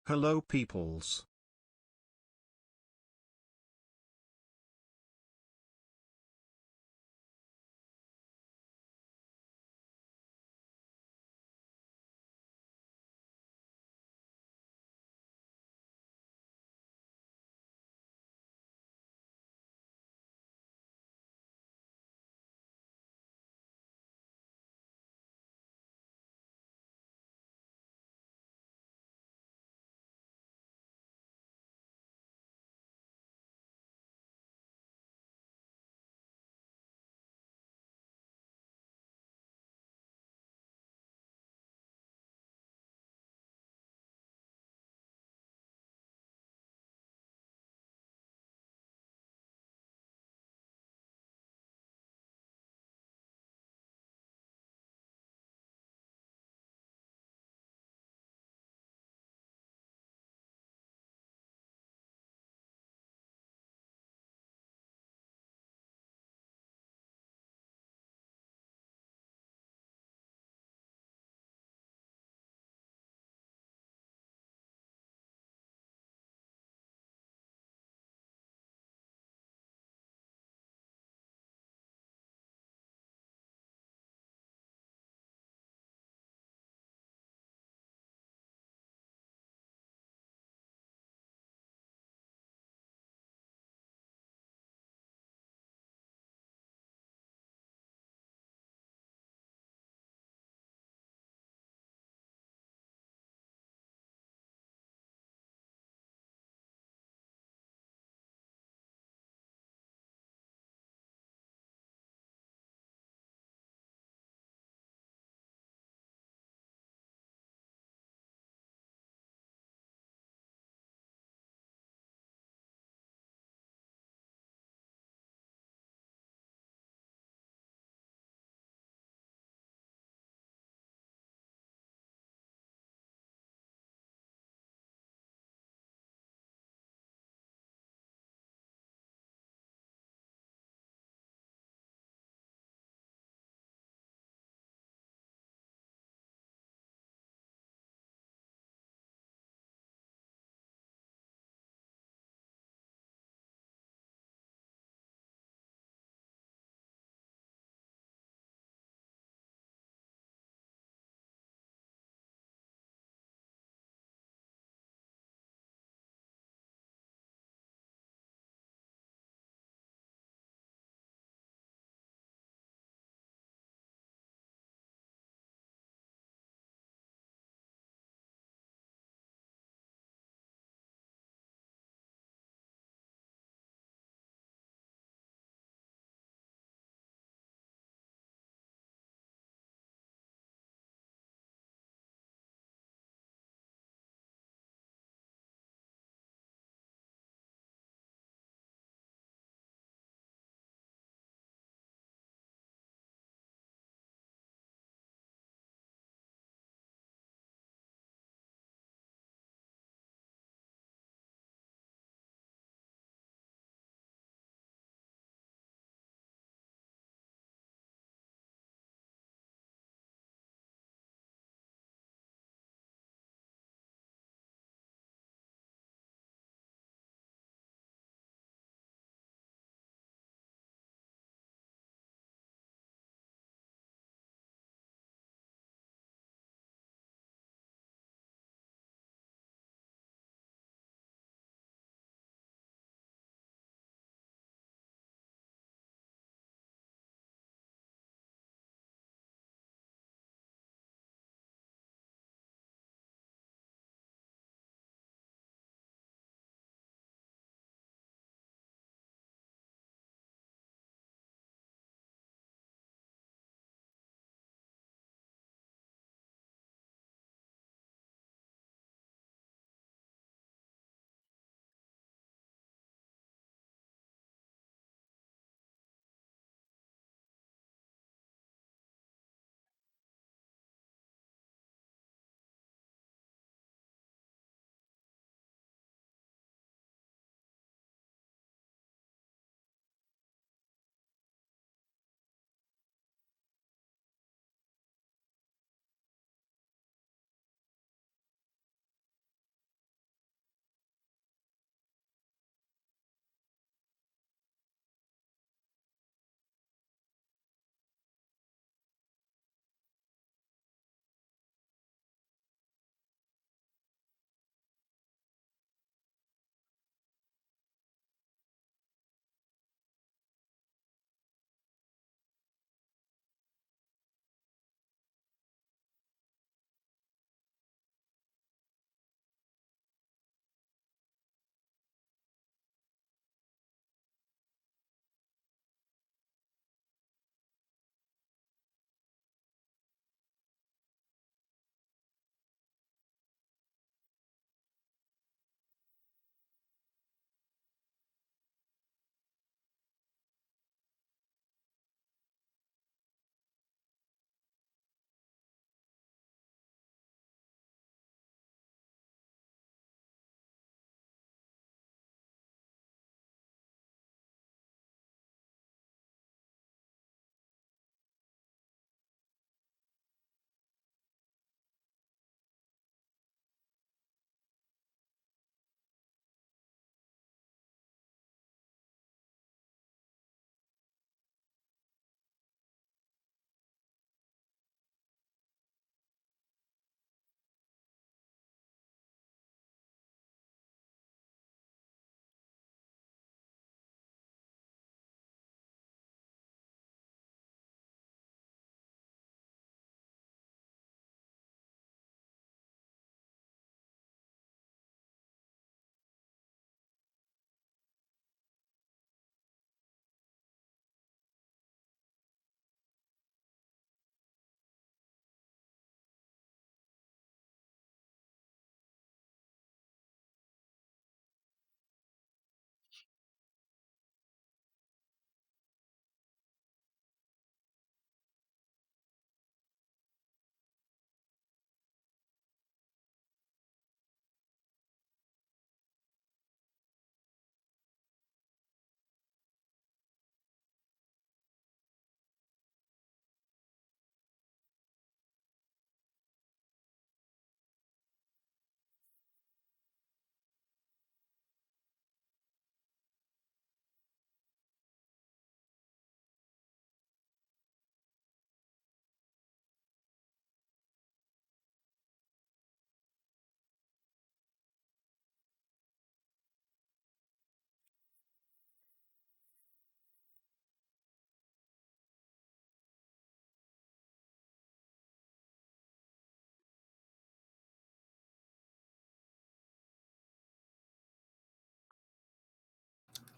Hello peoples.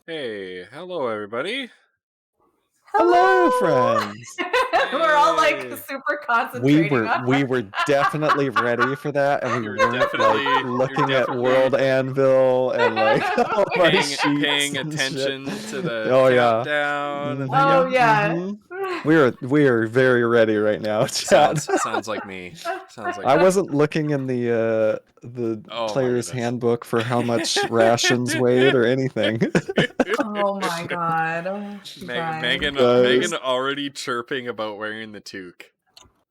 Hey, hello everybody. Hello, Hello! friends. We're all like Hey. super We concentrating were on we were definitely ready for that, and we You're weren't like you're looking at definitely World Anvil and like all of our sheets paying and shit. attention to the Oh yeah. countdown and hmm Oh yeah. yeah. hmm We are very ready right now, Chad. Sounds like me. Sounds like I me. wasn't looking in the Oh my player's goodness. handbook for how much rations weighed or anything. Oh my god. Oh, you guys. Megan Guys. already chirping about wearing the toque.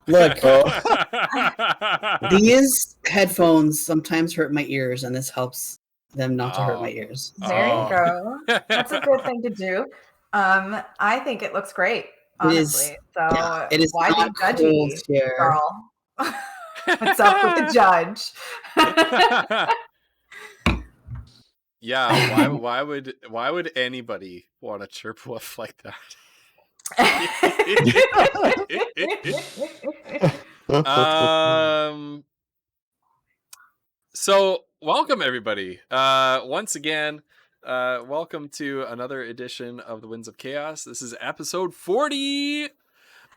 Look, Oh. these headphones sometimes hurt my ears, and this helps them not to hurt my ears. There you Oh. go. That's a good thing to do. I think it looks great, It is- honestly. So it is why be not cold judgy, here. girl? What's up with the judge? Yeah, why would anybody want to chirp woof like that? So welcome everybody. Once again, welcome to another edition of the Winds of Chaos. This is episode 40.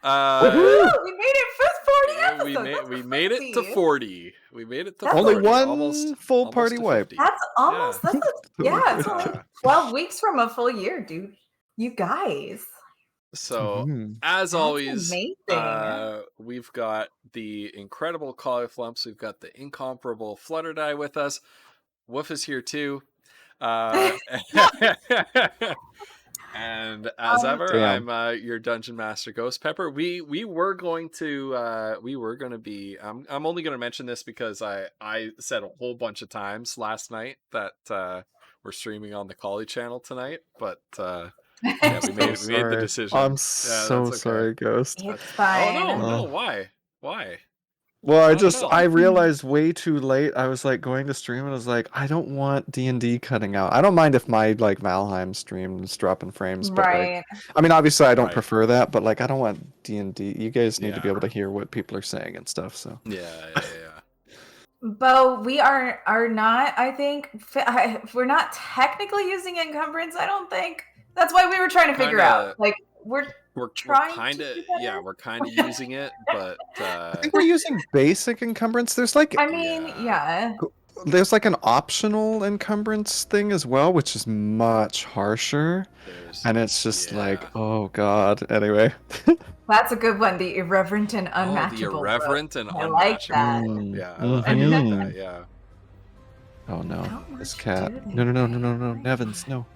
We made it for 40 episodes. We made it to 40. We made it to That's 40. Only one almost party to wipe. 50. That's almost it's Yeah. only 12 weeks from a full year, dude. You guys. So as That's always, amazing. we've got the incredible Cauliflumps, we've got the incomparable Flutterdye with us. Woof is here too. And as ever, Damn. I'm your Dungeon Master Ghost Pepper. We were going to be. I'm only going to mention this because I said a whole bunch of times last night that we're streaming on the Collie channel tonight, but yeah, we made the decision. I'm that's so okay. sorry, Ghost. It's fine. Oh no, why? Well, Not at all. I realized way too late. I was like going to stream and I was like, I don't want D&D cutting out. I don't mind if my like Valheim stream is dropping frames, but like, I mean, obviously I don't prefer that, but like I don't want D&D. You guys need to be able to hear what people are saying and stuff. So yeah. But we are not. I think we're not technically using encumbrance. I don't think. That's why we were trying to figure out. Like we're kind of using it, but I think we're using basic encumbrance. There's like, there's like an optional encumbrance thing as well, which is much harsher, and it's just like, oh god. Anyway, that's a good one. The irreverent and unmatchable. The irreverent and I unmatchable. like that. Yeah, I like that. Yeah. Oh no, this cat! No, Nevins, no.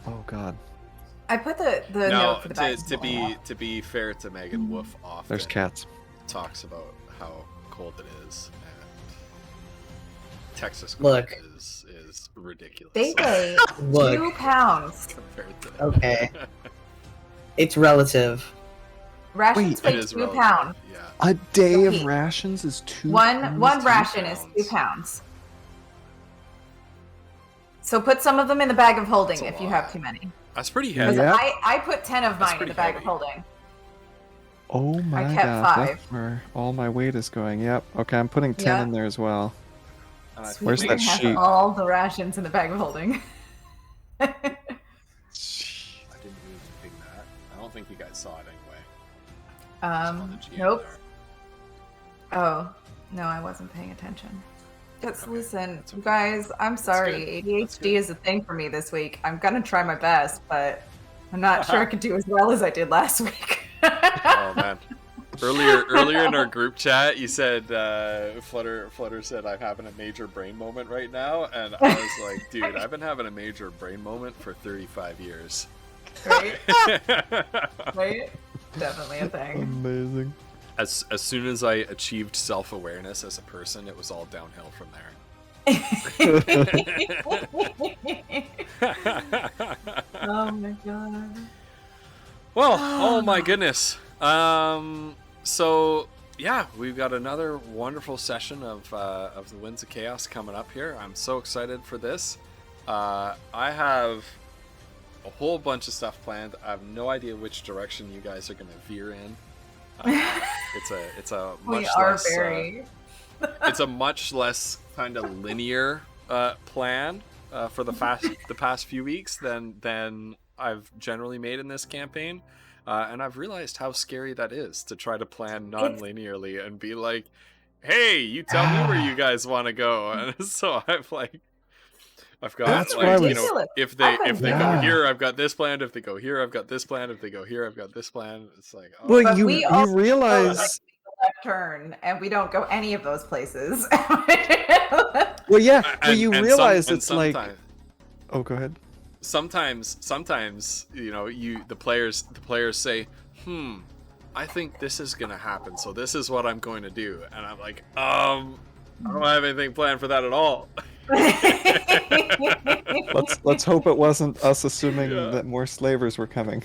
Oh god. I put the note for the back. To be fair to Megan, Woof often there's cats. Talks about how cold it is, and Texas cold is ridiculous. They weigh 2 pounds. Compared to okay. It's relative. Rations weigh 2 pounds. Yeah. A day of rations is 2 pounds? One ration is 2 pounds. So put some of them in the bag of holding if you have too many. That's pretty heavy. I put 10 of mine in the bag of holding. Oh my god. I kept 5. That's where all my weight is going. Yep. Okay, I'm putting 10 in there as well. Where's that sheet? All the rations in the bag of holding. I didn't even think that. I don't think you guys saw it anyway. Nope. Oh, no, I wasn't paying attention. Listen, you guys, I'm sorry. ADHD is a thing for me this week. I'm gonna try my best, but I'm not sure I could do as well as I did last week. Oh man. Earlier in our group chat, you said Flutter said I'm having a major brain moment right now, and I was like, dude, I've been having a major brain moment for 35 years. Right? Right? Definitely a thing. Amazing. As soon as I achieved self-awareness as a person, it was all downhill from there. Oh my god. Well, oh my goodness. So yeah, we've got another wonderful session of the Winds of Chaos coming up here. I'm so excited for this. I have a whole bunch of stuff planned. I have no idea which direction you guys are going to veer in. It's a much less it's a much less kind of linear plan. for the past few weeks than I've generally made in this campaign, and I've realized how scary that is to try to plan non-linearly and be like, "Hey, you tell me where you guys want to go," and so I've got That's like, why you know, if they go Yeah. here, I've got this planned. If they go here, I've got this planned. If they go here, I've got this planned. It's like, oh, Well, But you we also realize. like, make a left turn, and we don't go any of those places. Well, yeah. Well, and- you and realize some- and it's like. sometimes- Oh, go ahead. sometimes you know, the players say, I think this is gonna happen, so this is what I'm going to do, and I'm like, I don't have anything planned for that at all. Let's hope it wasn't us assuming Yeah. that more slavers were coming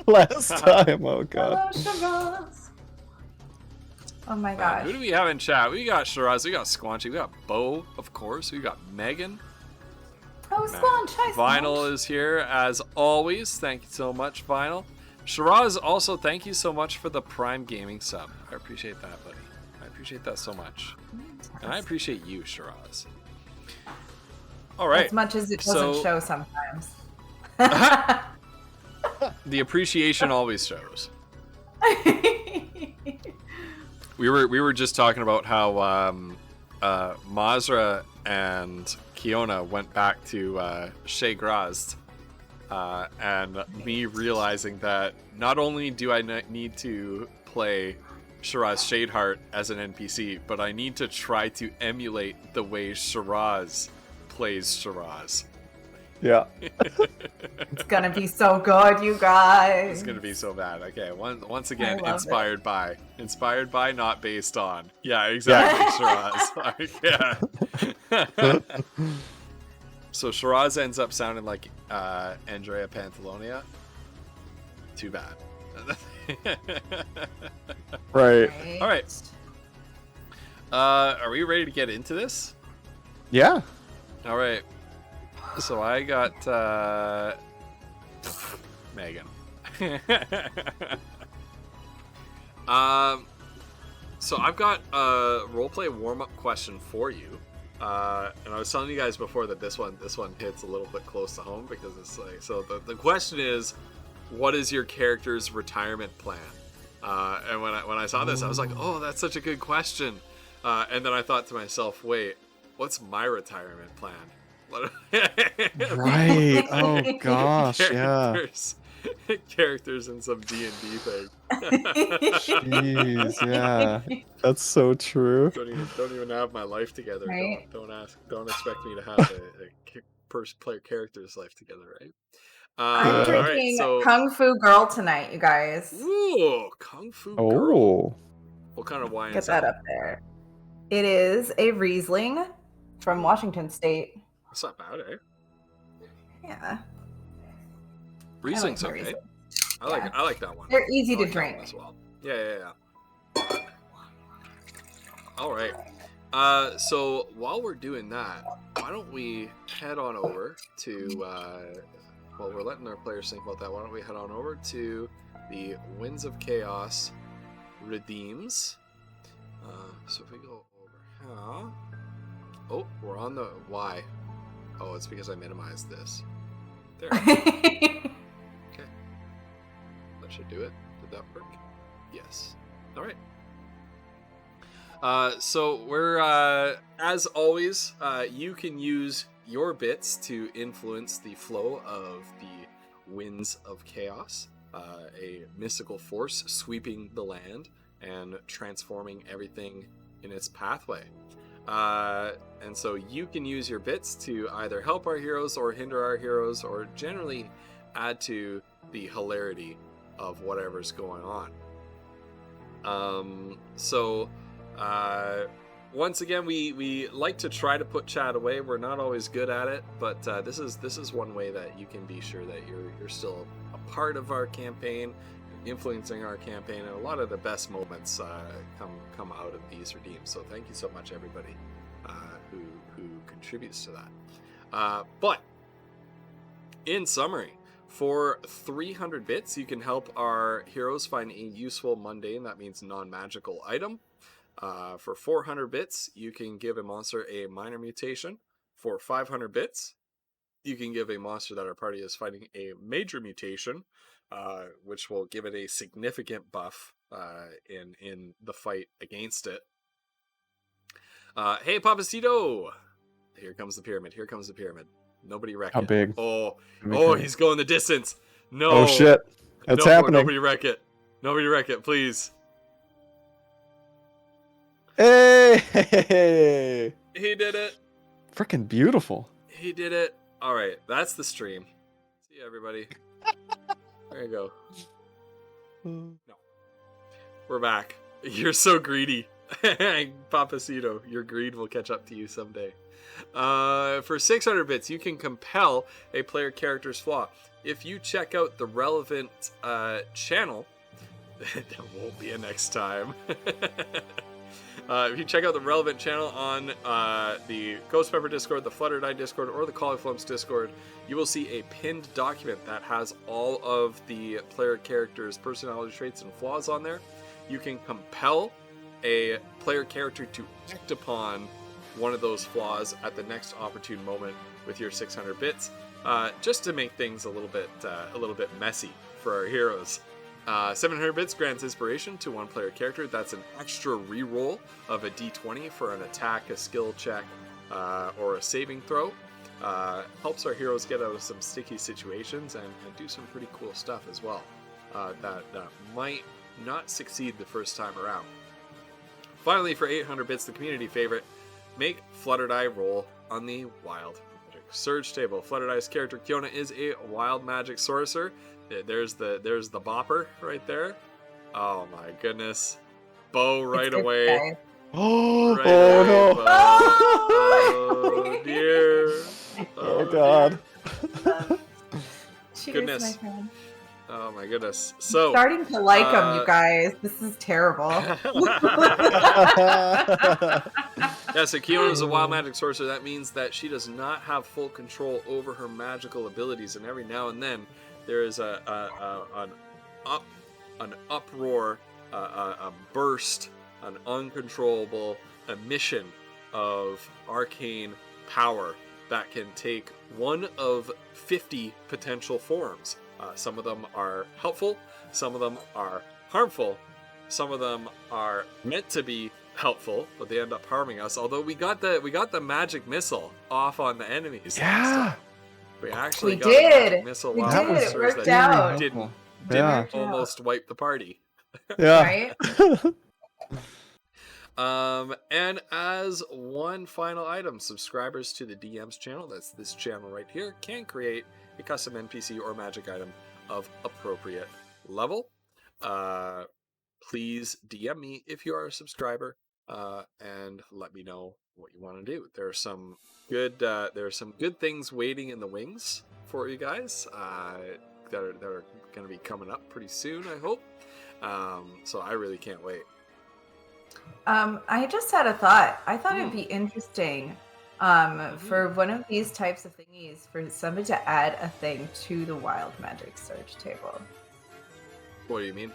last time. Oh god. Oh my Who gosh. do we have in chat? We got Shiraz, we got Squanchy, we got Bo, of course, we got Megan. Oh, Squanch, hi, Vinyl Squanch. is here as always. Thank you so much, Vinyl. Shiraz, also thank you so much for the Prime Gaming sub. I appreciate that, buddy. I appreciate that so much. And I appreciate you, Shiraz. All right. As much as it doesn't So- show sometimes. The appreciation always shows. We were just talking about how Mazra and Kiona went back to Shea Grass, and me realizing that not only do I need to play Shiraz Shadeheart as an NPC, but I need to try to emulate the way Shiraz plays Shiraz. Yeah. It's gonna be so good, you guys. It's gonna be so bad. Okay, once I again, love inspired by, not based on. Yeah, exactly, Shiraz. Yeah. So Shiraz ends up sounding like Andrea Pantalonia. Too bad. Right. All right. Are we ready to get into this? Yeah. All right. So I got Megan. So I've got a roleplay warm-up question for you, and I was telling you guys before that this one hits a little bit close to home because it's like, so the question is, what is your character's retirement plan? And when I saw this, I was like, oh, that's such a good question. And then I thought to myself, wait, what's my retirement plan? Right. Oh gosh. Yeah. Characters in some D&D thing. Jeez. Yeah. That's so true. Don't even have my life together. Right. Don't expect me to have a player character's life together, right? I'm all drinking right, so Kung Fu Girl tonight, you guys. ooh, Kung Fu Girl. Oh. What kind of wine Get is that up there. It is a Riesling from Washington State. That's not bad, eh? Yeah. Riesling's my okay. Riesling. I like that one. They're easy I to like that one drink. as well. Yeah. All right. So while we're doing that, why don't we head on over to while we're letting our players think about that, why don't we head on over to the Winds of Chaos Redeems. So if we go over here. Oh, we're on the Y. Oh, it's because I minimized this. There. Okay. That should do it. Did that work? Yes. All right. So we're, as always, you can use your bits to influence the flow of the Winds of Chaos, a mystical force sweeping the land and transforming everything in its pathway. And so you can use your bits to either help our heroes or hinder our heroes, or generally add to the hilarity of whatever's going on. Once again, we like to try to put chat away. We're not always good at it, but this is one way that you can be sure that you're still a part of our campaign, influencing our campaign, and a lot of the best moments come out of these redeems. So thank you so much, everybody who contributes to that. But in summary, for 300 bits, you can help our heroes find a useful, mundane, that means non-magical item. For 400 bits, you can give a monster a minor mutation. For 500 bits, you can give a monster that our party is fighting a major mutation, which will give it a significant buff in the fight against it. Hey, Papacito! Here comes the pyramid. Here comes the pyramid. Nobody wreck How it. big? Oh, Okay. he's going the distance. No. Oh shit! It's happening. Nobody wreck it. Nobody wreck it, please. Hey! He did it. Freaking beautiful. He did it. All right, that's the stream. See you, everybody. There you go. No. We're back. You're so greedy. Papacito, your greed will catch up to you someday. For 600 bits, you can compel a player character's flaw. If you check out the relevant channel, there won't be a next time. If you check out the relevant channel on the Ghost Pepper Discord, the Fluttered Eye Discord, or the Cauliflumps Discord, you will see a pinned document that has all of the player character's personality traits and flaws on there. You can compel a player character to act upon one of those flaws at the next opportune moment with your 600 bits, just to make things a little bit messy for our heroes. 700 bits grants inspiration to one player character. That's an extra reroll of a d20 for an attack, a skill check, or a saving throw. Helps our heroes get out of some sticky situations and do some pretty cool stuff as well that might not succeed the first time around. Finally, for 800 bits, the community favorite, make Fluttered Eye roll on the Wild Magic Surge table. Fluttered Eye's character Kiona is a Wild Magic Sorcerer. There's the bopper right there. Oh my goodness. Bow right away. Oh, Right oh away, no. Bow. Oh dear. Oh god. Cheers, Goodness. my friend. Oh my goodness. So Starting to like them, you guys. This is terrible. Yeah, so Kiona is a wild magic sorcerer. That means that she does not have full control over her magical abilities, and every now and then there is an uproar, a burst, an uncontrollable emission of arcane power that can take one of 50 potential forms. Some of them are helpful, some of them are harmful, some of them are meant to be helpful, but they end up harming us. Although we got the magic missile off on the enemies. Yeah. We actually We got did. a magic missile. We while did. we It searched worked that out. Didn't Yeah. almost wipe the party. Yeah. Right? And as one final item, subscribers to the DM's channel, that's this channel right here, can create a custom NPC or magic item of appropriate level. Please DM me if you are a subscriber, and let me know what you want to do. There are some good things waiting in the wings for you guys that are going to be coming up pretty soon, I hope. So I really can't wait. I just had a thought. I thought it'd be interesting for one of these types of thingies for somebody to add a thing to the Wild Magic Surge table. What do you mean?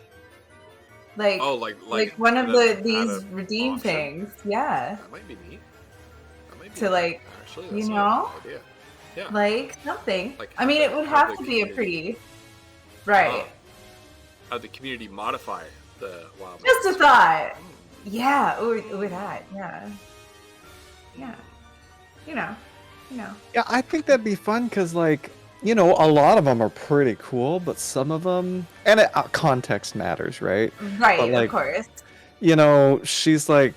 Like, like one of these redeem things. Yeah. That might be neat. That might be To like, actually, you that's not know, a bad idea. Yeah. like something. Like, I mean, it would have to be a pretty, right? Have the community modify the wild. Just a Magic thought. Surge. Yeah, or that. Yeah. Yeah. You know. Yeah, I think that'd be fun because, like, you know, a lot of them are pretty cool, but some of them, and context matters, right? Right, But, like, of course. You know, she's like,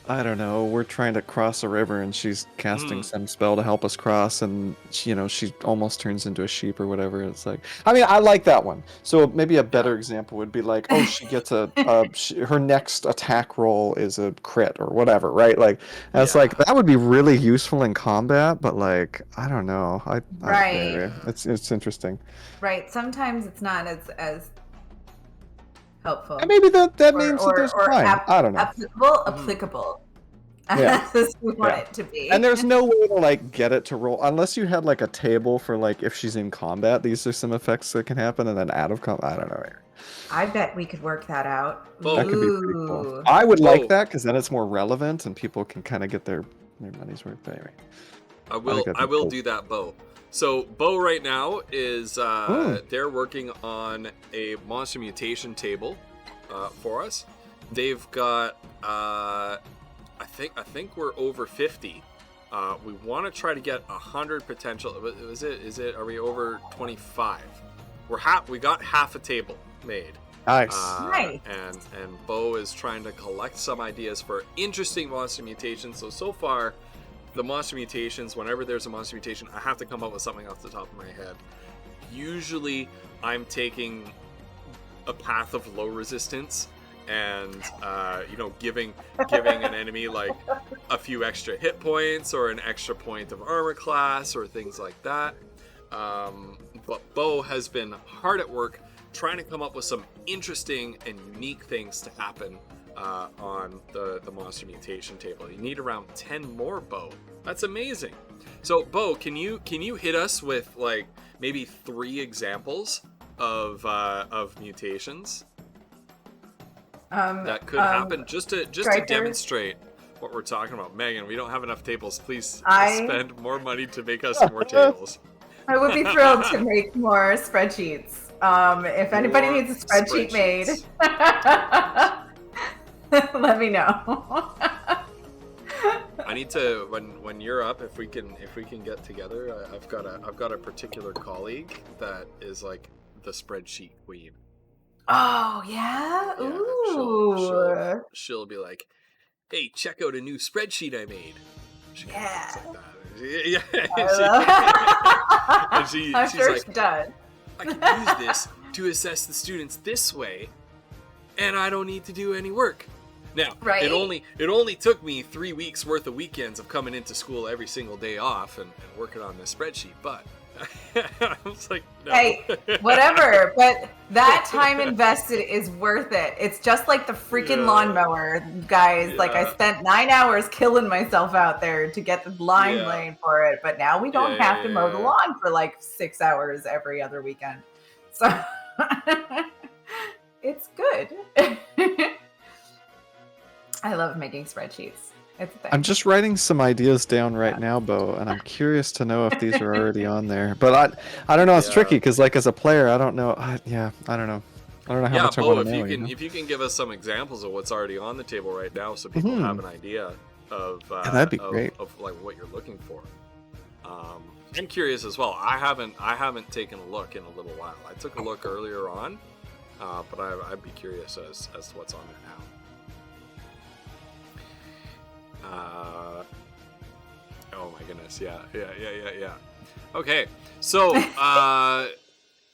I don't know, we're trying to cross a river and she's casting some spell to help us cross, and you know, she almost turns into a sheep or whatever. It's like, I mean, I like that one. So maybe a better example would be like, oh, she gets her next attack roll is a crit or whatever, right? Like, that's like, that would be really useful in combat, but like, I don't know. Right. It's interesting. Right. Sometimes it's not as helpful. And maybe that means that there's time. I don't know. Applicable. Yeah. As we want it to be. And there's no way to like get it to roll unless you had like a table for like if she's in combat. These are some effects that can happen, and then out of combat. I don't know. I bet we could work that out. That could be pretty cool. I would like that because then it's more relevant and people can kind of get their money's worth. But anyway. I will do that, Bo. So Bo right now is they're working on a monster mutation table for us. They've got I think we're over 50. We want to try to get 100 potential. Is it? Are we over 25? We got half a table made. Nice. Nice. And Bo is trying to collect some ideas for interesting monster mutations. So far, the monster mutations, whenever there's a monster mutation, I have to come up with something off the top of my head. Usually, I'm taking a path of low resistance and giving an enemy like a few extra hit points or an extra point of armor class or things like that. But Bo has been hard at work trying to come up with some interesting and unique things to happen on the monster mutation table. You need around 10 more, Bo. That's amazing. So Bo, can you hit us with like maybe 3 examples of mutations that could happen just to demonstrate what we're talking about? Megan, we don't have enough tables. Please spend more money to make us more tables. I would be thrilled to make more spreadsheets. If anybody needs a spreadsheet made, let me know. I need to when you're up, if we can get together. I've got a particular colleague that is like the spreadsheet queen. Oh yeah, ooh. She'll be like, "Hey, check out a new spreadsheet I made." Yeah. Like that. Yeah. I'm sure like, she does. I can use this to assess the students this way, and I don't need to do any work. Now, right? it only took me 3 weeks worth of weekends of coming into school every single day off and working on this spreadsheet, but I was like, no. Hey, whatever, but that time invested is worth it. It's just like the freaking lawnmower, guys. Yeah. Like, I spent 9 hours killing myself out there to get the line laid for it, but now we don't have to mow the lawn for like 6 hours every other weekend. So it's good. I love making spreadsheets. It's a thing. I'm just writing some ideas down right now, Bo, and I'm curious to know if these are already on there. But I don't know. It's tricky because, like, as a player, I don't know. I don't know. I don't know how much Bo, I want to know. If you can give us some examples of what's already on the table right now, so people have an idea of that'd be great. Of like what you're looking for. I'm curious as well. I haven't taken a look in a little while. I took a look earlier on, but I'd be curious as to what's on there now. Oh my goodness, yeah. Okay, so,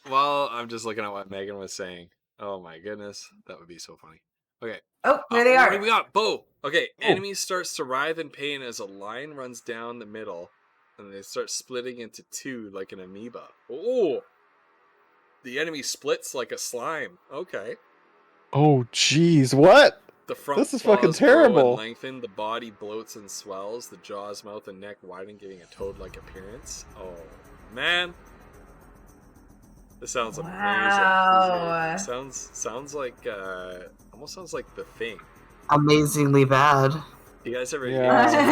well, I'm just looking at what Megan was saying. Oh my goodness, that would be so funny. Okay. Oh, there they are. What do we got? Bo. Okay, enemy starts to writhe in pain as a line runs down the middle, and they start splitting into 2 like an amoeba. Oh! The enemy splits like a slime. Okay. Oh, jeez, what? The front this is fucking claws grow terrible. and lengthen, the body bloats and swells, the jaws, mouth, and neck widen, giving a toad-like appearance. Oh, man. This sounds amazing. Wow. Sounds like, almost sounds like The Thing. Amazingly bad. You guys ever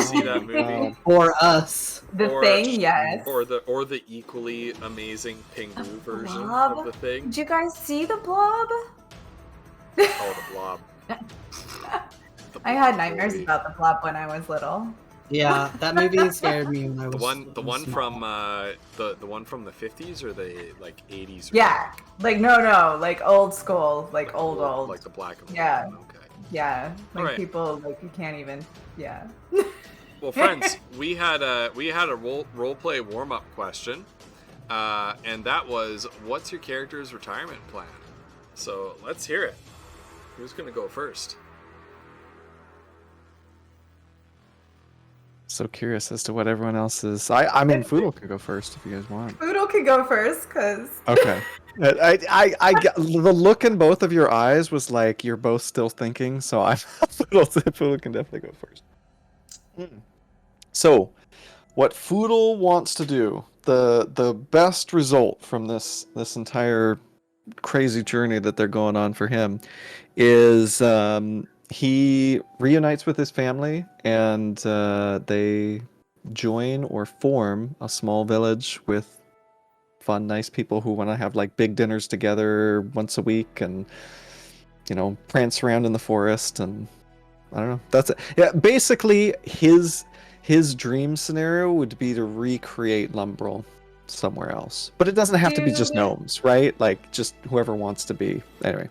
see that movie? For us. The Thing, yes. Or the equally amazing Pingu version Blob? of The Thing. Did you guys see the Blob? Oh, the Blob. I had nightmares about the Blob when I was little. Yeah, that movie scared me when I was the one from the one from the 50s or the like 80s. Yeah, like no, like old school, like old, like the black and white. Yeah. One. Okay. Yeah, like Right. people like you can't even. Yeah. Well, friends, we had a role play warm up question, and that was, what's your character's retirement plan? So let's hear it. Who's gonna go first? So curious as to what everyone else is. I mean, Foodle can go first if you guys want. Foodle can go first, cause. Okay. I the look in both of your eyes was like you're both still thinking. So Foodle can definitely go first. So, what Foodle wants to do, the best result from this entire crazy journey that they're going on for him, is he reunites with his family and they join or form a small village with fun, nice people who want to have like big dinners together once a week and, prance around in the forest. And I don't know. That's it. Yeah, basically his dream scenario would be to recreate Lumbrel somewhere else. But it doesn't have to be just gnomes, right? Like just whoever wants to be. Anyway.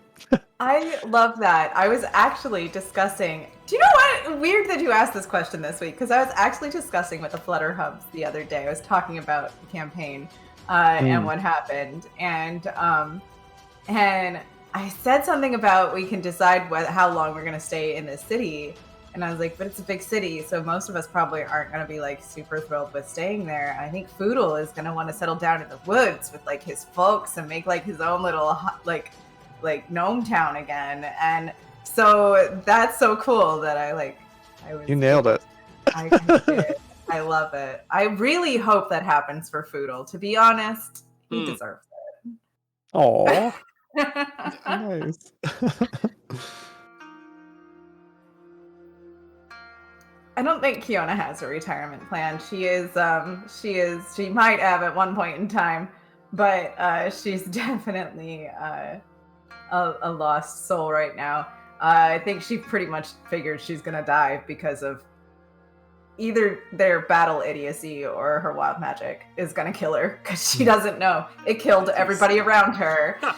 I love that. I was actually discussing. Do you know what? Weird that you asked this question this week, because I was actually discussing with the Flutter Hubs the other day. I was talking about the campaign and what happened, and I said something about we can decide how long we're gonna stay in this city, and I was like, but it's a big city, so most of us probably aren't gonna be like super thrilled with staying there. I think Foodle is gonna want to settle down in the woods with like his folks and make like his own little like gnome town again. And so that's so cool that I was You nailed it. I did. I love it. I really hope that happens for Foodle. To be honest, he deserves it. Aww. Nice. I don't think Kiona has a retirement plan. She might have at one point in time, but she's definitely a lost soul right now. I think she pretty much figured she's gonna die because of either their battle idiocy or her wild magic is gonna kill her, because she doesn't know. It killed everybody around her. Well,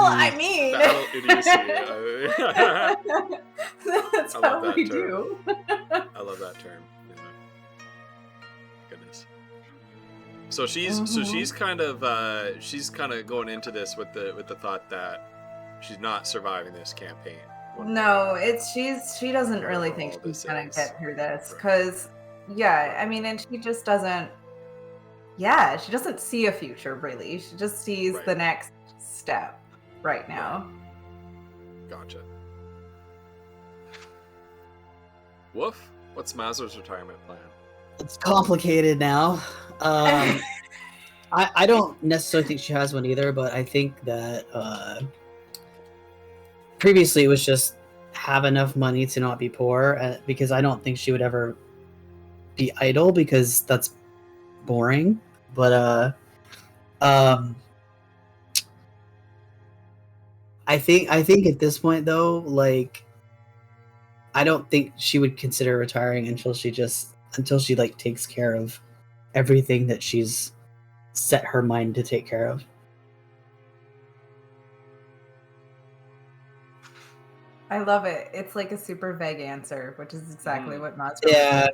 I mean, battle idiocy. That's how we do. I love that term. Yeah. Goodness. So she's kind of going into this with the thought that she's not surviving this campaign. No, she doesn't really think she's gonna get through this, because and she just doesn't. Yeah, she doesn't see a future really. She just sees the next step right now. Gotcha. Woof. What's Mazur's retirement plan? It's complicated now. I don't necessarily think she has one either, but I think that previously it was just have enough money to not be poor, because I don't think she would ever be idle, because that's boring. But I think at this point though, like, I don't think she would consider retiring until she like takes care of everything that she's set her mind to take care of. I love it. It's like a super vague answer, which is exactly what Mazur. Yeah.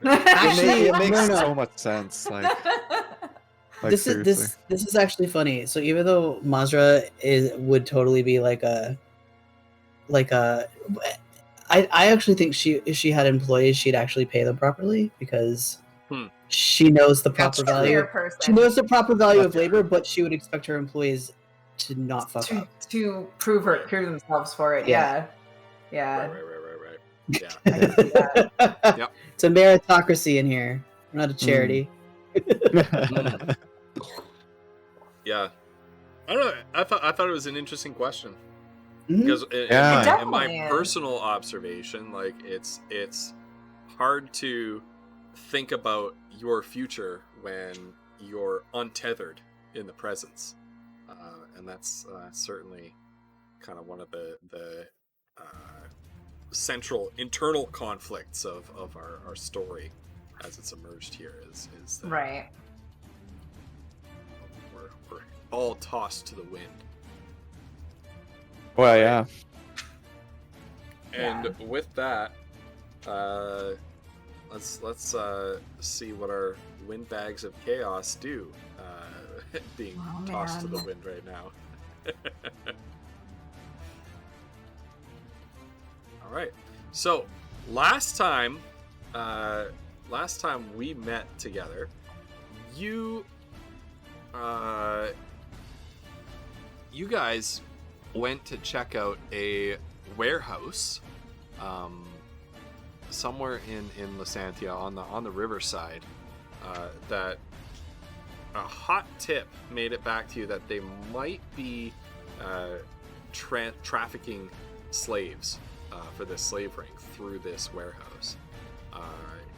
Actually, it makes so much sense. This is actually funny. So even though Mazra would totally be I actually think if she had employees, she'd actually pay them properly, because she knows the proper value. She knows the proper value of labor, but she would expect her employees to not fuck up. To prove themselves for it. Yeah. Right. Yeah. Yep. It's a meritocracy in here. We're not a charity. Yeah. I don't know. I thought it was an interesting question. Mm-hmm. Because in my personal observation, like it's hard to think about your future when you're untethered in the presence, and that's certainly kind of one of the central internal conflicts of our story as it's emerged here is that right. We're all tossed to the wind. Well, yeah. And with that, let's see what our windbags of chaos do, being tossed to the wind right now. All right. So last time we met together, you guys went to check out a warehouse somewhere in Lysantia on the riverside, that a hot tip made it back to you that they might be trafficking slaves for this slave ring through this warehouse.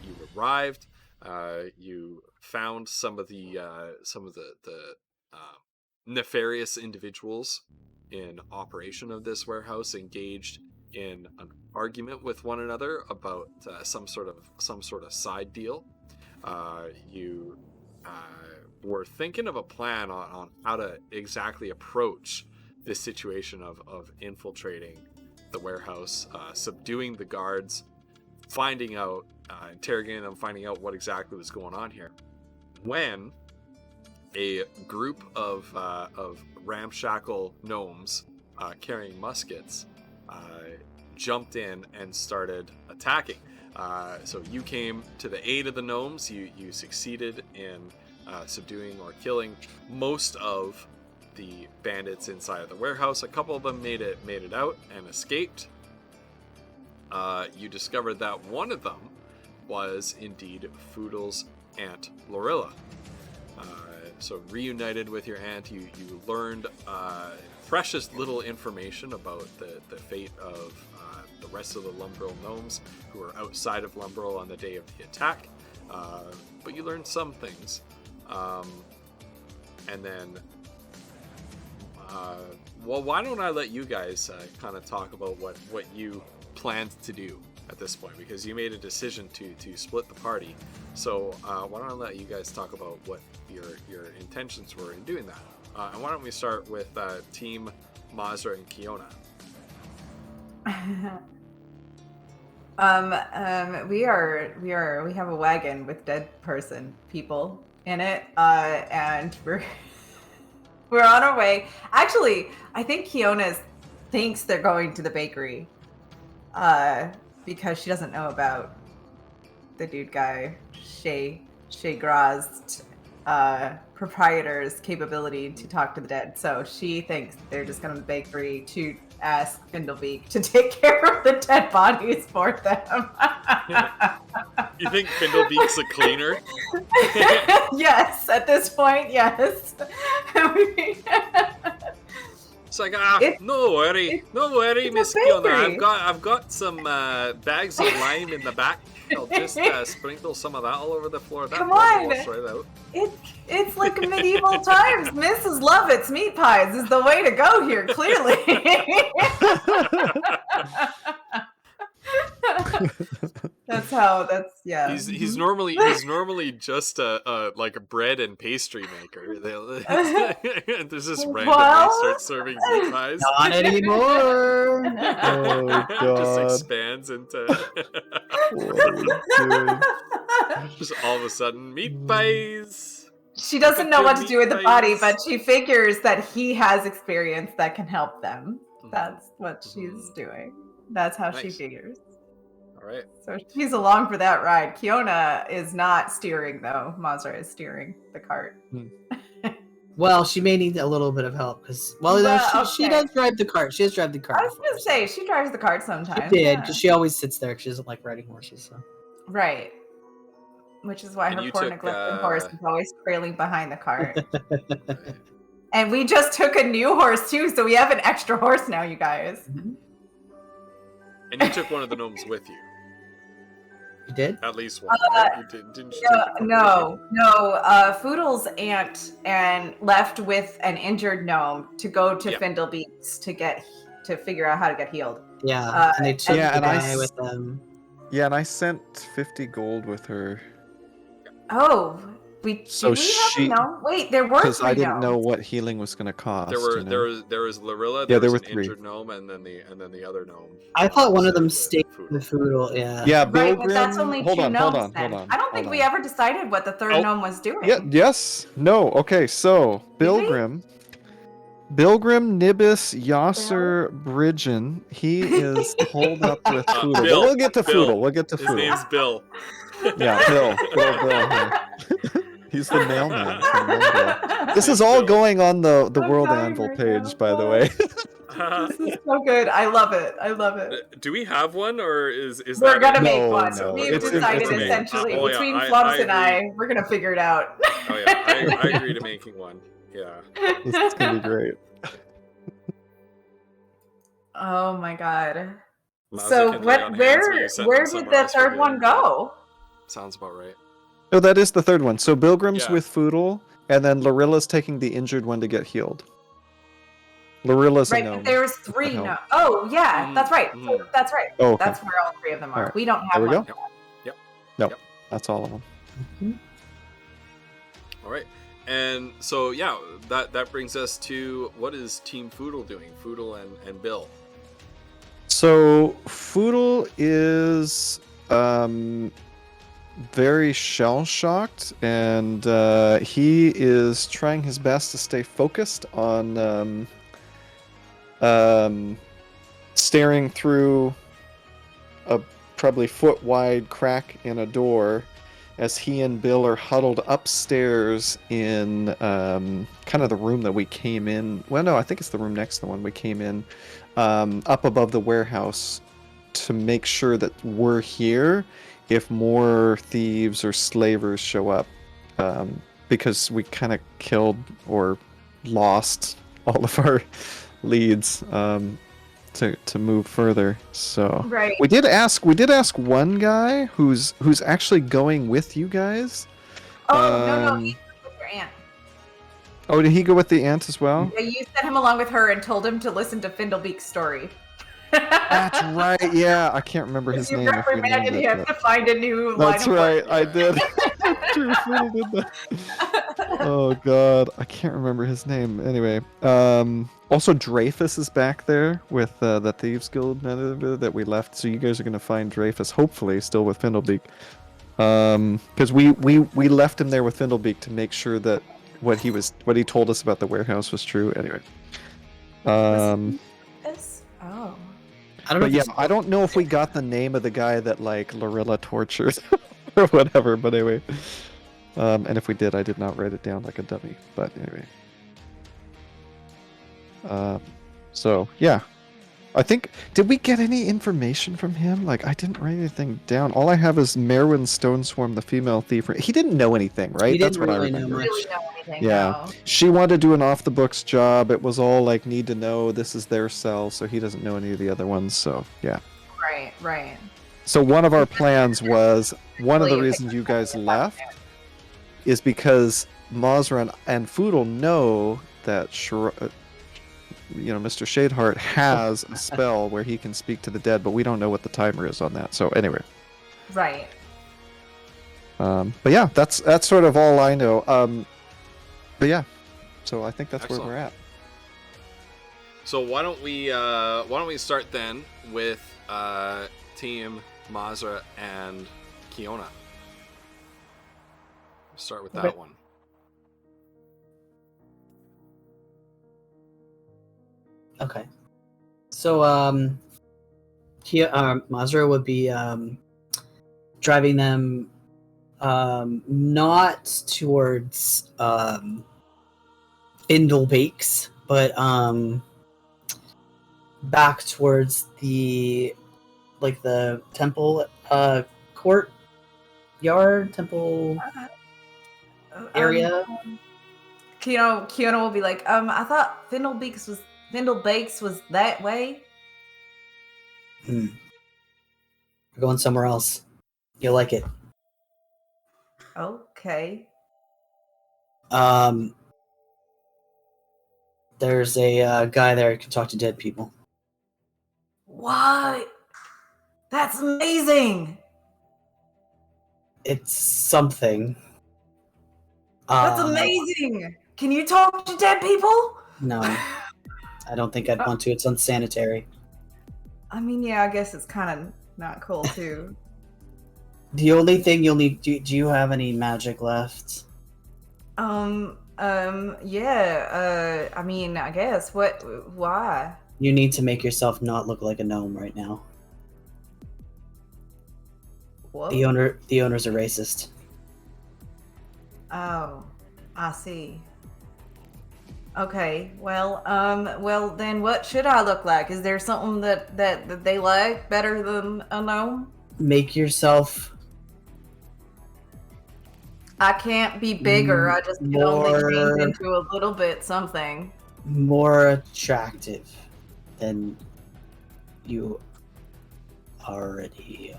You arrived. You found some of the nefarious individuals in operation of this warehouse engaged in an argument with one another about some sort of side deal. You were thinking of a plan on how to exactly approach this situation of infiltrating the warehouse, subduing the guards, finding out, interrogating them, finding out what exactly was going on here, when a group of ramshackle gnomes carrying muskets jumped in and started attacking. So you came to the aid of the gnomes. You succeeded in subduing or killing most of the bandits inside of the warehouse. A couple of them made it out and escaped. You discovered that one of them was indeed Foodle's aunt Lorilla. So reunited with your aunt, you learned precious little information about the fate of the rest of the Lumbril gnomes who were outside of Lumbril on the day of the attack. But you learned some things. And then, well, why don't I let you guys kind of talk about what you planned to do at this point, because you made a decision to split the party. So why don't I let you guys talk about what your intentions were in doing that? And why don't we start with Team Mazra and Kiona? We have a wagon with dead people in it, and we're on our way. Actually, I think Kiona thinks they're going to the bakery, because she doesn't know about the dude guy, Shea Grass, proprietor's capability to talk to the dead. So she thinks they're just going to the bakery to ask Findlebeak to take care of the dead bodies for them. You think Findlebeak's a cleaner? Yes, at this point, yes. It's like, no worry, Miss Kiona. I've got some bags of lime in the back. I'll just sprinkle some of that all over the floor. That Come on, wash right out. It's like medieval times. Mrs. Lovett's meat pies is the way to go here. Clearly. Yeah. He's normally just a bread and pastry maker. There's this randomly start serving meat pies. Not anymore. Oh god. Just expands into just all of a sudden meat pies. She doesn't know what to do with the body, but she figures that he has experience that can help them. That's what she's doing. That's how she figures. All right. So she's along for that ride. Kiona is not steering, though. Mazra is steering the cart. Well, she may need a little bit of help because, she does drive the cart. She does drive the cart. I was going to say, she drives the cart sometimes. She did, because she always sits there. She doesn't like riding horses. So. Right. Which is why her poor neglected horse is always trailing behind the cart. And we just took a new horse, too, so we have an extra horse now, you guys. Mm-hmm. And you took one of the gnomes with you. You did? At least one, right? You didn't you no. Foodle's aunt and left with an injured gnome to go to Findlebeak's to figure out how to get healed. Yeah, and they took the guy with them. Yeah, and I sent 50 gold with her. Oh, we have a gnome? Wait, there were 3 because I didn't know what healing was going to cost. There was Lorilla. There were an 3 injured gnome, and then the other gnome. I thought one of them stayed with Foodle. Yeah. Yeah, right, but that's only hold 2 on. gnomes. I don't think we ever decided what the third gnome was doing. Yeah. Yes. No. Okay. So Bilgrim, Nibis, Yasser, Bridgen. He is holed up with Foodle. We'll get to Foodle. His name's Bill. Yeah, Bill. He's the mailman from Lumbril. This is all going on the World Anvil page, by the way. This is so good. I love it. Do we have one, or is we're that gonna make one? No. We've decided essentially between Flubs and I, we're gonna figure it out. Oh yeah, I agree to making one. Yeah, this is gonna be great. Oh my god. So where did that third one go? Sounds about right. No, that is the third one. So Bilgrim's with Foodle, and then Lorilla's taking the injured one to get healed. Lorilla's a gnome. But there's 3 gnomes. Oh, yeah, that's right. So that's right. Oh, okay. That's where all 3 of them are. Right. We don't have one. Yep. Nope. That's all of them. Mm-hmm. All right. And so, yeah, that brings us to what is Team Foodle doing? Foodle and Bill. So Foodle is very shell-shocked, and he is trying his best to stay focused on staring through a probably foot-wide crack in a door as he and Bill are huddled upstairs in kind of the room that we came in. Well, no, I think it's the room next to the one we came in, up above the warehouse, to make sure that we're here if more thieves or slavers show up, because we kind of killed or lost all of our leads to move further. So we did ask one guy who's actually going with you guys. No, he's with your aunt. Oh, did he go with the aunt as well? Yeah, you sent him along with her and told him to listen to Findlebeak's story. That's right. Yeah, I can't remember his name. You reprimanded him to find a new line of work. That's right. I did. True, Fiddle did that. Oh God, I can't remember his name. Anyway, also Dreyfus is back there with the Thieves Guild that we left. So you guys are gonna find Dreyfus, hopefully, still with Findlebeak. Because we left him there with Findlebeak to make sure that what he told us about the warehouse was true. Anyway. I don't know if we got the name of the guy that like Lorilla tortured or whatever, but anyway. And if we did, I did not write it down like a dummy. But anyway. So yeah. I think, did we get any information from him? Like, I didn't write anything down. All I have is Merwin Stoneswarm, the female thief. He didn't know anything, right? He That's didn't what really I remember. know much. Yeah, she wanted to do an off-the-books job. It was all like, need to know this is their cell, so he doesn't know any of the other ones. So yeah. Right. So one of our plans was, one of the reasons you guys left is because Mazra and Foodle know that Mr. Shadeheart has a spell where he can speak to the dead, but we don't know what the timer is on that. So anyway. Right. But yeah, that's sort of all I know. But yeah, so I think that's Excellent. Where we're at. So why don't we start then with Team Mazra and Kiona. Start with that one. Okay. So Mazra would be driving them not towards Findlebeak's, but back towards the temple courtyard, temple area. Kiona will be like, I thought Findlebeak's was that way. We're going somewhere else. You'll like it. Okay. There's a guy there who can talk to dead people. What? That's amazing. It's something. That's amazing. Can you talk to dead people? No. I don't think I'd want to. It's unsanitary. I mean, yeah, I guess it's kind of not cool, too. The only thing you'll need... Do you have any magic left? Yeah. I mean, I guess. Why? You need to make yourself not look like a gnome right now. What? The owner's a racist. Oh, I see. Okay, well, then what should I look like? Is there something that they like better than a gnome? Make yourself... I can't be bigger, I just can only change into a little bit something. More attractive than you already.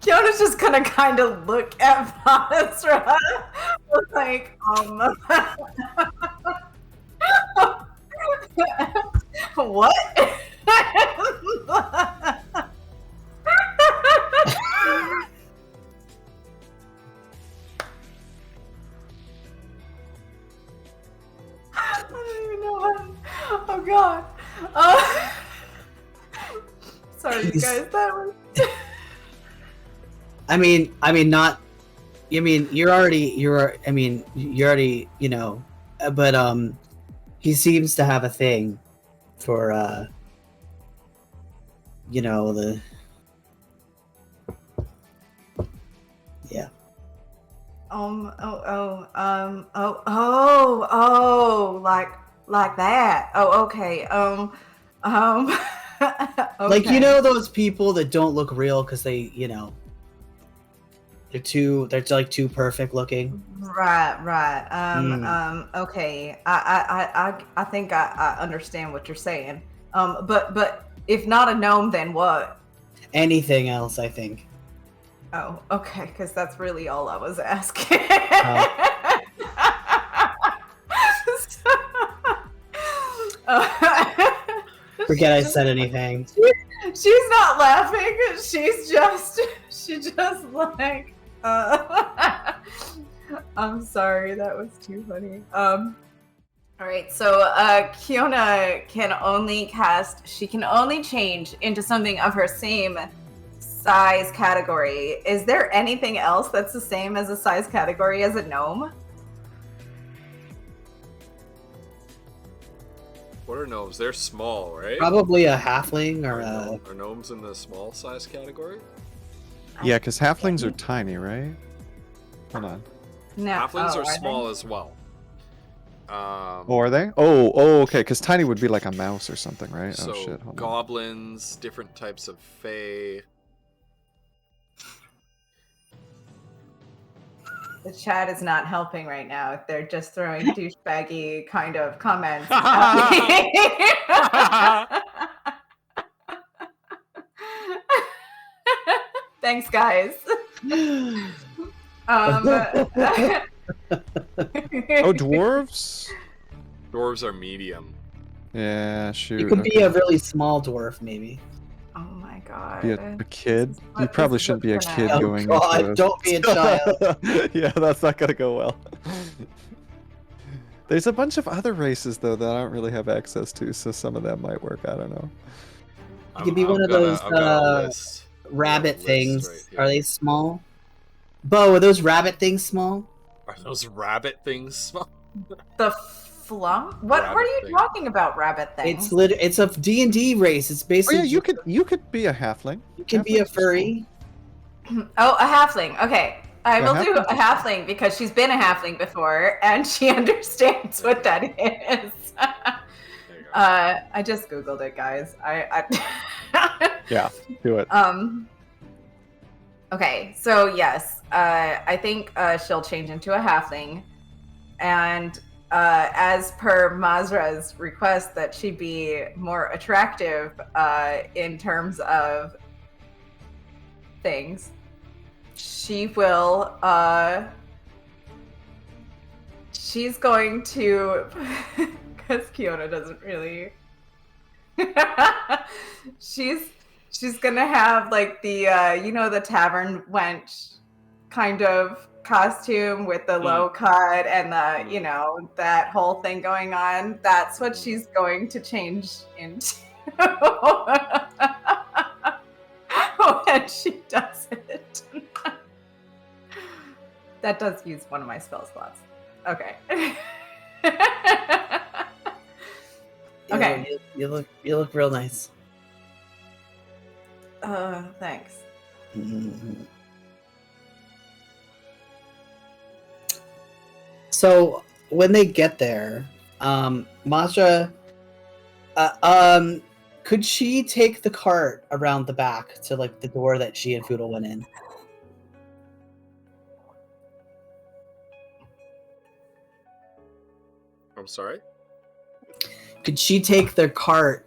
Kyona's just gonna kind of look at Vanessa like, what? I don't even know how. Oh god. Sorry, you guys. That was. I mean, not. I mean, you're already, you know, but he seems to have a thing for, you know, yeah. Like that. Oh, okay. Okay. Like, you know, those people that don't look real because they, you know, they're like too perfect looking. Right. Okay. I think I understand what you're saying. But if not a gnome, then what? Anything else, I think. Oh, okay, because that's really all I was asking. Forget I said anything. She's not laughing. She just like. I'm sorry, that was too funny. All right, so Kiona can only cast. She can only change into something of her same size category. Is there anything else that's the same as a size category as a gnome? What are gnomes? They're small, right? Probably a halfling or Are gnomes in the small size category? Yeah, because halflings are tiny, right? Hold on. No. Halflings are they? small as well. Oh, are they? Oh, okay. Because tiny would be like a mouse or something, right? So Oh shit. Hold on. goblins, different types of fae. The chat is not helping right now. They're just throwing douchebaggy kind of comments at me. Thanks, guys. Oh, dwarves? Dwarves are medium. Yeah, shoot. you could be a really small dwarf, maybe. Oh my god. Be a kid? You probably shouldn't be a kid Oh going god, into don't be a child. Yeah, that's not gonna go well. There's a bunch of other races though that I don't really have access to, so some of that might work. I don't know. You could be one of those rabbit list things. right here. Are they small? Bo, are those rabbit things small? Are those rabbit things small? The flum? What are you talking about, rabbit things? It's a D&D race. It's Oh basically yeah, you could be a halfling. you can be a furry. Oh, a halfling. Okay. I Yeah, will do a halflings halfling because she's been a halfling before and she understands what that is. I just Googled it, guys. Yeah, do it. Okay, so yes, I think she'll change into a halfling, and as per Mazra's request that she be more attractive in terms of things, she will. She's going to, because Kiona doesn't really. She's gonna have like the the tavern wench kind of costume with the low cut and the that whole thing going on. That's what she's going to change into when she does it. That does use one of my spell slots. Okay. Okay. You look real nice. Thanks. Mm-hmm. So when they get there, Mazra, could she take the cart around the back to like the door that she and Foodle went in? I'm sorry? Could she take their cart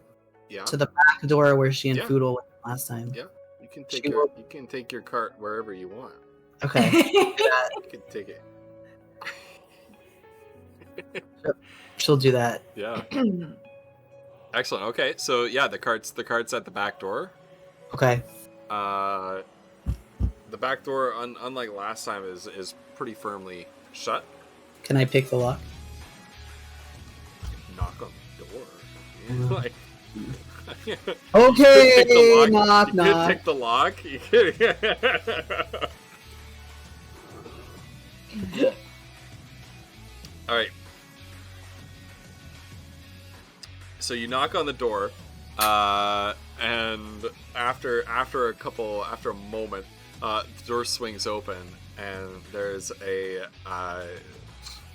Yeah. to the back door where she and Yeah. Foodle went last time? Yeah. You can She take will- you can take your cart wherever you want. Okay. You can take it. She'll do that. Yeah. Excellent. Okay, so yeah, the cart's at the back door. Okay. The back door, unlike last time, is pretty firmly shut. Can I pick the lock? Knock on the door. Like, Okay, knock, knock, you knock. could pick the lock. You could. All right. So you knock on the door, and after a moment, the door swings open, and there's a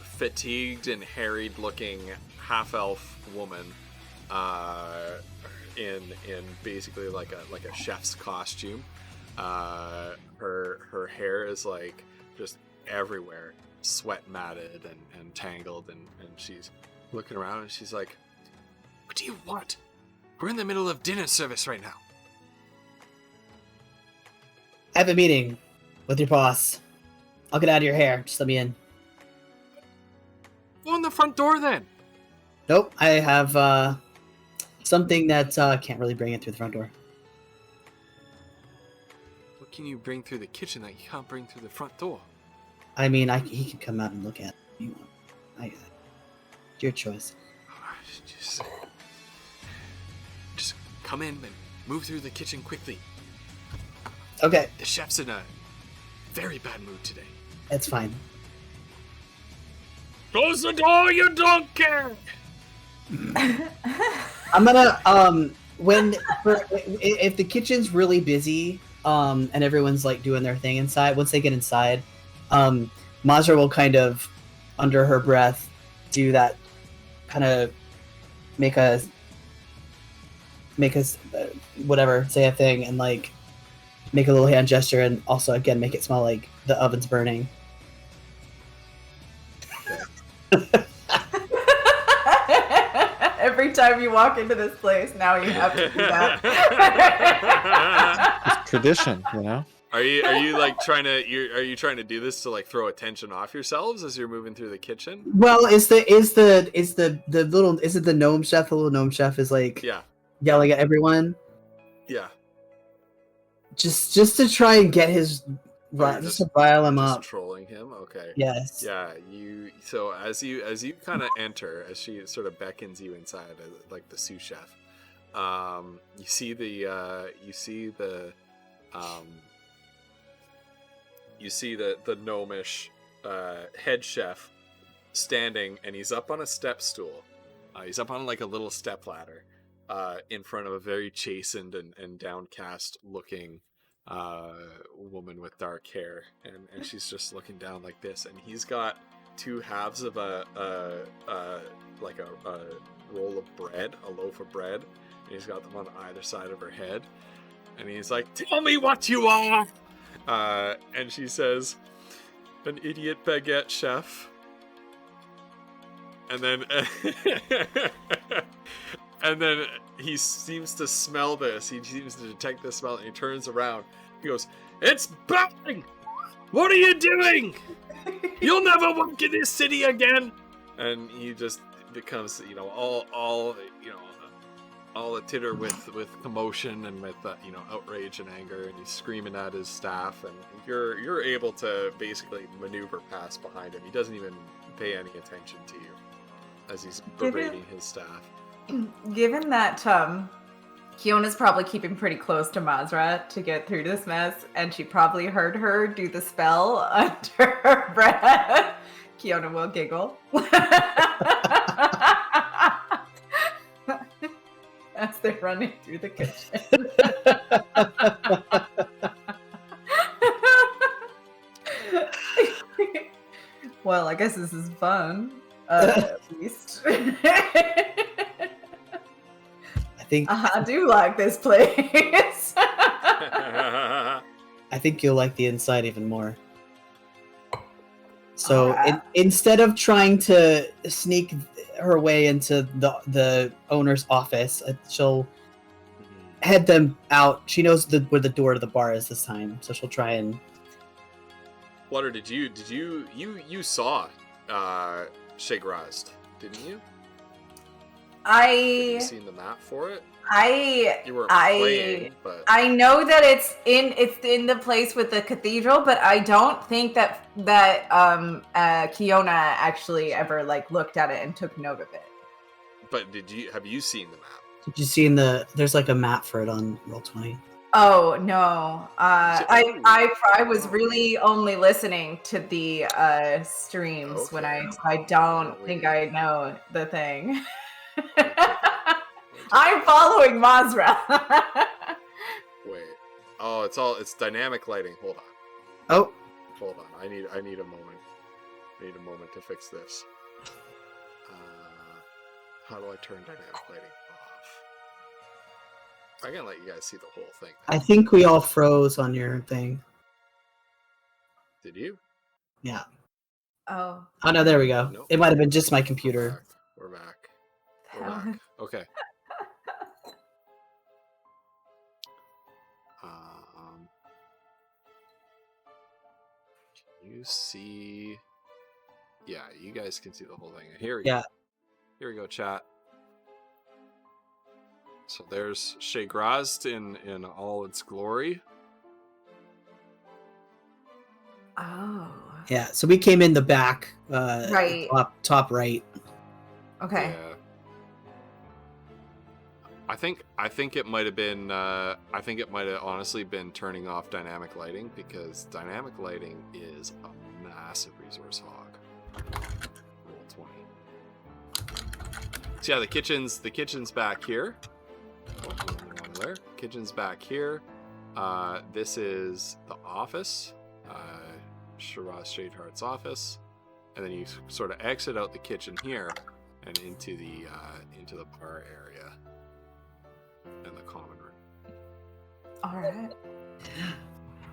fatigued and harried-looking half-elf woman, in basically like a chef's costume. Her hair is like just everywhere, sweat matted and tangled, and she's looking around and she's like, "What do you want? We're in the middle of dinner service right now." I have a meeting with your boss. I'll get out of your hair. Just let me in. Go in the front door then. Nope. I have something that can't really bring it through the front door. What can you bring through the kitchen that you can't bring through the front door? I mean, he can come out and look at it if you want. Your choice. Just come in and move through the kitchen quickly. Okay, The chef's in a very bad mood today. that's fine. Close the door, you donkey! I'm gonna if the kitchen's really busy and everyone's like doing their thing inside, once they get inside, Mazra will kind of under her breath do that kind of make us whatever, say a thing and like make a little hand gesture and also again make it smell like the oven's burning. Every time you walk into this place, now you have to do that. It's tradition, you know. Are you like trying to do this to like throw attention off yourselves as you're moving through the kitchen? Well, is the gnome chef? The little gnome chef is like Yeah. yelling at everyone. Yeah. Just to try and get his just to rile him Just up. trolling him. Okay. Yes. Yeah. So as you kind of enter, as she sort of beckons you inside, like the sous chef, you see the gnomish head chef standing, and he's up on a step stool. He's up on like a little step ladder in front of a very chastened and downcast looking woman with dark hair, and she's just looking down like this, and he's got two halves of a roll of bread, a loaf of bread, and he's got them on either side of her head, and he's like, "Tell me what you are!" And she says, "An idiot baguette chef." And then and then he seems to smell this. He seems to detect the smell, and he turns around. He goes, "It's burning! What are you doing? You'll never work in this city again!" And he just becomes, all a titter with commotion and with outrage and anger, and he's screaming at his staff, and you're able to basically maneuver past behind him. He doesn't even pay any attention to you as he's berating his staff. Given that Kiona's probably keeping pretty close to Mazra to get through this mess, and she probably heard her do the spell under her breath, Kiona will giggle. As they're running through the kitchen. Well, I guess this is fun. At least. I do like this place. I think you'll like the inside even more. So instead of trying to sneak her way into the owner's office, she'll head them out. She knows where the door to the bar is this time, so she'll try and. Flutter, you saw Shea Grass, didn't you? Have you seen the map for it? You weren't playing, but I know that it's in the place with the cathedral, but I don't think that Kiona actually ever like looked at it and took note of it. But have you seen the map? Did you see there's like a map for it on Roll20? Oh no. I was really only listening to the streams when I don't think I know the thing. I'm following Mazra. Wait. Oh, it's dynamic lighting. Hold on. Oh. Hold on. I need a moment. I need a moment to fix this. How do I turn dynamic lighting off? I can let you guys see the whole thing. I think we all froze on your thing. Did you? Yeah. Oh. Oh no, there we go. Nope. It might have been just my computer. We're back. Okay. Can you see? Yeah, you guys can see the whole thing. Here we go. Here we go, chat. So there's Shea Grass in all its glory. Oh. Yeah, so we came in the back, right. top right. Okay. Yeah. I think it might have been. I think it might have honestly been turning off dynamic lighting, because dynamic lighting is a massive resource hog. Roll20. So yeah, the kitchen's back here. There. Kitchen's back here. This is the office, Shiraz Shadeheart's office, and then you sort of exit out the kitchen here and into the bar area and the common room. All right.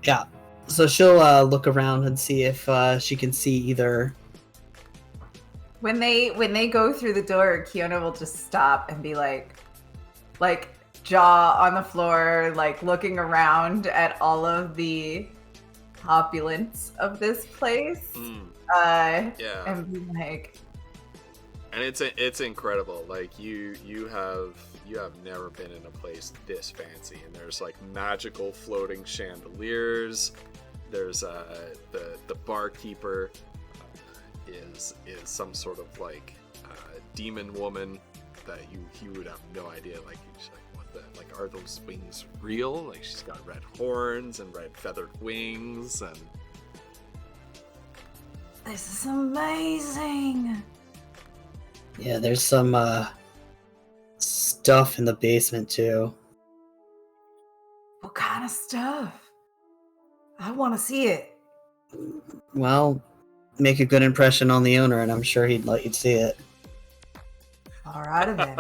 Yeah. So she'll look around and see if she can see either. When they go through the door, Kiona will just stop and be like jaw on the floor, like looking around at all of the opulence of this place. Yeah. And be like, and it's incredible. Like you have never been in a place this fancy, and there's like magical floating chandeliers. There's the barkeeper is some sort of like demon woman that you would have no idea. Like she's like, what the, like, are those wings real? Like she's got red horns and red feathered wings, and this is amazing. Yeah, there's some stuff in the basement too. What kind of stuff? I want to see it. Well, make a good impression on the owner, and I'm sure he'd let you see it. All right, then.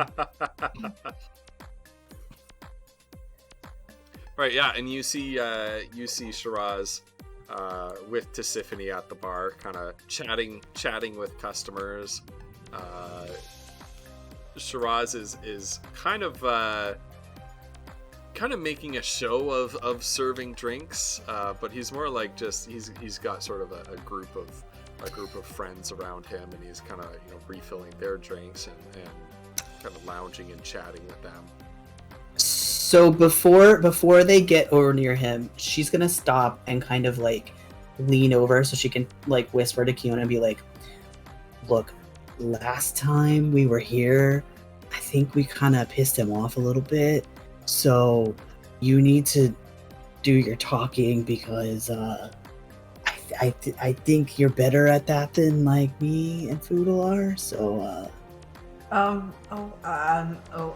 Right, yeah, and you see Shiraz with Tisiphone at the bar, kind of chatting with customers. Shiraz is kind of making a show of serving drinks, but he's more like just he's got sort of a group of friends around him, and he's kind of refilling their drinks and kind of lounging and chatting with them. So before they get over near him, she's gonna stop and kind of like lean over so she can like whisper to Kiona and be like, "Look, last time we were here, I think we kind of pissed him off a little bit. So you need to do your talking, because I think you're better at that than like me and Foodle are. So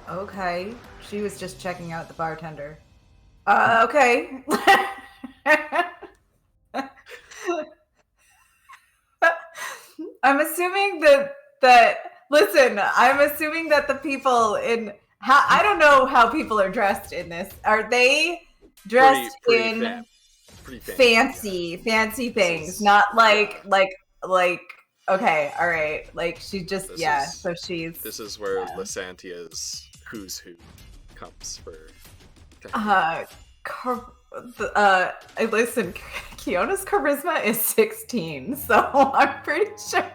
okay. She was just checking out the bartender. Okay. I'm assuming I'm assuming that the people I don't know how people are dressed in this. Are they dressed pretty in pretty fancy things? Not like like, okay, all right. Like, she just, so she's... This is where Lysantia's who's who comes for... listen, Kiona's charisma is 16, so I'm pretty sure.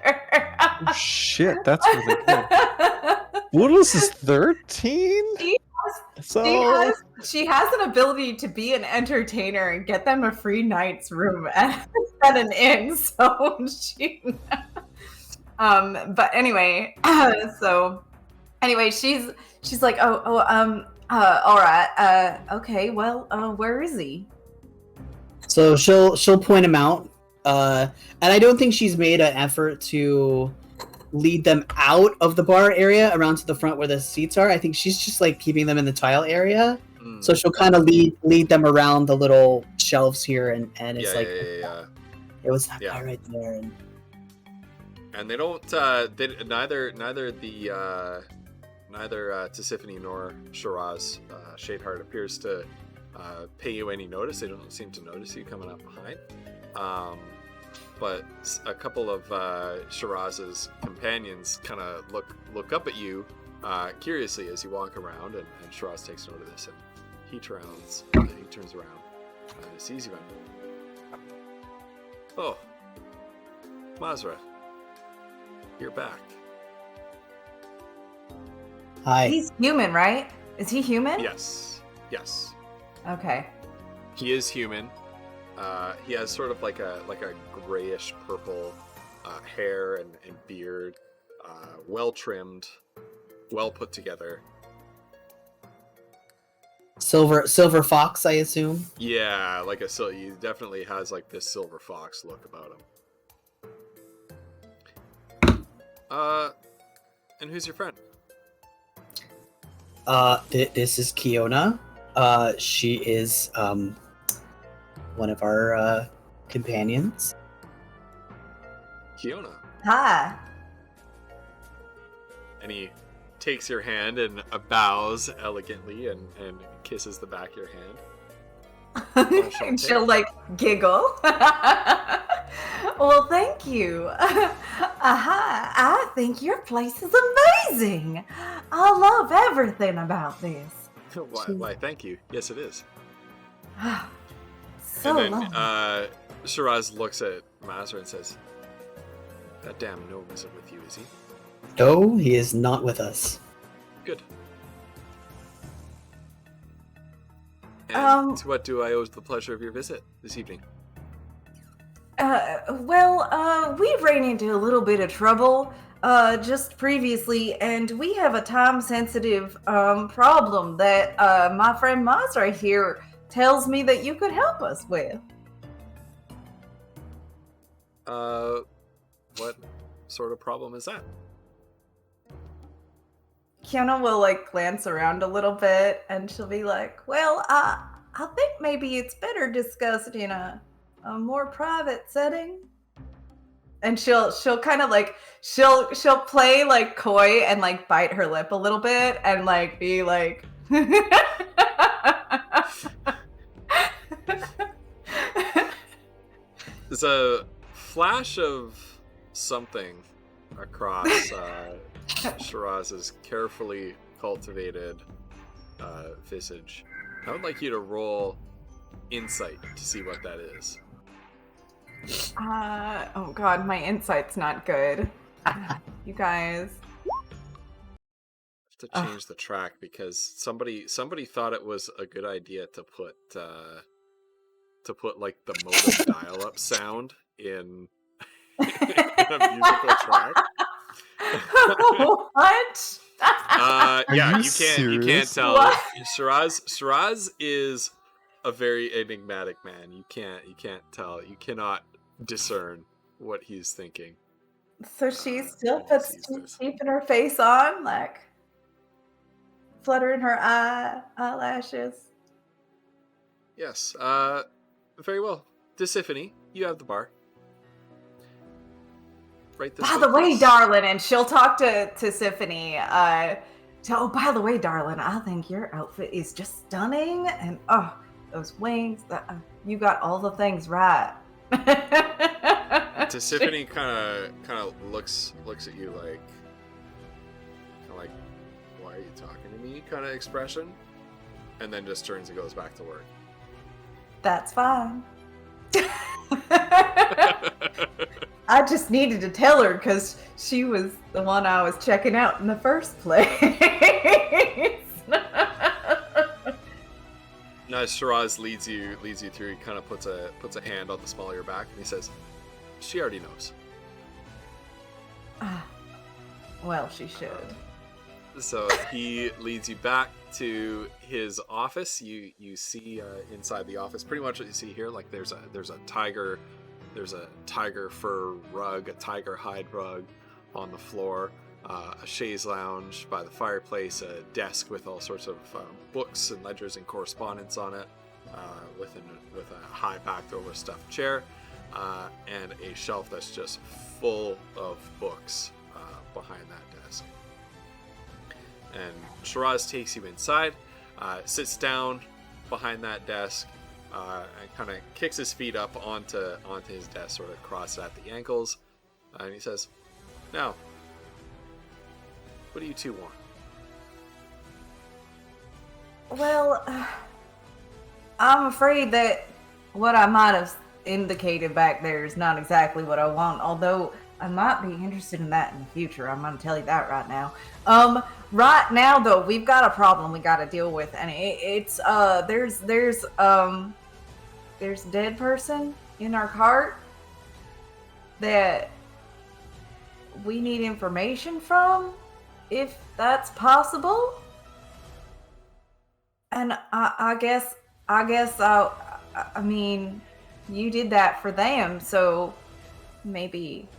Oh, shit, that's really good. Woodless is 13? She has an ability to be an entertainer and get them a free night's room at an inn, so she... but anyway, she's like, all right, okay, well, where is he? So she'll point him out, and I don't think she's made an effort to lead them out of the bar area around to the front where the seats are. I think she's just like keeping them in the tile area. So she'll kind of lead them around the little shelves here, and it's it was that guy right there. And they don't. Neither Tisiphone nor Shiraz Shadeheart appears to pay you any notice. They don't seem to notice you coming up behind. But a couple of Shiraz's companions kind of look up at you curiously as you walk around, and Shiraz takes note of this, and he turns around and sees you. Oh, Mazra, you're back. Hi. He's human, right? Is he human? Yes. Okay. He is human. He has sort of like a grayish purple hair and beard, well trimmed, well put together. Silver fox, I assume. Yeah, he definitely has like this silver fox look about him. And who's your friend? This is Kiona. She is one of our companions. Kiona. Hi. And he takes your hand and bows elegantly and kisses the back of your hand. And she'll like giggle. Well, thank you. I think your place is amazing. I love everything about this. Why, thank you. Yes, it is. So and long. then Shiraz looks at Mazra and says, "That damn gnome isn't with you, is he?" No, he is not with us. Good. And to what do I owe the pleasure of your visit this evening? We ran into a little bit of trouble just previously, and we have a time-sensitive problem that my friend Mazra here tells me that you could help us with. What sort of problem is that? Kiona will like glance around a little bit, and she'll be like, "Well, I think maybe it's better discussed in a more private setting." And she'll kind of like she'll play like coy and like bite her lip a little bit and like be like There's a flash of something across Shiraz's carefully cultivated visage. I would like you to roll insight to see what that is. Oh god, my insight's not good. You guys. I have to change the track because somebody thought it was a good idea to put like the modem dial-up sound in a musical track. What? Yeah, you can't tell. What? Shiraz is a very enigmatic man. You can't tell. You cannot discern what he's thinking. So she still puts keeping her face on, like fluttering her eyelashes. Yes. Very well. Tisiphone, you have the bar. Right this By the way, darling, and she'll talk to Tisiphone. Oh, by the way, darling, I think your outfit is just stunning, and those wings. You got all the things right. Tiffany kind of looks at you like why are you talking to me kind of expression, and then just turns and goes back to work. That's fine. I just needed to tell her because she was the one I was checking out in the first place. Now Shiraz leads you through. He kind of puts a hand on the small of your back, and he says, "She already knows." Well, she should. So he leads you back to his office. You see inside the office pretty much what you see here. Like there's a tiger fur rug, a tiger hide rug on the floor, a chaise lounge by the fireplace, a desk with all sorts of books and ledgers and correspondence on it, with a high backed over stuffed chair, and a shelf that's just full of books behind that desk. And Shiraz takes you inside, sits down behind that desk, and kind of kicks his feet up onto his desk, sort of crossed at the ankles, and he says, "Now, what do you two want?" Well, I'm afraid that what I might have indicated back there is not exactly what I want, although I might be interested in that in the future. I'm going to tell you that right now. Right now, though, we've got a problem we got to deal with, and it's there's a dead person in our cart that we need information from, if that's possible. And I mean, you did that for them, so maybe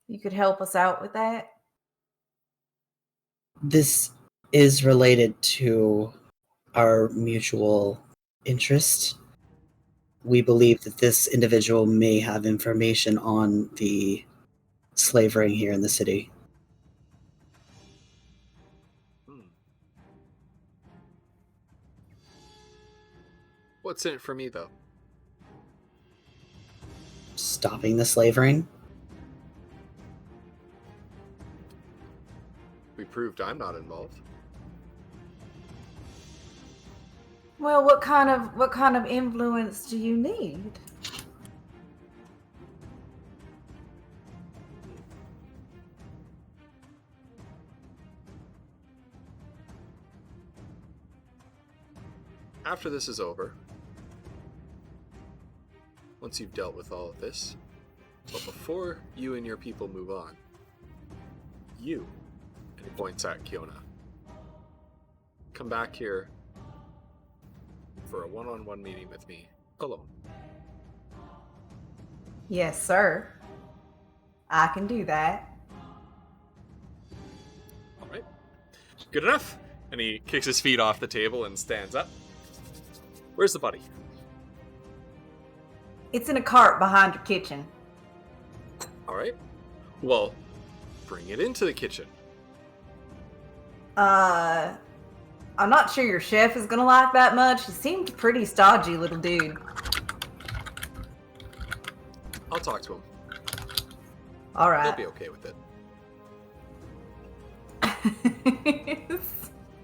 you could help us out with that. This is related to our mutual interest. We believe that this individual may have information on the slave ring here in the city. What's in it for me, though? Stopping the slave ring? We proved I'm not involved. Well, what kind of influence do you need? After this is over, once you've dealt with all of this, but before you and your people move on, you, and he points at Kiona, come back here for a one-on-one meeting with me, alone. Yes, sir. I can do that. All right. Good enough. And he kicks his feet off the table and stands up. Where's the body? It's in a cart behind your kitchen. All right. Well, bring it into the kitchen. I'm not sure your chef is gonna like that much. He seemed pretty stodgy little dude. I'll talk to him. All right. He'll be okay with it.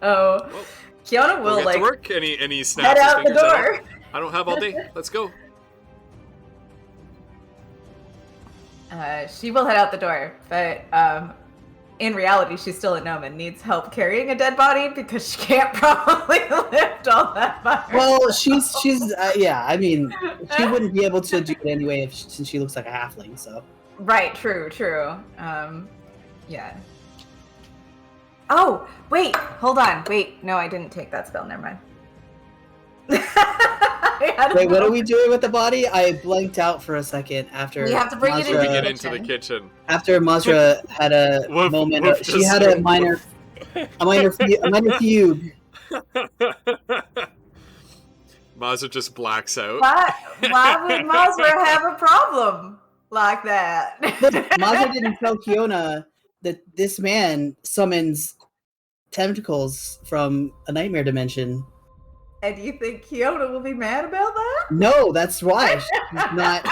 Oh, well, Kiona will get to work, and he snaps head his out the fingers door. I don't have all day. Let's go. She will head out the door, but in reality, she's still a gnome and needs help carrying a dead body because she can't probably lift all that by herself. Well, she's yeah. I mean, she wouldn't be able to do it anyway since she looks like a halfling. So right, true. Yeah. Oh, wait, hold on. Wait, no, I didn't take that spell. Never mind. Wait, what are we doing with the body? I blanked out for a second after. We have to bring it into the kitchen. After Mazra had a moment, she had a minor fugue. Mazra just blacks out. Why would Mazra have a problem like that? Mazra didn't tell Kiona that this man summons tentacles from a nightmare dimension. And you think Kyoto will be mad about that? No, that's why she's not.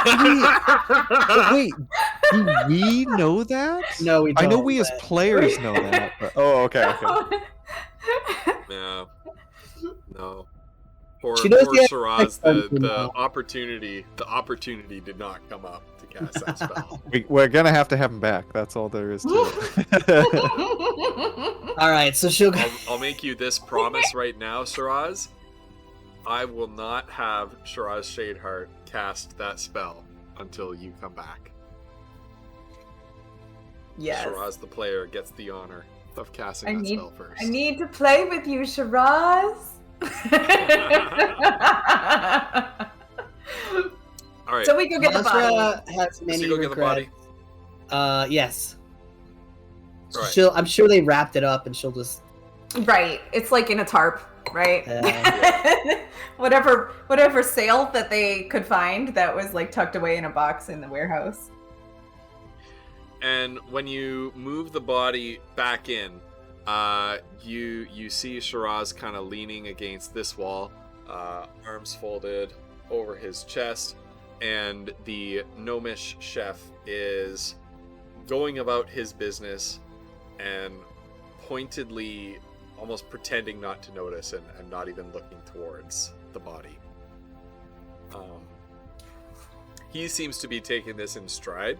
Wait, do we know that? No, we don't. I know we as players know that. But... Oh, okay. Yeah. No. Poor She knows the Shiraz, expectation the now. opportunity did not come up to cast that spell. We're gonna have to have him back. That's all there is to it. All right, so she'll. I'll make you this promise right now, Shiraz. I will not have Shiraz Shadeheart cast that spell until you come back. Yes. Shiraz, the player, gets the honor of casting that spell first. I need to play with you, Shiraz. All right. So we go get the body. Basra has many go get the body. regrets. Yes. Right. I'm sure they wrapped it up, and she'll just. Right. It's like in a tarp, right? Yeah. Whatever sail that they could find that was like tucked away in a box in the warehouse. And when you move the body back in, you see Shiraz kind of leaning against this wall, arms folded over his chest, and the gnomish chef is going about his business and pointedly almost pretending not to notice and not even looking towards the body. He seems to be taking this in stride.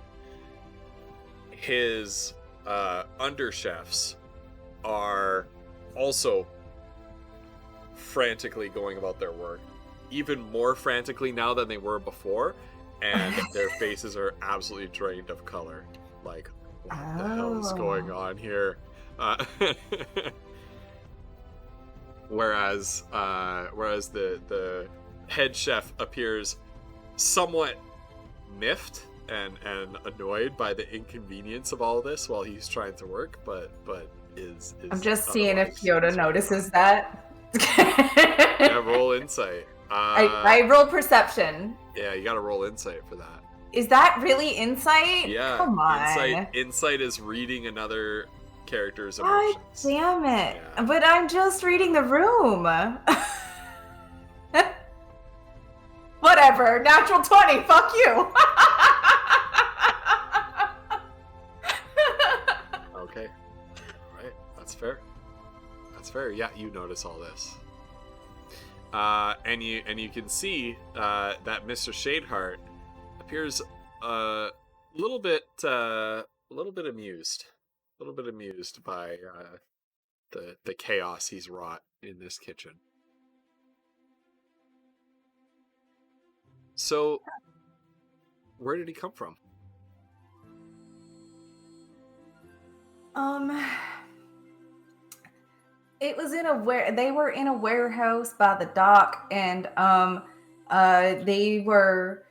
His under chefs are also frantically going about their work, even more frantically now than they were before, and their faces are absolutely drained of color. Like, what the hell is going on here? Whereas the head chef appears somewhat miffed and annoyed by the inconvenience of all this while he's trying to work, but is I'm just seeing if Kyoto notices that. Yeah, roll insight. I roll perception. Yeah, you gotta roll insight for that. Is that really insight? Yeah. Come on. Insight is reading another character's God emotions. damn it. Yeah. But I'm just reading the room. Whatever. Natural 20. Fuck you. Okay. Right. That's fair. That's fair. Yeah, you notice all this. And you can see that Mr. Shadeheart appears a little bit amused. A little bit amused by the chaos he's wrought in this kitchen. So, where did he come from? It was they were in a warehouse by the dock, and they were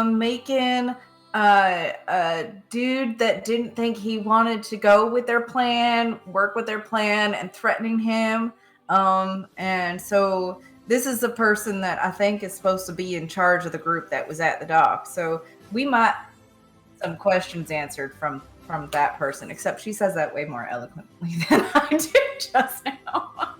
making a dude that didn't think he wanted to go with their plan, work with their plan, and threatening him. And so this is the person that I think is supposed to be in charge of the group that was at the dock. So we might get some questions answered from that person, except she says that way more eloquently than I did just now.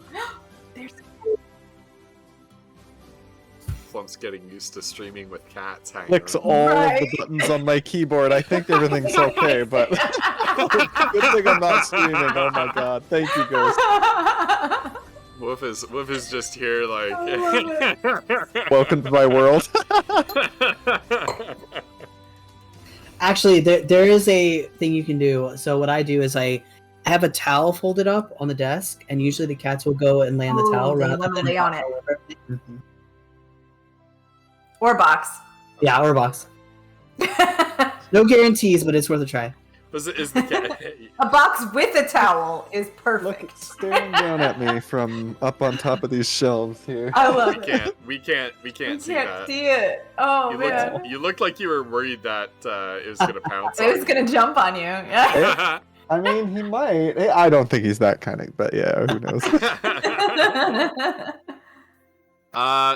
Flump's getting used to streaming with cats hanging Clicks around. all of the buttons on my keyboard. I think everything's okay, but good thing I'm not streaming. Oh my god. Thank you, Ghost. Wolf is just here like Welcome to my world. Actually, there is a thing you can do. So what I do is I have a towel folded up on the desk, and usually the cats will go and lay on the towel rather than lay on it. Mm-hmm. Or box. Yeah, or a box. No guarantees, but it's worth a try. Is the cat? A box with a towel is perfect. Look, staring down at me from up on top of these shelves here. I love it. We can't see that. See it. Oh, man. You looked like you were worried that it was gonna pounce. It was going to jump on you. Yeah. I mean, he might. I don't think he's that kind of, but yeah, who knows?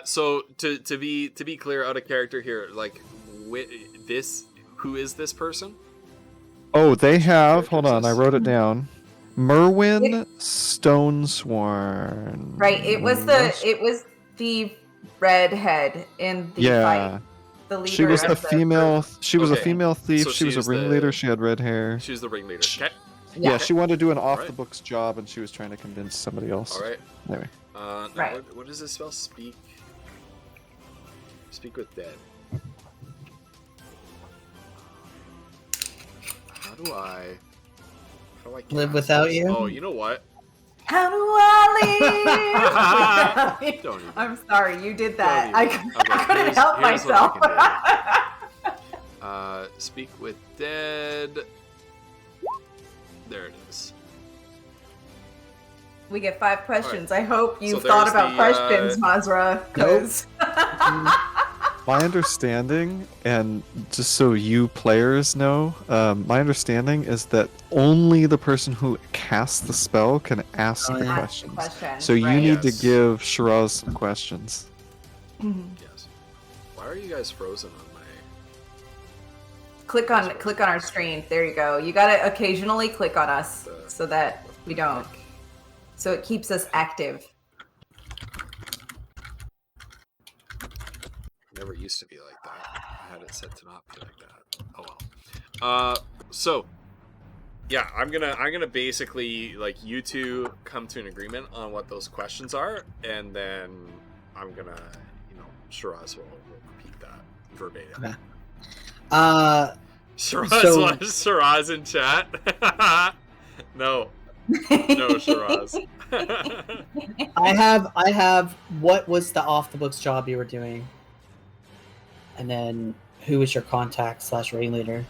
So to be clear, out of character here, like who is this person? Oh, they have. Hold on, I wrote it down. Merwin Stonesworn. Right. It was the redhead in the fight. The leader. She was the of female. She was a Okay. female thief. So she was a she's ringleader. the- She had red hair. She's the ringleader. Okay. Yeah, she wanted to do an off Alright. the books job, and she was trying to convince somebody else. All right. Anyway. Now Right. what does this spell? Speak with dead. How do I Live cast without this? you? Oh, you know what? How do I leave? Don't even. I'm sorry, you did that. Don't even. I couldn't help here's what myself. I can do. Speak with dead. There it is. We get 5 questions. I hope So you've thought there's about the, questions, Mazra. 'Cause My understanding, and just so you players know, my understanding is that only the person who casts the spell can ask the yeah. questions. Question, So you right. need to Yes. give Shiraz some questions. Yes. Why are you guys frozen on my? click on our screen. There you go. You gotta occasionally click on us so that we don't. So it keeps us active. Never used to be like that. I had it set to not be like that. Oh well. So yeah, I'm gonna basically like you two come to an agreement on what those questions are, and then I'm gonna, Shiraz will repeat that verbatim. Okay. Shiraz in chat. No, Shiraz. I have what was the off the books job you were doing? And then who was your contact / ringleader?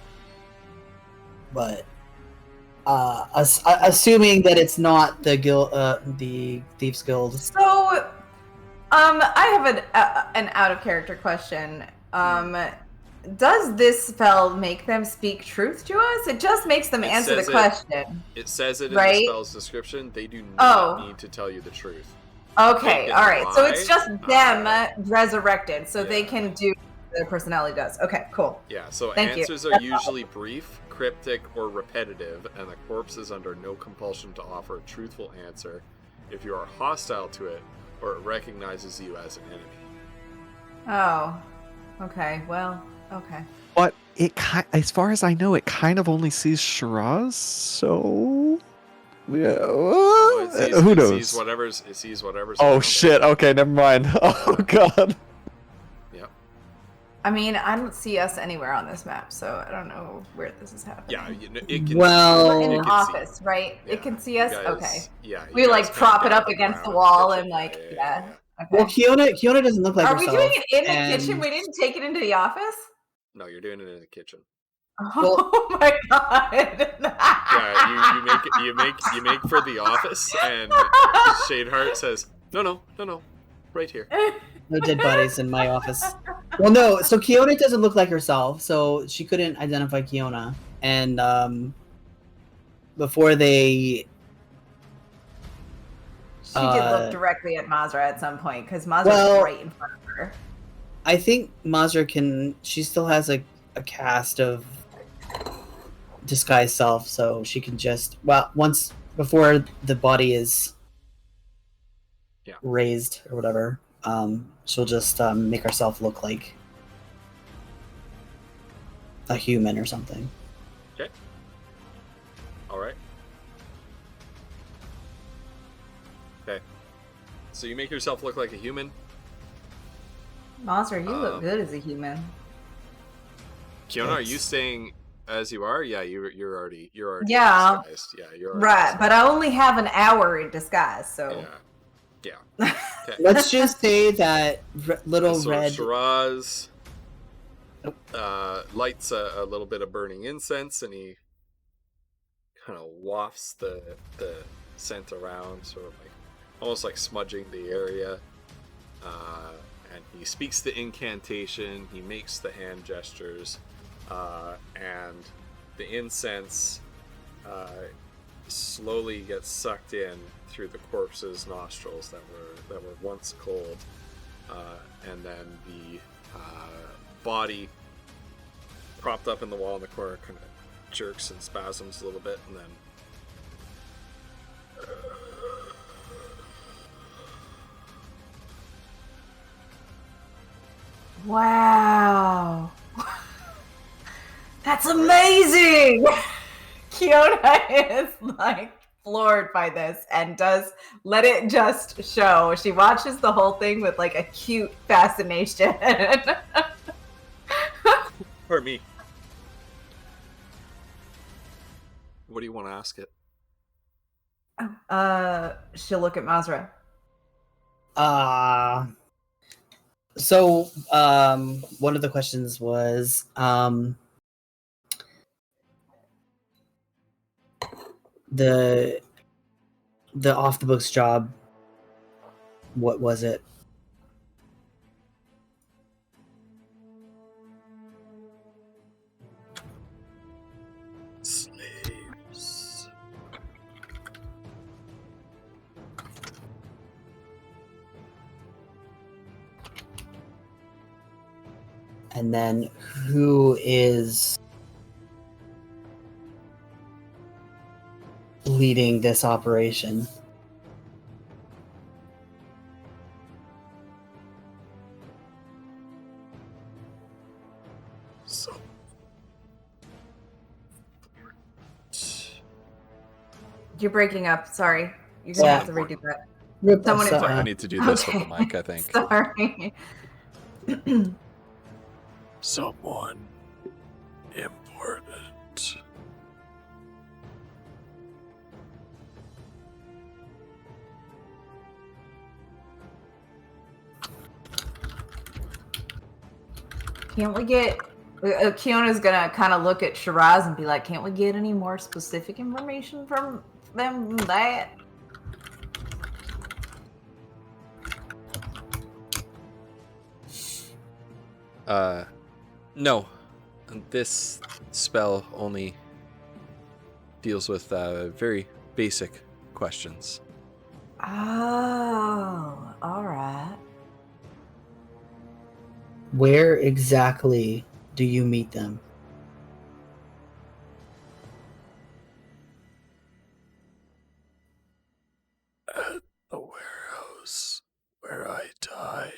But assuming that it's not the guild, the Thieves Guild. So, I have an out of character question. Does this spell make them speak truth to us? It just makes them answer the question. It says it in Right? the spell's description. They do not need to tell you the truth. Okay, They all right. So it's lie. just them resurrected, so they can do what their personality does. Okay, cool. Yeah, so Thank you. answers are usually brief, cryptic, or repetitive, and the corpse is under no compulsion to offer a truthful answer if you are hostile to it or it recognizes you as an enemy. Oh, okay. Well, okay. But as far as I know, it kind of only sees Shiraz, so yeah. Who It knows? sees whatever's Oh around it. shit! Okay, never mind. Oh god. Yep. I mean, I don't see us anywhere on this map, so I don't know where this is happening. Yeah, it can Well- We're in it an can office, see. right? Yeah, It can see you us. guys- Okay. Yeah. We you like guys prop kinda it down up the against the ground wall kitchen. and like, yeah. Okay. Well, Kiona doesn't look like Are we herself. doing it in the and- kitchen? We didn't take it into the office? No, you're doing it in the kitchen. Oh my god. Yeah, you make for the office, and Shadeheart says, no, right here. No dead bodies in my office. Well, no. So Kiona doesn't look like herself, so she couldn't identify Kiona. And before they, She did look directly at Mazra at some point because Mazra well, was right in front of her. I think Mazra can. She still has a cast of disguise self, so she can just once before the body is raised or whatever. She'll just make herself look like a human or something. Okay. All right. Okay. So you make yourself look like a human. Mazra, you look good as a human. Kiona, are you staying as you are? Yeah, you're already Yeah. disguised. Yeah, you're already Right, disguised. but I only have an hour in disguise, so. Yeah. Okay. Let's just say that little So red. Shiraz lights a little bit of burning incense, and he kind of wafts the scent around, sort of like almost like smudging the area. And he speaks the incantation. He makes the hand gestures, and the incense slowly gets sucked in through the corpse's nostrils that were once cold, and then the body propped up in the wall in the corner kind of jerks and spasms a little bit, and then Wow. That's amazing! Kiona is like floored by this and does let it just show. She watches the whole thing with like a cute fascination. For me. What do you want to ask it? She'll look at Mazra. So one of the questions was the off the books job, what was it? Slaves. And then who is leading this operation? So. You're breaking up. Sorry. You're going to have to redo that. Someone I need to do this with the mic, I think. Sorry. Someone important. Can't we get... Kiona's gonna kind of look at Shiraz and be like, can't we get any more specific information from them than that? No. This spell only deals with very basic questions. Oh, alright. Where exactly do you meet them? At the warehouse where I died.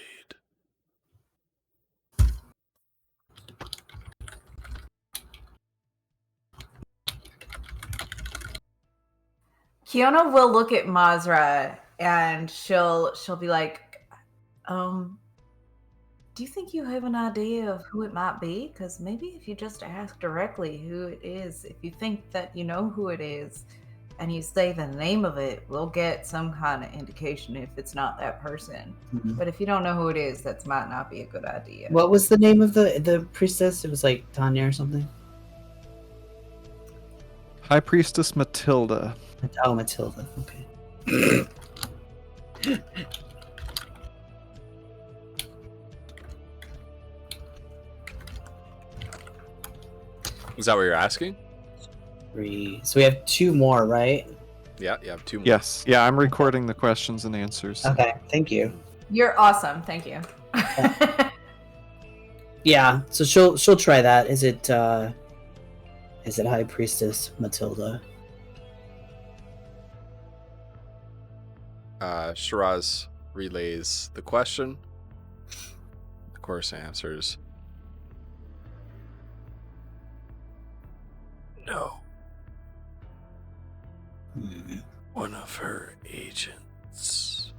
Kiona will look at Mazra and she'll be like, do you think you have an idea of who it might be? Because maybe if you just ask directly who it is, if you think that you know who it is, and you say the name of it, we'll get some kind of indication if it's not that person. Mm-hmm. But if you don't know who it is, that might not be a good idea. What was the name of the priestess? It was like Tanya or something? High Priestess Matilda. Oh, Matilda. Okay. Is that what you're asking? 3. So we have 2 more, right? Yeah, you have 2 more. Yes. Yeah, I'm recording the questions and answers. Okay, thank you. You're awesome. Thank you. Yeah, so she'll try that. Is it High Priestess Matilda? Shiraz relays the question. Of course, answers. No. One of her agents.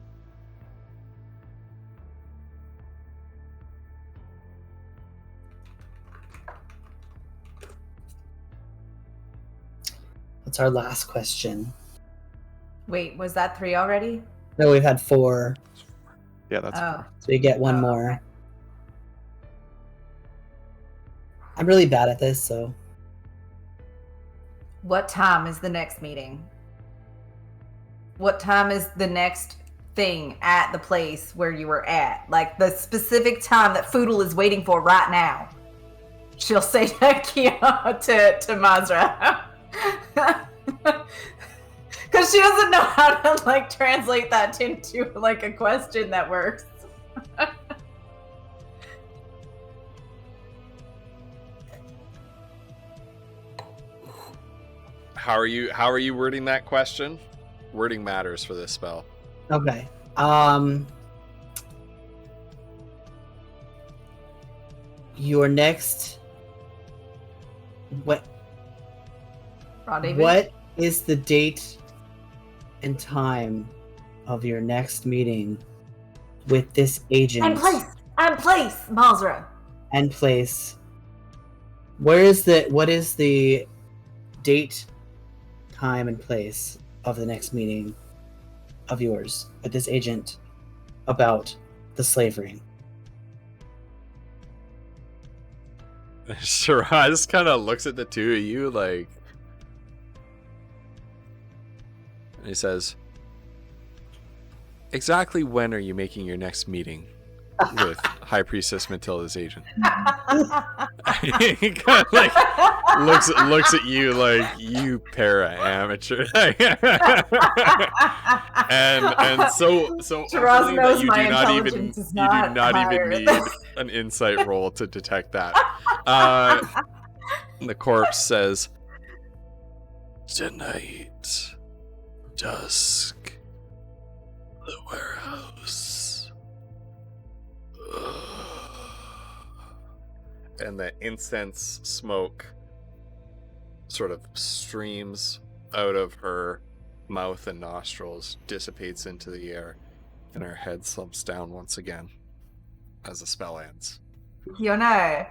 What's our last question? Wait, was that 3 already? No, we've had 4. Yeah, that's Oh. So we get 1 more. I'm really bad at this, so. What time is the next meeting? What time is the next thing at the place where you were at? Like the specific time that Foodle is waiting for right now. She'll say to Kia to Mazra. Because she doesn't know how to like translate that into like a question that works. How are you wording that question? Wording matters for this spell. Okay. Your next. What is the date and time of your next meeting with this agent? And place, Mazra. And place. What is the date, time, and place of the next meeting of yours with this agent about the slave ring? Shiraz kind of looks at the two of you like, and he says, exactly when are you making your next meeting with High Priestess Matilda's agent? He kind of like looks at you like, you para amateur. and so Shiraz knows you my do not intelligence is not even need an insight roll to detect that. The corpse says, tonight, dusk, the warehouse. And the incense smoke sort of streams out of her mouth and nostrils, dissipates into the air, and her head slumps down once again as the spell ends. Fiona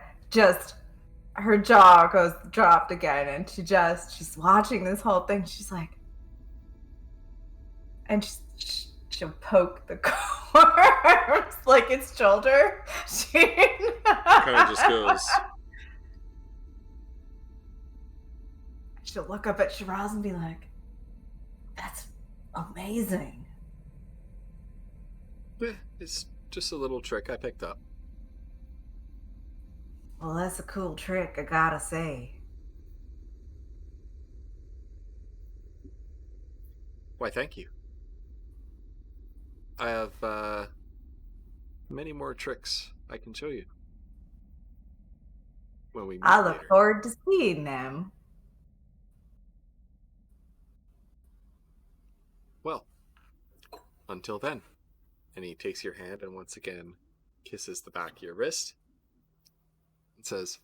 her jaw goes dropped again, and she's watching this whole thing. She's like, and she'll poke the corpse like its shoulder. She Kind of just goes. She'll look up at Shiraz and be like, "That's amazing." It's just a little trick I picked up. Well, that's a cool trick, I gotta say. Why, thank you. I have many more tricks I can show you when we meet I look later. forward to seeing them. Well, until then. And he takes your hand and once again kisses the back of your wrist and says,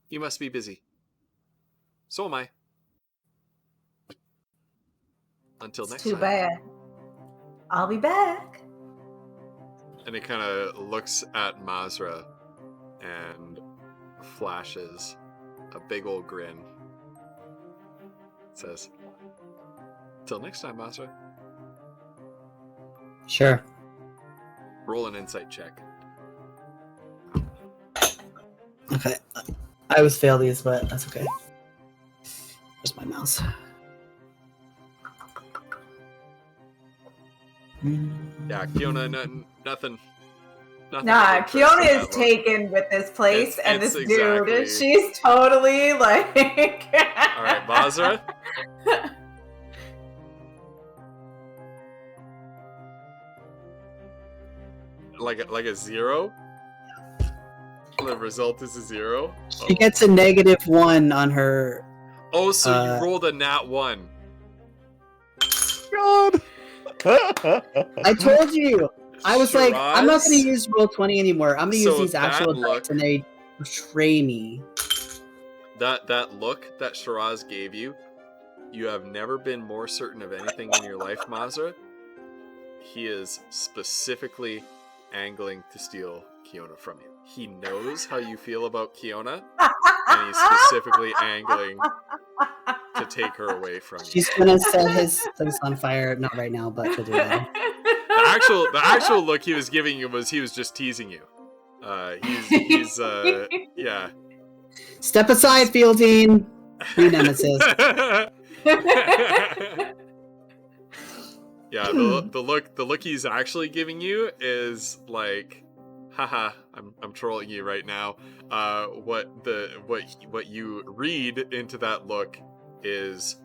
you must be busy. So am I. Until next time. Too bad. I'll be back. And he kind of looks at Mazra and flashes a big old grin. Says, till next time, Mazra. Sure. Roll an insight check. Okay. I always fail these, but that's okay. Where's my mouse? Yeah, Kiona, nothing. Nah, Kiona is taken with this place and this exactly... dude. She's totally like. All right, Mazra. like a 0. The result is a 0. She gets a -1 on her. Oh, so you rolled a nat 1. God. I told you. I was Shiraz? like, I'm not going to use Roll20 anymore. I'm going to use these actual look, dice, and they betray me. That look that Shiraz gave you, you have never been more certain of anything in your life, Mazra. He is specifically angling to steal Kiona from you. He knows how you feel about Kiona, and he's specifically angling to take her away from you. She's going to set his place on fire. Not right now, but she'll do that. The actual look he was giving you was he was just teasing you. He's yeah. Step aside, Fieldine. New nemesis. Yeah, the look he's actually giving you is like, haha, I'm trolling you right now. What you read into that look is,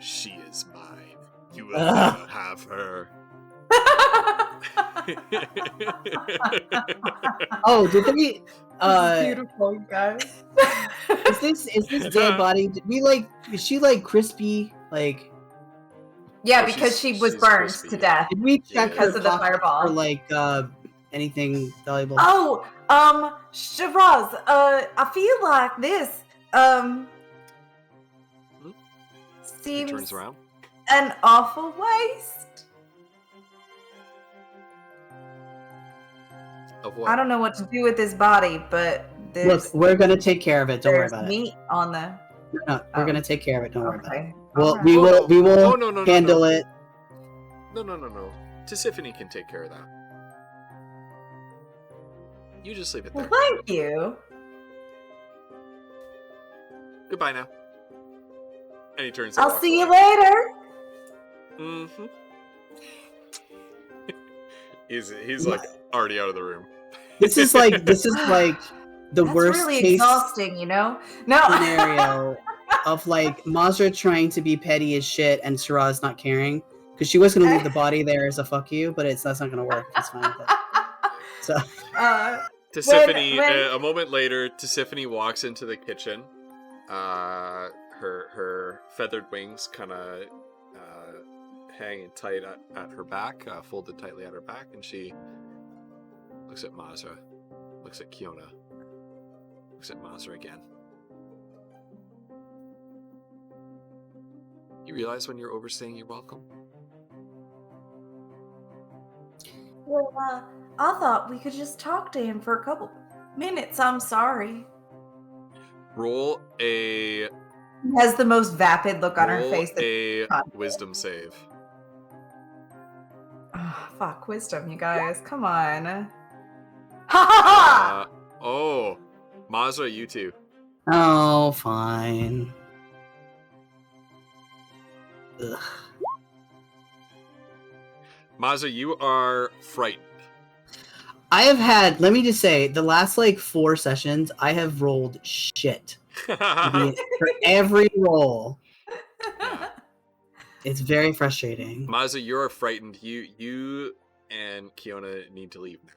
she is mine. You will never have her. Oh, did we? Beautiful, guys. Is this dead body? Did we like? Is she like crispy? Like, Yeah, because she was burned to death. Did we check because of the fireball for like anything valuable? Oh, Shiraz, I feel like this He seems turns around. an awful waste. Of what? I don't know what to do with this body, but Look, we're gonna take care of it. Don't worry there's about it. meat on the. No, we're gonna take care of it. Don't worry about it. Okay. Well, Alright. we will Oh, no, handle it. No. Tisiphone can take care of that. You just leave it there. Well, thank you. Goodbye now. And he turns. I'll see you later. Mm-hmm. he's like already out of the room. This is like the That's worst really case exhausting, you know? No. scenario of like Mazra trying to be petty as shit and Shiraz not caring because she was gonna leave the body there as a fuck you, but that's not gonna work. It's fine with it. So Tisiphone, a moment later, Tisiphone walks into the kitchen. Her feathered wings kind of hanging tight at her back, folded tightly at her back, and she looks at Mazra, looks at Kiona, looks at Mazra again. You realize when you're overstaying your welcome? Well, I thought we could just talk to him for a couple minutes. I'm sorry. Roll a. He has the most vapid look on her face. A wisdom save. Oh, fuck, wisdom, you guys. Come on. Ha ha ha! Oh, Mazra, you too. oh, fine. Ugh. Mazra, you are frightened. I have had, let me just say, the last like 4 sessions, I have rolled shit. For every roll. Yeah. It's very frustrating. Mazra, you are frightened. You and Kiona need to leave now.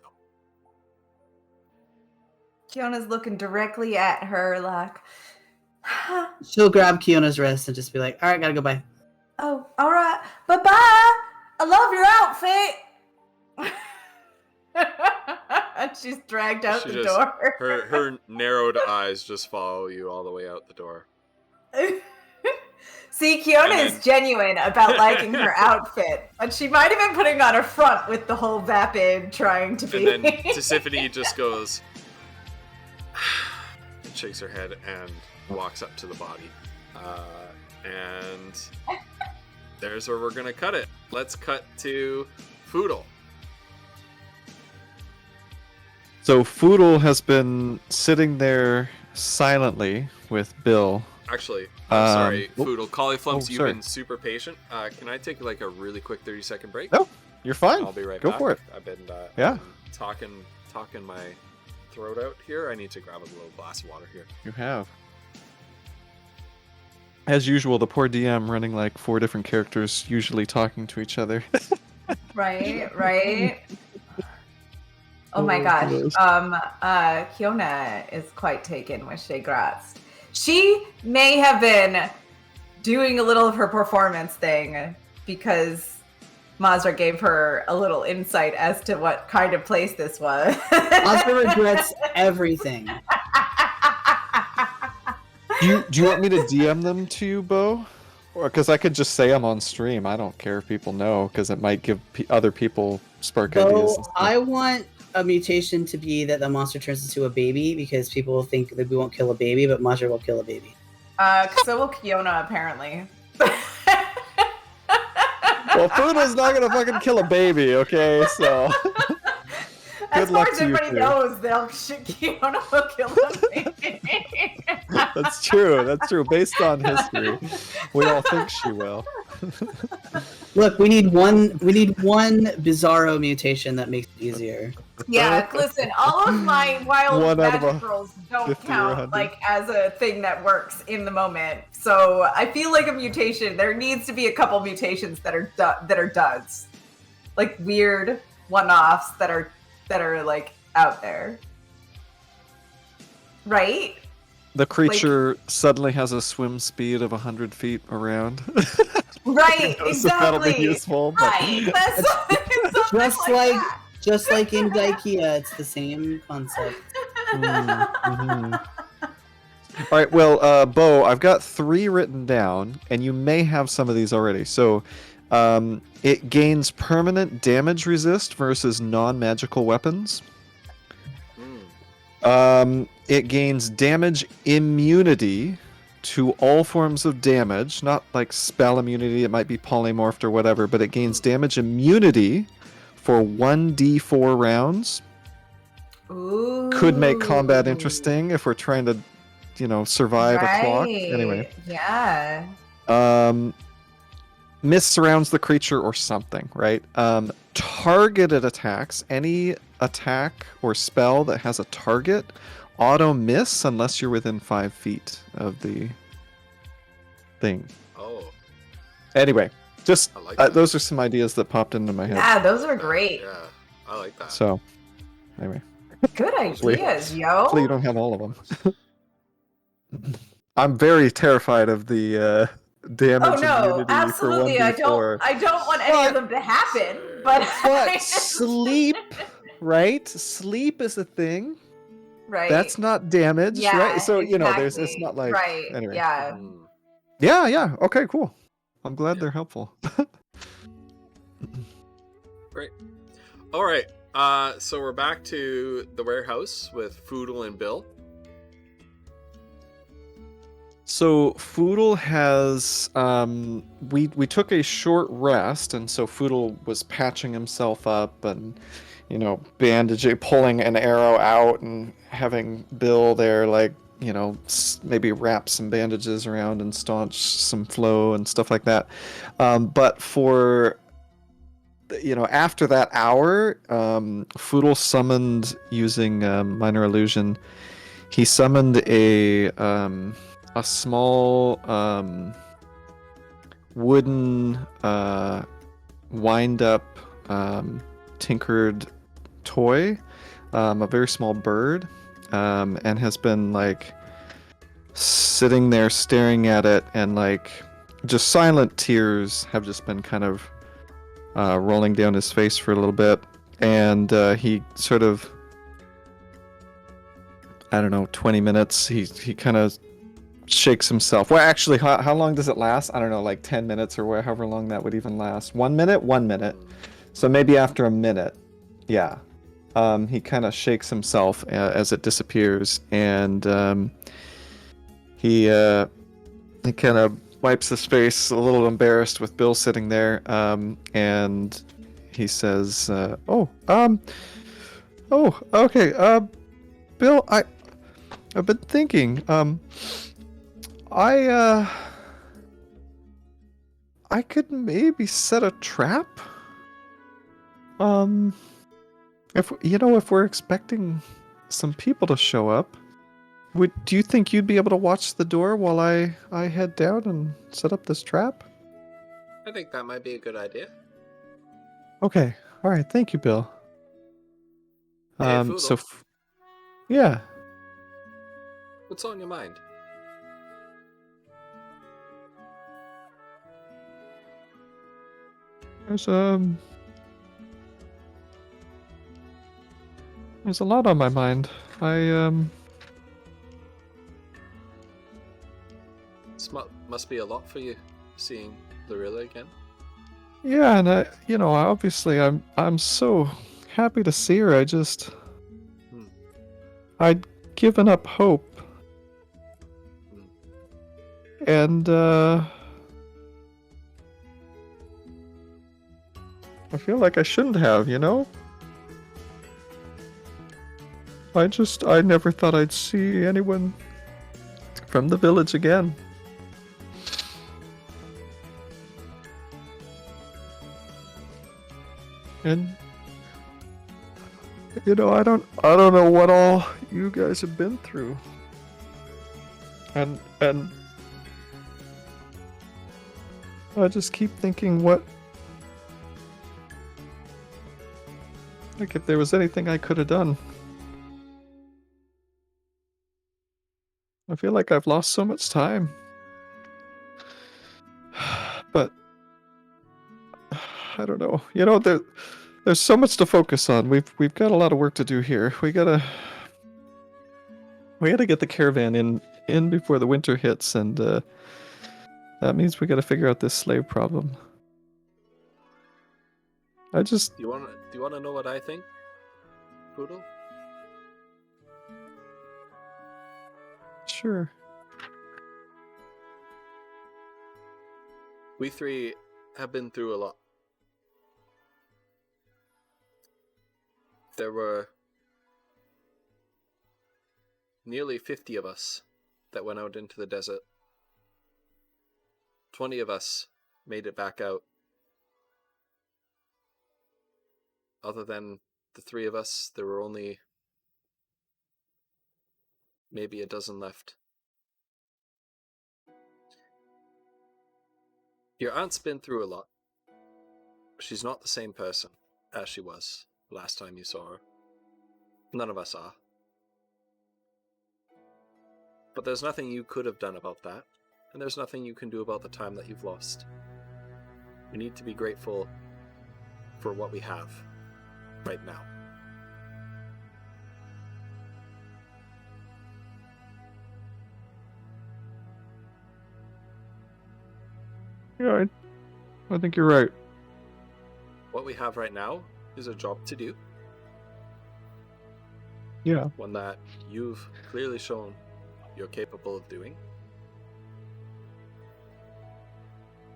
Kiona's looking directly at her like, She'll grab Kiona's wrist and just be like, alright, gotta go, bye. oh, all right, bye-bye. I love your outfit. And she's dragged out the door. Her narrowed eyes just follow you all the way out the door. See, Kiona is genuine about liking her outfit, but she might have been putting on a front with the whole vapid trying to be. And then Tisiphone just goes and shakes her head and walks up to the body. And there's where we're gonna cut it. Let's cut to Foodle. So Foodle has been sitting there silently with Bill. Actually, I'm sorry, Foodle. Cauliflumps, you've sorry. been super patient. Can I take like a really quick 30-second break? No, you're fine. I'll be right Go back. for it. I've been Yeah. talking my throat out here. I need to grab a little glass of water here. You have. As usual, the poor DM running like 4 different characters, usually talking to each other. Right. Oh my gosh. Kiona is quite taken with Shea Grass. She may have been doing a little of her performance thing because Mazra gave her a little insight as to what kind of place this was. Mazra regrets everything. Do you want me to DM them to you, Bo? Or because I could just say them on stream. I don't care if people know because it might give other people spark ideas. And stuff. I want a mutation to be that the monster turns into a baby because people will think that we won't kill a baby, but Mazra will kill a baby. So will Kiona, apparently. Well, Foodle's not gonna fucking kill a baby, okay? So. As Good far luck as to you everybody two. knows, Kiona will kill a baby. That's true. That's true. Based on history, we all think she will. Look, we need one bizarro mutation that makes it easier. Yeah, listen, all of my wild One out of magic rolls don't 50 or count 100. like as a thing that works in the moment. So I feel like a mutation. There needs to be a couple mutations that are duds, like weird one-offs that are like out there, right? The creature suddenly has a swim speed of 100 feet around. Right, That'll be exactly. useful. But... Right. That's just like in Daikia, it's the same concept. Mm-hmm. All right, well, Bo, I've got 3 written down, and you may have some of these already. So, it gains permanent damage resist versus non-magical weapons. It gains damage immunity to all forms of damage, not like spell immunity, it might be polymorphed or whatever, but it gains damage immunity for 1d4 rounds. Ooh. Could make combat interesting if we're trying to, survive a clock. Anyway. Yeah. Mist surrounds the creature or something, right? Targeted attacks, any attack or spell that has a target, auto miss unless you're within 5 feet of the thing. Oh. Anyway, just I like those are some ideas that popped into my head. Yeah, those are great. Yeah, I like that. So, anyway. Good ideas, yo. Hopefully you don't have all of them. I'm very terrified of the damage immunity absolutely. for 1d4. I don't want any of them to happen, but sleep, right? Sleep is a thing. Right. That's not damage, right? So, exactly. it's not like... Right, Anyway. yeah. Yeah. Okay, cool. I'm glad they're helpful. Great. All right. So we're back to the warehouse with Foodle and Bill. So Foodle has we took a short rest, and so Foodle was patching himself up and bandaging, pulling an arrow out, and having Bill there maybe wrap some bandages around and staunch some flow and stuff like that. But for after that hour, Foodle summoned using minor illusion. He summoned a small wooden wind-up tinkered toy, a very small bird, and has been sitting there staring at it, and just silent tears have just been kind of rolling down his face for a little bit, and he sort of, I don't know, 20 minutes, he kind of shakes himself. Well, actually, how long does it last? I don't know, 10 minutes or however long that would even last. 1 minute? 1 minute. So maybe after a minute, yeah. He kind of shakes himself as it disappears, and he kind of wipes his face, a little embarrassed with Bill sitting there, and he says, okay, Bill, I've been thinking, I could maybe set a trap. If we're expecting some people to show up, do you think you'd be able to watch the door while I head down and set up this trap? I think that might be a good idea. Okay. All right. Thank you, Bill. Hey, Foodle. Yeah. What's on your mind? There's a lot on my mind. This must be a lot for you, seeing Lorilla again. Yeah, and obviously I'm so happy to see her. I'd given up hope. And I feel like I shouldn't have, I never thought I'd see anyone from the village again. And I don't know what all you guys have been through. And I just keep thinking if there was anything I could have done. I feel like I've lost so much time. But I don't know. There's so much to focus on. We've got a lot of work to do here. We gotta get the caravan in before the winter hits, and that means we gotta figure out this slave problem. Do you wanna know what I think, Poodle? Sure. We three have been through a lot. There were nearly 50 of us that went out into the desert. 20 of us made it back out. Other than the 3 of us, there were only maybe a dozen left. Your aunt's been through a lot. She's not the same person as she was last time you saw her. None of us are. But there's nothing you could have done about that, and there's nothing you can do about the time that you've lost. We need to be grateful for what we have right now. Yeah, I think you're right. What we have right now is a job to do. Yeah. One that you've clearly shown you're capable of doing.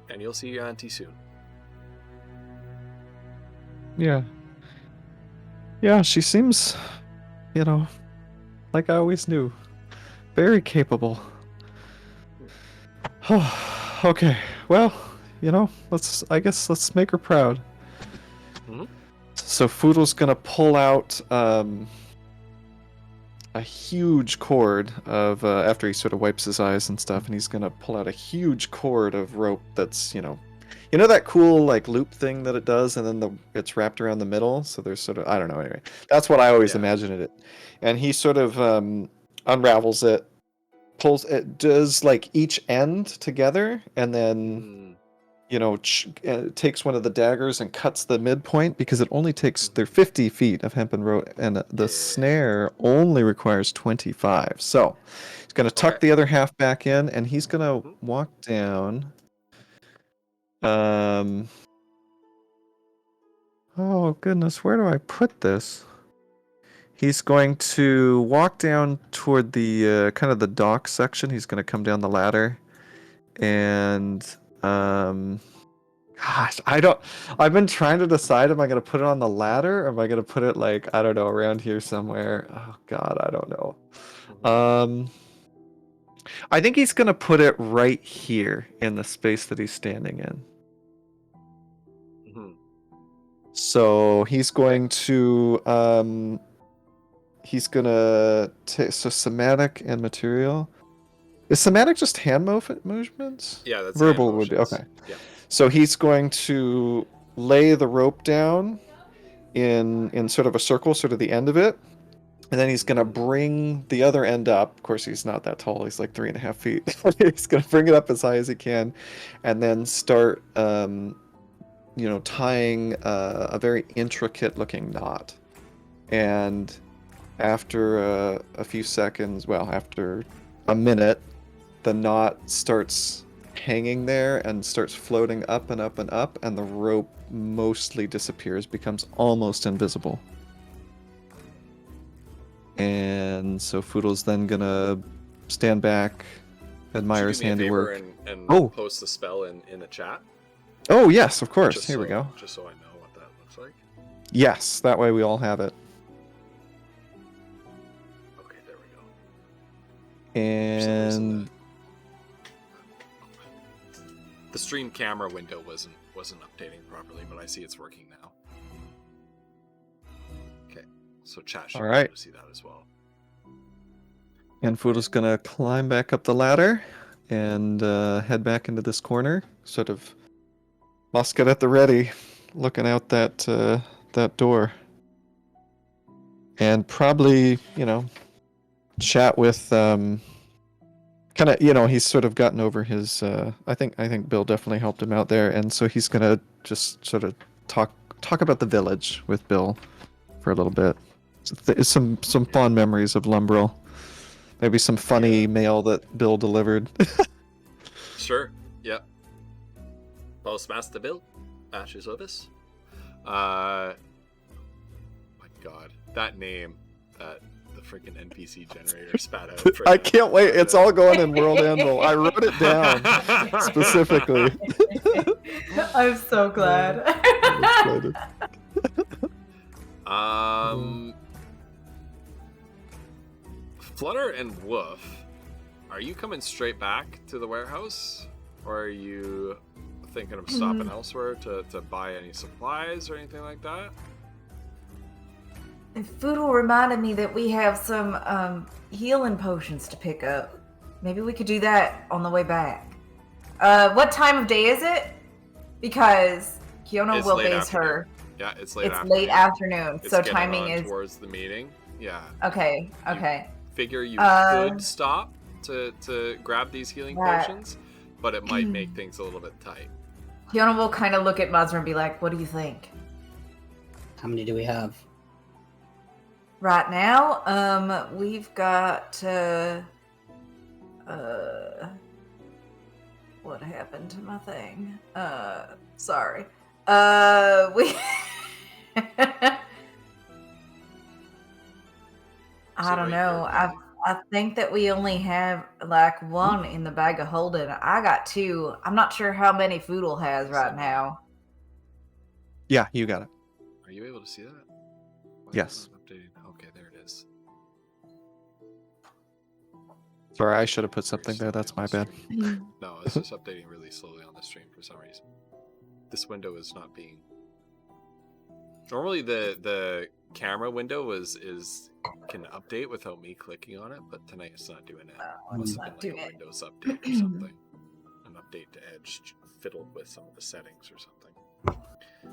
And you'll see your auntie soon. Yeah. Yeah, she seems, like I always knew. Very capable. Okay, well, let's make her proud. Mm-hmm. So Foodle's gonna pull out a huge cord of after he sort of wipes his eyes and stuff, and he's gonna pull out a huge cord of rope that's that cool like loop thing that it does, and then it's wrapped around the middle, so there's sort of, I don't know, anyway, that's what I always imagined it. And he sort of unravels it, pulls it, does like each end together, and then takes one of the daggers and cuts the midpoint, because it only takes, they're 50 feet of hempen rope, and the snare only requires 25. So he's going to tuck the other half back in, and he's going to walk down. Oh goodness, where do I put this? He's going to walk down toward the kind of the dock section. He's going to come down the ladder, and gosh, I've been trying to decide, am I going to put it on the ladder, or am I going to put it like, I don't know, around here somewhere? Oh God, I don't know. I think he's going to put it right here in the space that he's standing in. So he's going to take, so somatic and material. Is somatic just hand movements? Yeah, that's verbal hand would be motions. okay. Yeah. So he's going to lay the rope down in sort of a circle, sort of the end of it, and then he's going to bring the other end up. Of course, he's not that tall. He's like 3.5 feet. He's going to bring it up as high as he can, and then start tying a very intricate looking knot. And after a few seconds, well, after a minute, the knot starts hanging there and starts floating up and up and up, and the rope mostly disappears, becomes almost invisible. And so Foodle's then gonna stand back, admire his handiwork. And post the spell in the chat. Oh yes, of course. Here we go. Just so I know what that looks like. Yes, that way we all have it. Okay, there we go. And the stream camera window wasn't updating properly, but I see it's working now. Okay, so chat should be able to see that as well. And Foodle's gonna climb back up the ladder and head back into this corner, sort of musket at the ready, looking out that door, and probably chat with kind of he's sort of gotten over his I think Bill definitely helped him out there, and so he's gonna just sort of talk about the village with Bill for a little bit. Some fond memories of Lumbrel. Maybe some funny mail that Bill delivered. Sure. Yep. Postmaster Bill, at your service. My God, that name that the freaking NPC generator spat out. I can't wait. It's all going in World Anvil. I wrote it down specifically. I'm so glad. Flutter and Woof, are you coming straight back to the warehouse, or are you thinking of stopping elsewhere to buy any supplies or anything like that? Foodle reminded me that we have some healing potions to pick up. Maybe we could do that on the way back. What time of day is it? Because Kiona will base her. Yeah, it's late afternoon. Late afternoon, It's so getting timing on is towards the meeting. Yeah. Okay. Figure you could stop to grab these healing potions, but it might make things a little bit tight. Kiona will kind of look at Mazra and be like, "What do you think?" How many do we have? Right now, we've got what happened to my thing? Sorry. We I don't know. I think that we only have like one in the bag of holding. I got two. I'm not sure how many Foodle has right now. Yeah, you got it. Are you able to see that? Yes. Okay, there it is. Sorry, I should have put something there. That's my bad. No, it's just updating really slowly on the stream for some reason. This window is not being. Normally, the camera window can update without me clicking on it, but tonight it's not doing it. It must have been like a Windows update or something. An update to Edge fiddled with some of the settings or something.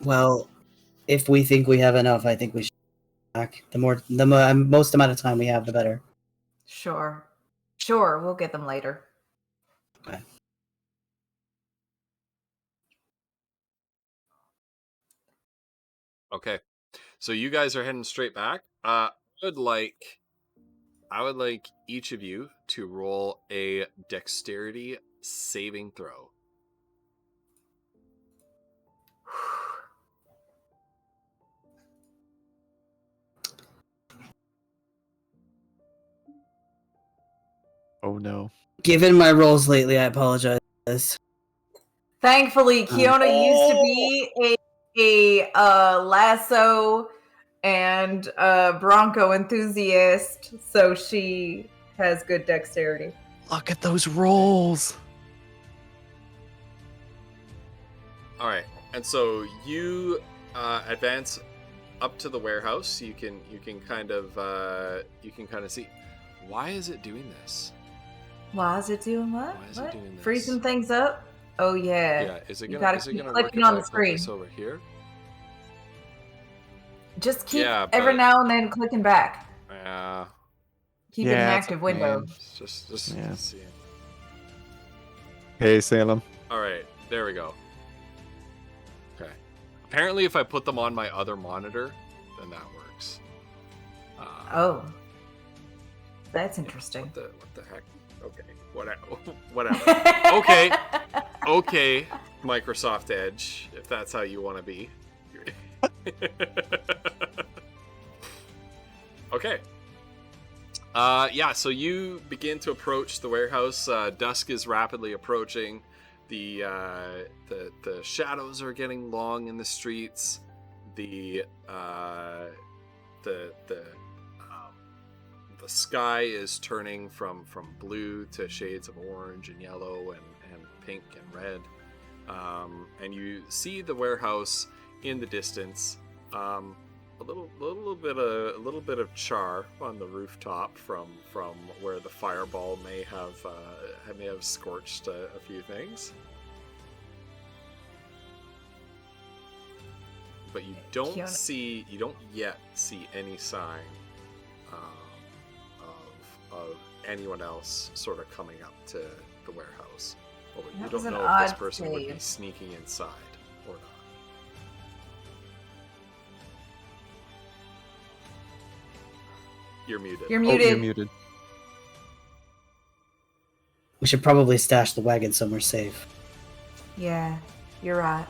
Well, if we think we have enough, I think we should back. The most amount of time we have, the better. Sure, we'll get them later. Okay. Okay, so you guys are heading straight back. I would like each of you to roll a dexterity saving throw. Oh no. Given my roles lately, I apologize. Thankfully, Kiona used to be a lasso and Bronco enthusiast, so she has good dexterity. Look at those rolls. All right, and so you advance up to the warehouse. You can kind of see. Why is it doing this? Why is it doing what? Why is it doing this? Freezing things up? Oh yeah. Yeah. Is it gonna work clicking if on I the screen. put this over here? Just keep every now and then clicking back. Yeah. Keep it an active window. Just see. Hey, Salem. All right, there we go. Okay. Apparently, if I put them on my other monitor, then that works. Oh. That's interesting. What the heck? Okay. Whatever. Okay. Microsoft Edge, if that's how you want to be. Okay. So you begin to approach the warehouse. Dusk is rapidly approaching. The shadows are getting long in the streets. The sky is turning from blue to shades of orange and yellow and pink and red. And you see the warehouse in the distance. A little bit of char on the rooftop from where the fireball may have scorched a few things. But you don't yet see any sign of anyone else sort of coming up to the warehouse. Well, you don't know if this person would be sneaking inside or not. You're muted. You're muted. Oh, you're muted. We should probably stash the wagon somewhere safe. Yeah, you're right.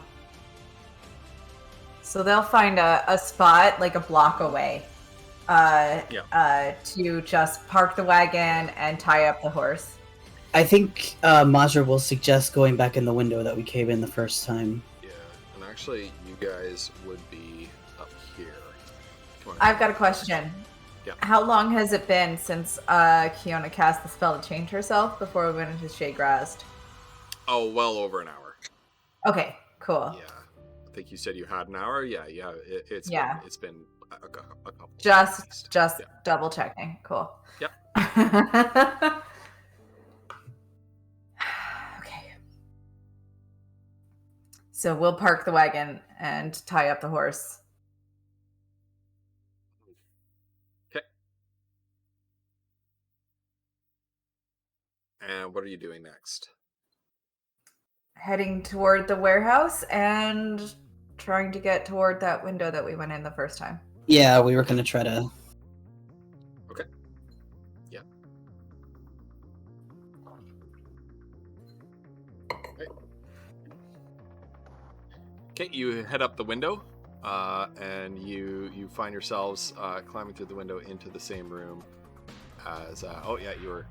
So they'll find a spot like a block away to just park the wagon and tie up the horse. I think Majra will suggest going back in the window that we came in the first time. Yeah, and actually, you guys would be up here. I've got a question. Yeah. How long has it been since Kiona cast the spell to change herself before we went into Shea Grass? Oh, well over an hour. Okay, cool. Yeah. I think you said you had an hour. Yeah. It's been a couple. Just double checking. Cool. Yep. Okay. So we'll park the wagon and tie up the horse. Okay. And what are you doing next? Heading toward the warehouse and trying to get toward that window that we went in the first time. Yeah, we were gonna try to. Okay. Yeah. Okay, you head up the window, and you find yourselves climbing through the window into the same room as.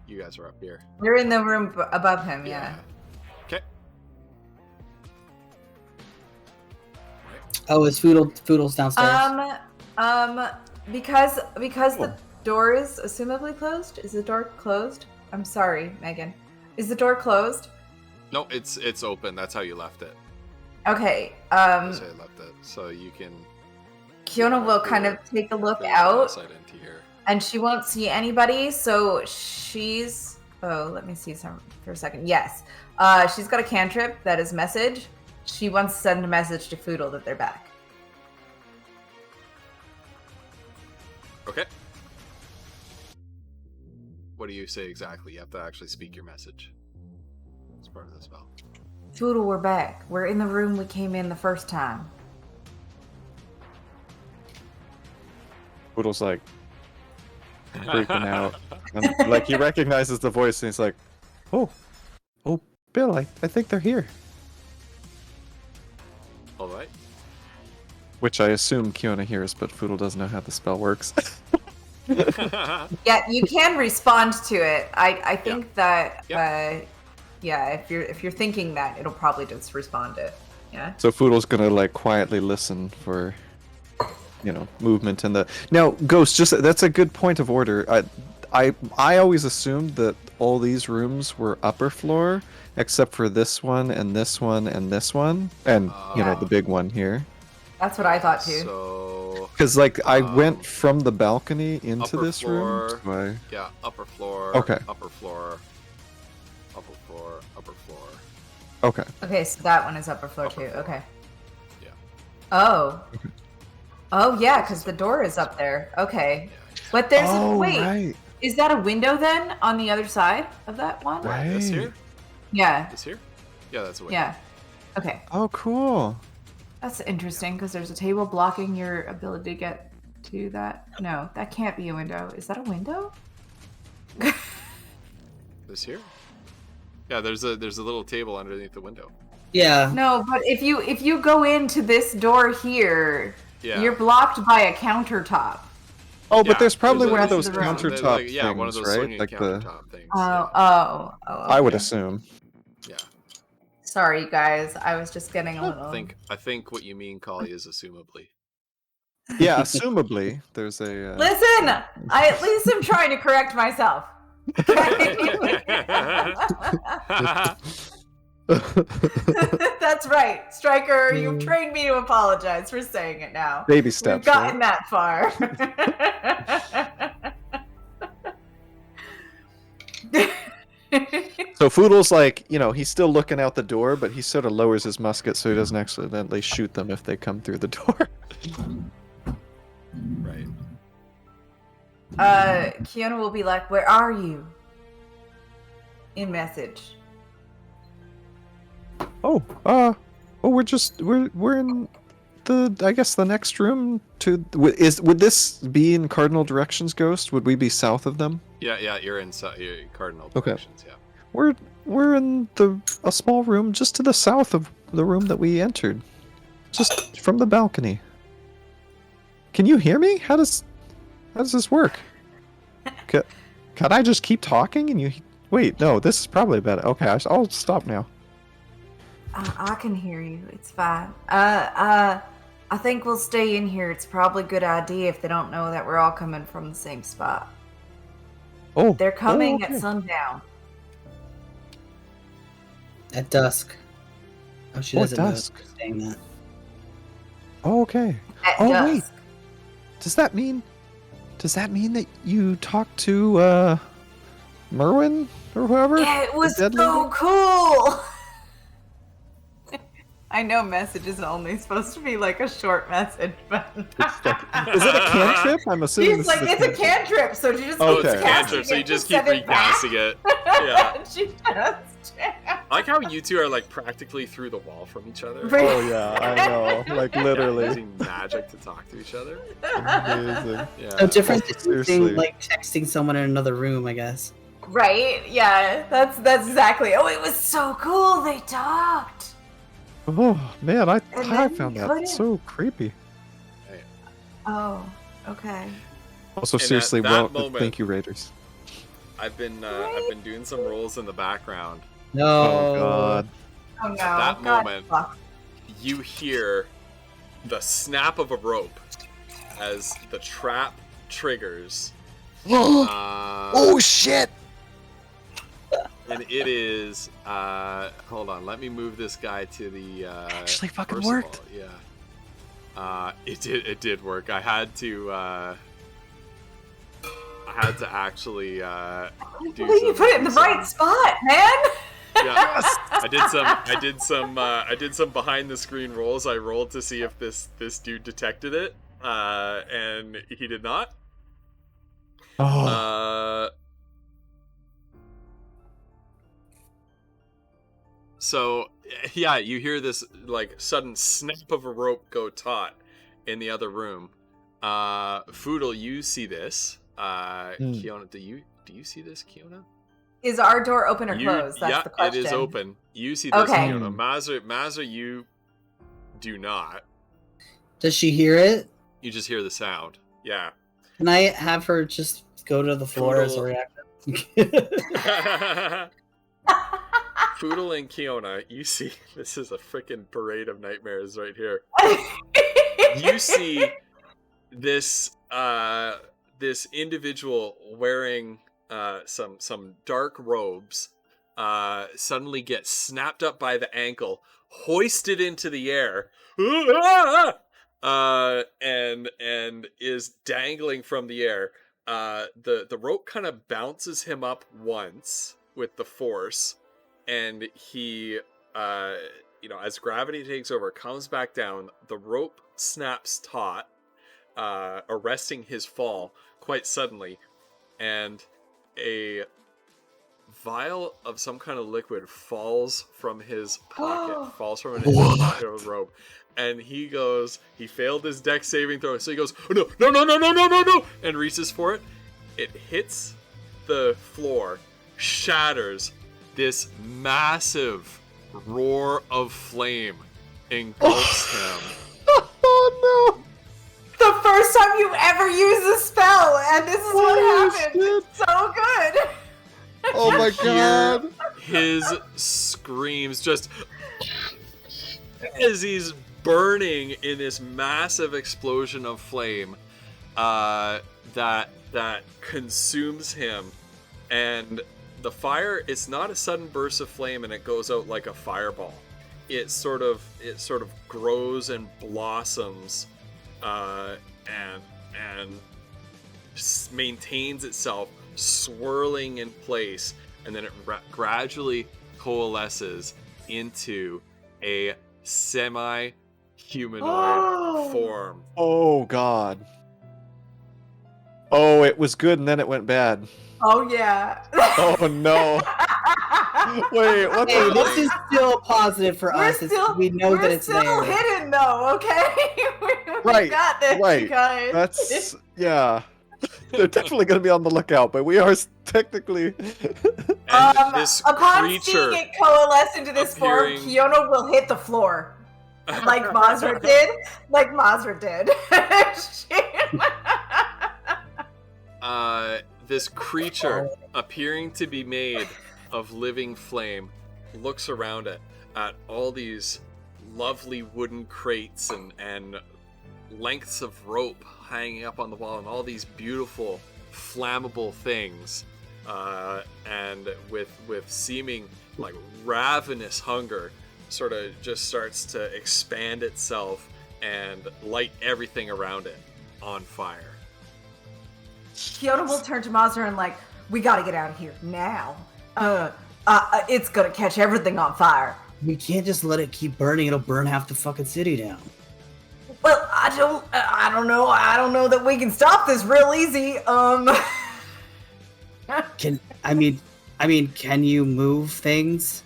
You guys are up here. We're in the room above him. Yeah. Okay. Oh, is Foodle's downstairs? Because the door is assumably closed. Is the door closed? I'm sorry, Megan. Is the door closed? No, it's open. That's how you left it. Okay. That's how you left it. So you can. Kiona will kind of take a look out, into here. and she won't see anybody. So she's. Oh, let me see some for a second. Yes. She's got a cantrip that is message. She wants to send a message to Foodle that they're back. Okay. What do you say exactly? You have to actually speak your message. It's part of the spell. Foodle, we're back. We're in the room we came in the first time. Poodle's like freaking out. And, like, he recognizes the voice and he's like, oh, Bill, I think they're here. All right. Which I assume Kiona hears, but Foodle doesn't know how the spell works. Yeah, you can respond to it. I think that if you're thinking that, it'll probably just respond it. Yeah. So Foodle's gonna like quietly listen for, movement in the. Now, Ghost, that's a good point of order. I always assumed that all these rooms were upper floor, except for this one and this one and this one, and the big one here. That's what I thought too. So. Because I went from the balcony into this room. So Yeah, upper floor. Okay. Upper floor. Upper floor. Upper floor. Okay. Okay, so that one is upper floor too. Floor. Okay. Yeah. Oh. Oh yeah, because the door is up there. Okay. But there's right. Is that a window then on the other side of that one? Right. This here? Yeah. This here? Yeah, that's a window. Yeah. Okay. Oh, cool. That's interesting because there's a table blocking your ability to get to that. No, that can't be a window. Is that a window? This here? Yeah, there's a little table underneath the window. Yeah. No, but if you go into this door here, you're blocked by a countertop. Oh, but there's probably one of rest those of the room. countertop things, Yeah, one of those right? swinging Like countertop things. Oh. I would assume. Yeah. Sorry, guys. I was just getting a little. I think what you mean, Kali, is assumably. Yeah, assumably there's a. Listen, I at least am trying to correct myself. That's right, Striker. You've trained me to apologize for saying it now. Baby steps. We've gotten that far. So Foodle's like, he's still looking out the door, but he sort of lowers his musket so he doesn't accidentally shoot them if they come through the door. Right. Kiona will be like, "Where are you?" In message. We're in I guess the next room to would this be in cardinal directions, Ghost? Would we be south of them? Yeah, you're in cardinal Okay. directions. Yeah. We're in a small room just to the south of the room that we entered, just from the balcony. Can you hear me? How does this work? Can I just keep talking and you? Wait, no. This is probably better. Okay, I'll stop now. I can hear you. It's fine. I think we'll stay in here. It's probably a good idea if they don't know that we're all coming from the same spot. Oh, They're coming okay. at sundown. At dusk. Oh, she Oh, at doesn't know dusk. she's saying that. Oh, okay. At Oh, dusk. wait. Does that mean that you talked to Merwin or whoever? Yeah, it was The dead so lady? cool. I know message is only supposed to be like a short message, but Is it a cantrip? I'm assuming she's this like, is it's a cantrip, so she just Oh, keeps it's a It's casting cantrip, so you it just to keep send it back. recasting it. Yeah. She just I like how you two are like practically through the wall from each other. Oh yeah, I know. Like literally. Using magic to talk to each other. Amazing. Yeah. So different than seriously. using, like texting someone in another room, I guess. Right? Yeah, that's exactly. Oh, it was so cool. They talked. Oh man, I And then found you that couldn't. so creepy. Oh, okay. Also, And at seriously, that well, moment- thank you, Raiders. I've been doing some rolls in the background. No. Oh god. Oh no. that God, moment- fuck. You hear the snap of a rope as the trap triggers. Oh shit! And it is hold on, let me move this guy to the Actually fucking first of worked. all, yeah. It did work. I had to actually do You put it in the right spot, man. Yeah. I did some behind the screen rolls. I rolled to see if this dude detected it. And he did not. Oh. So yeah, you hear this like sudden snap of a rope go taut in the other room. Foodle, you see this. Kiona, do you see this, Kiona? Is our door open or closed? That's the question. It is open. You see this, Okay. Kiona. Mazza, you do not. Does she hear it? You just hear the sound. Yeah. Can I have her just go to the floor as a reaction? Foodle and Kiona, you see, this is a freaking parade of nightmares right here. You see this this individual wearing some dark robes suddenly get snapped up by the ankle, hoisted into the air, and is dangling from the air. The rope kind of bounces him up once with the force, and he as gravity takes over, comes back down. The rope snaps taut, arresting his fall quite suddenly, and a vial of some kind of liquid falls from his pocket, falls from his pocket of rope, and he failed his dex saving throw, so he goes, oh, no, and reaches for it. It hits the floor, shatters. This massive roar of flame engulfs him. Oh no! The first time you ever use a spell, and this is what happened. It's so good. Oh my god! His screams just as he's burning in this massive explosion of flame that consumes him. And the fire, it's not a sudden burst of flame and it goes out like a fireball. It sort of grows and blossoms and maintains itself, swirling in place, and then it gradually coalesces into a semi-humanoid form. Oh god. Oh, it was good and then it went bad. Oh yeah. Oh no. Wait, what Hey, the? this is still positive for We're us. still, We know that it's we're still there. hidden though, okay? we Right, got this, right. you guys. That's yeah. They're definitely going to be on the lookout, but we are technically. And this upon creature seeing it coalesce into this form, appearing- Kiona will hit the floor. Like Mazra did. Like Mazra did. this creature appearing to be made of living flame looks around it at all these lovely wooden crates and lengths of rope hanging up on the wall and all these beautiful flammable things, and with seeming like ravenous hunger sort of just starts to expand itself and light everything around it on fire. Kiona will turn to Mazra and like, we gotta get out of here now. It's gonna catch everything on fire. We can't just let it keep burning. It'll burn half the fucking city down. Well, I don't know. I don't know that we can stop this real easy. Can you move things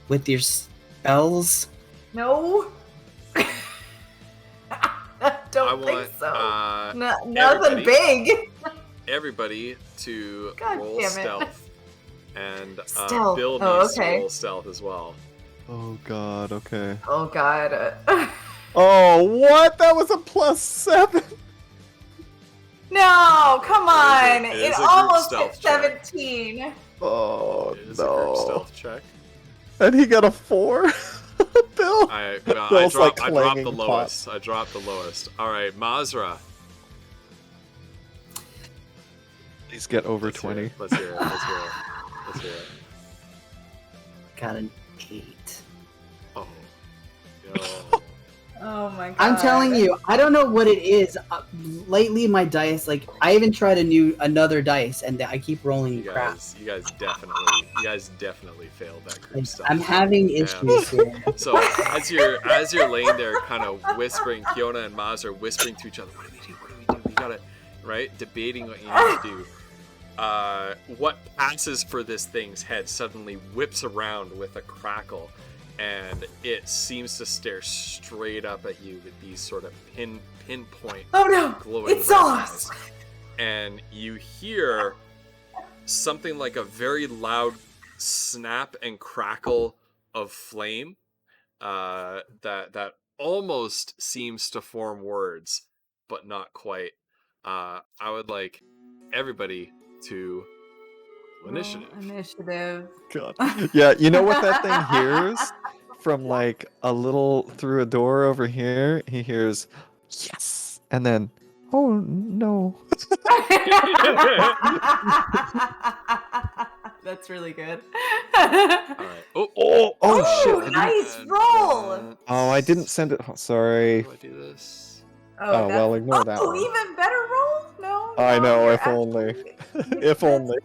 with your spells? No. I don't think so. Nothing big. Everybody to God roll damn it. stealth. And Stealth. Bill Oh, needs okay. to roll stealth as well. Oh God. Okay. Oh God. Oh, what? That was a +7. No, come on. It is It a group almost hit stealth check. 17. Oh It is a group no. stealth check. And he got a 4. Bill. I Bill's, dropped like, the clanging lowest. I dropped the lowest. Alright, Mazra. Please get over Let's hear 20. it. Let's hear it. Let's hear it. Let's hear it. Got an 8. Oh. Yo. Oh my God. I'm telling you, I don't know what it is. Lately, my dice, like, I even tried another dice, and I keep rolling You crap. guys definitely failed that group stealth. I'm having issues here. So as you're laying there, kind of whispering, Kiona and Maz are whispering to each other, "What do we do? What do we do? We gotta," right? Debating what you need to do. What passes for this thing's head suddenly whips around with a crackle, and it seems to stare straight up at you with these sort of pinpoint Oh no. glowing It's red sauce. eyes. And you hear something like a very loud snap and crackle of flame that almost seems to form words, but not quite. I would like everybody to initiative. Initiative. God. Yeah, you know what that thing hears? From like a little through a door over here, he hears yes, and then oh no. That's really good. All right. Oh, Oh, Shit. nice roll. Oh, I didn't send it. Oh, sorry. How do I do this? Oh, well, ignore that one. Even better roll? No. I no, know, you're if only. absolutely- If only.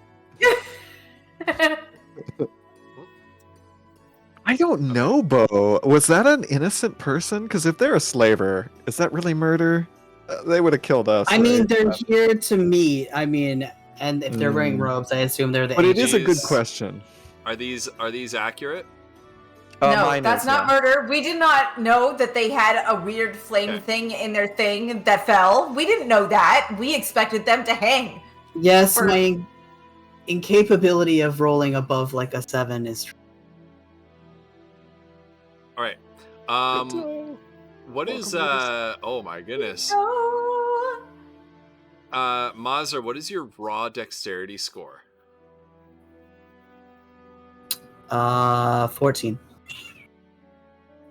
I don't know, Bo. Was that an innocent person? Because if they're a slaver, is that really murder? They would have killed us. I mean, right? they're here to meet. I mean, and if they're wearing Mm. robes, I assume they're the But it is a good Jeez. question. Are these accurate? No, Mine that's is, not yeah. murder. We did not know that they had a weird flame Okay. thing in their thing that fell. We didn't know that. We expected them to hang. Yes, For- my incapability of rolling above like a 7 is. All right. What is Oh my goodness. Oh. Mazar, what is your raw dexterity score? 14,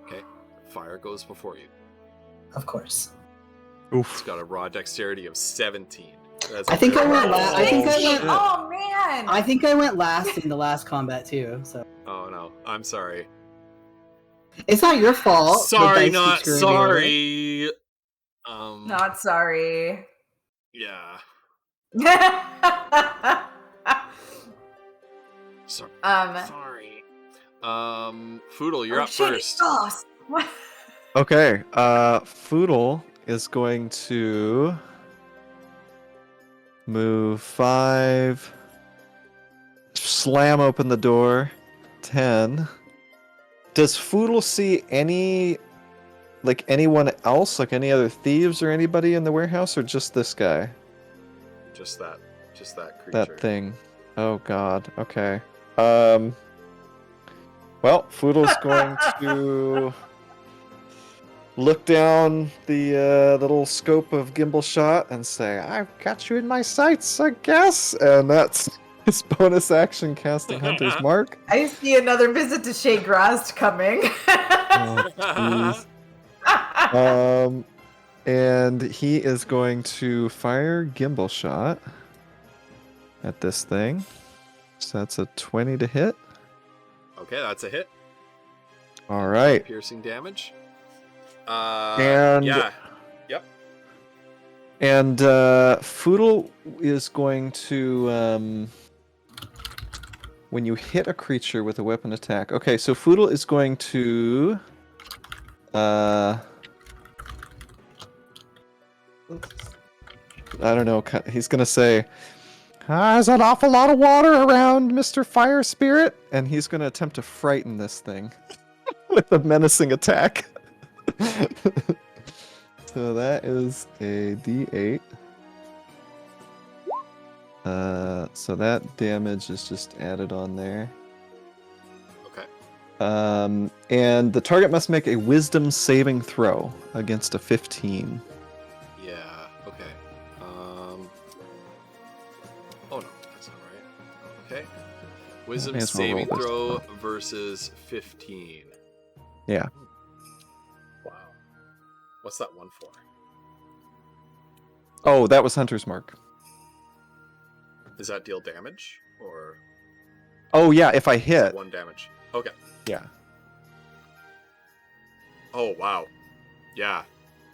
Okay. Fire goes before you. of course. It's Oof. got a raw dexterity of 17. That's I think I very went low. last. I think I shit. went. Oh man. I think I went last in the last combat too. So Oh no, I'm sorry. it's not your fault. the Sorry, dice not keep screwing me over. sorry. Not sorry. Yeah. Sorry. Sorry. Foodle, you're up first. Sauce. Okay, Foodle is going to move 5, slam open the door 10. Does Foodle see anyone else, like any other thieves or anybody in the warehouse, or just this guy? Just that creature. That thing. Oh god. Okay. Well, Foodle's going to look down the little scope of gimbal shot and say, "I've got you in my sights, I guess." And that's his bonus action, casting Hunter's Mark. I see another visit to Shea Grass coming. Oh, jeez. And he is going to fire gimbal shot at this thing. So that's a 20 to hit. Okay, that's a hit. All right. Piercing damage. And yeah. Yep. And Foodle is going to when you hit a creature with a weapon attack. Okay, so Foodle is going to I don't know, he's going to say, "There's an awful lot of water around, Mr. Fire Spirit," and he's going to attempt to frighten this thing with a menacing attack. So that is a D8. So that damage is just added on there. Okay. And the target must make a Wisdom saving throw against a 15. Yeah. Okay. Oh no, that's not right. Okay. Wisdom saving throw versus 15. Yeah. Wow. What's that one for? Oh, that was Hunter's Mark. Does that deal damage or? Oh yeah, if I hit. 1 damage. Okay. Yeah. Oh wow. Yeah.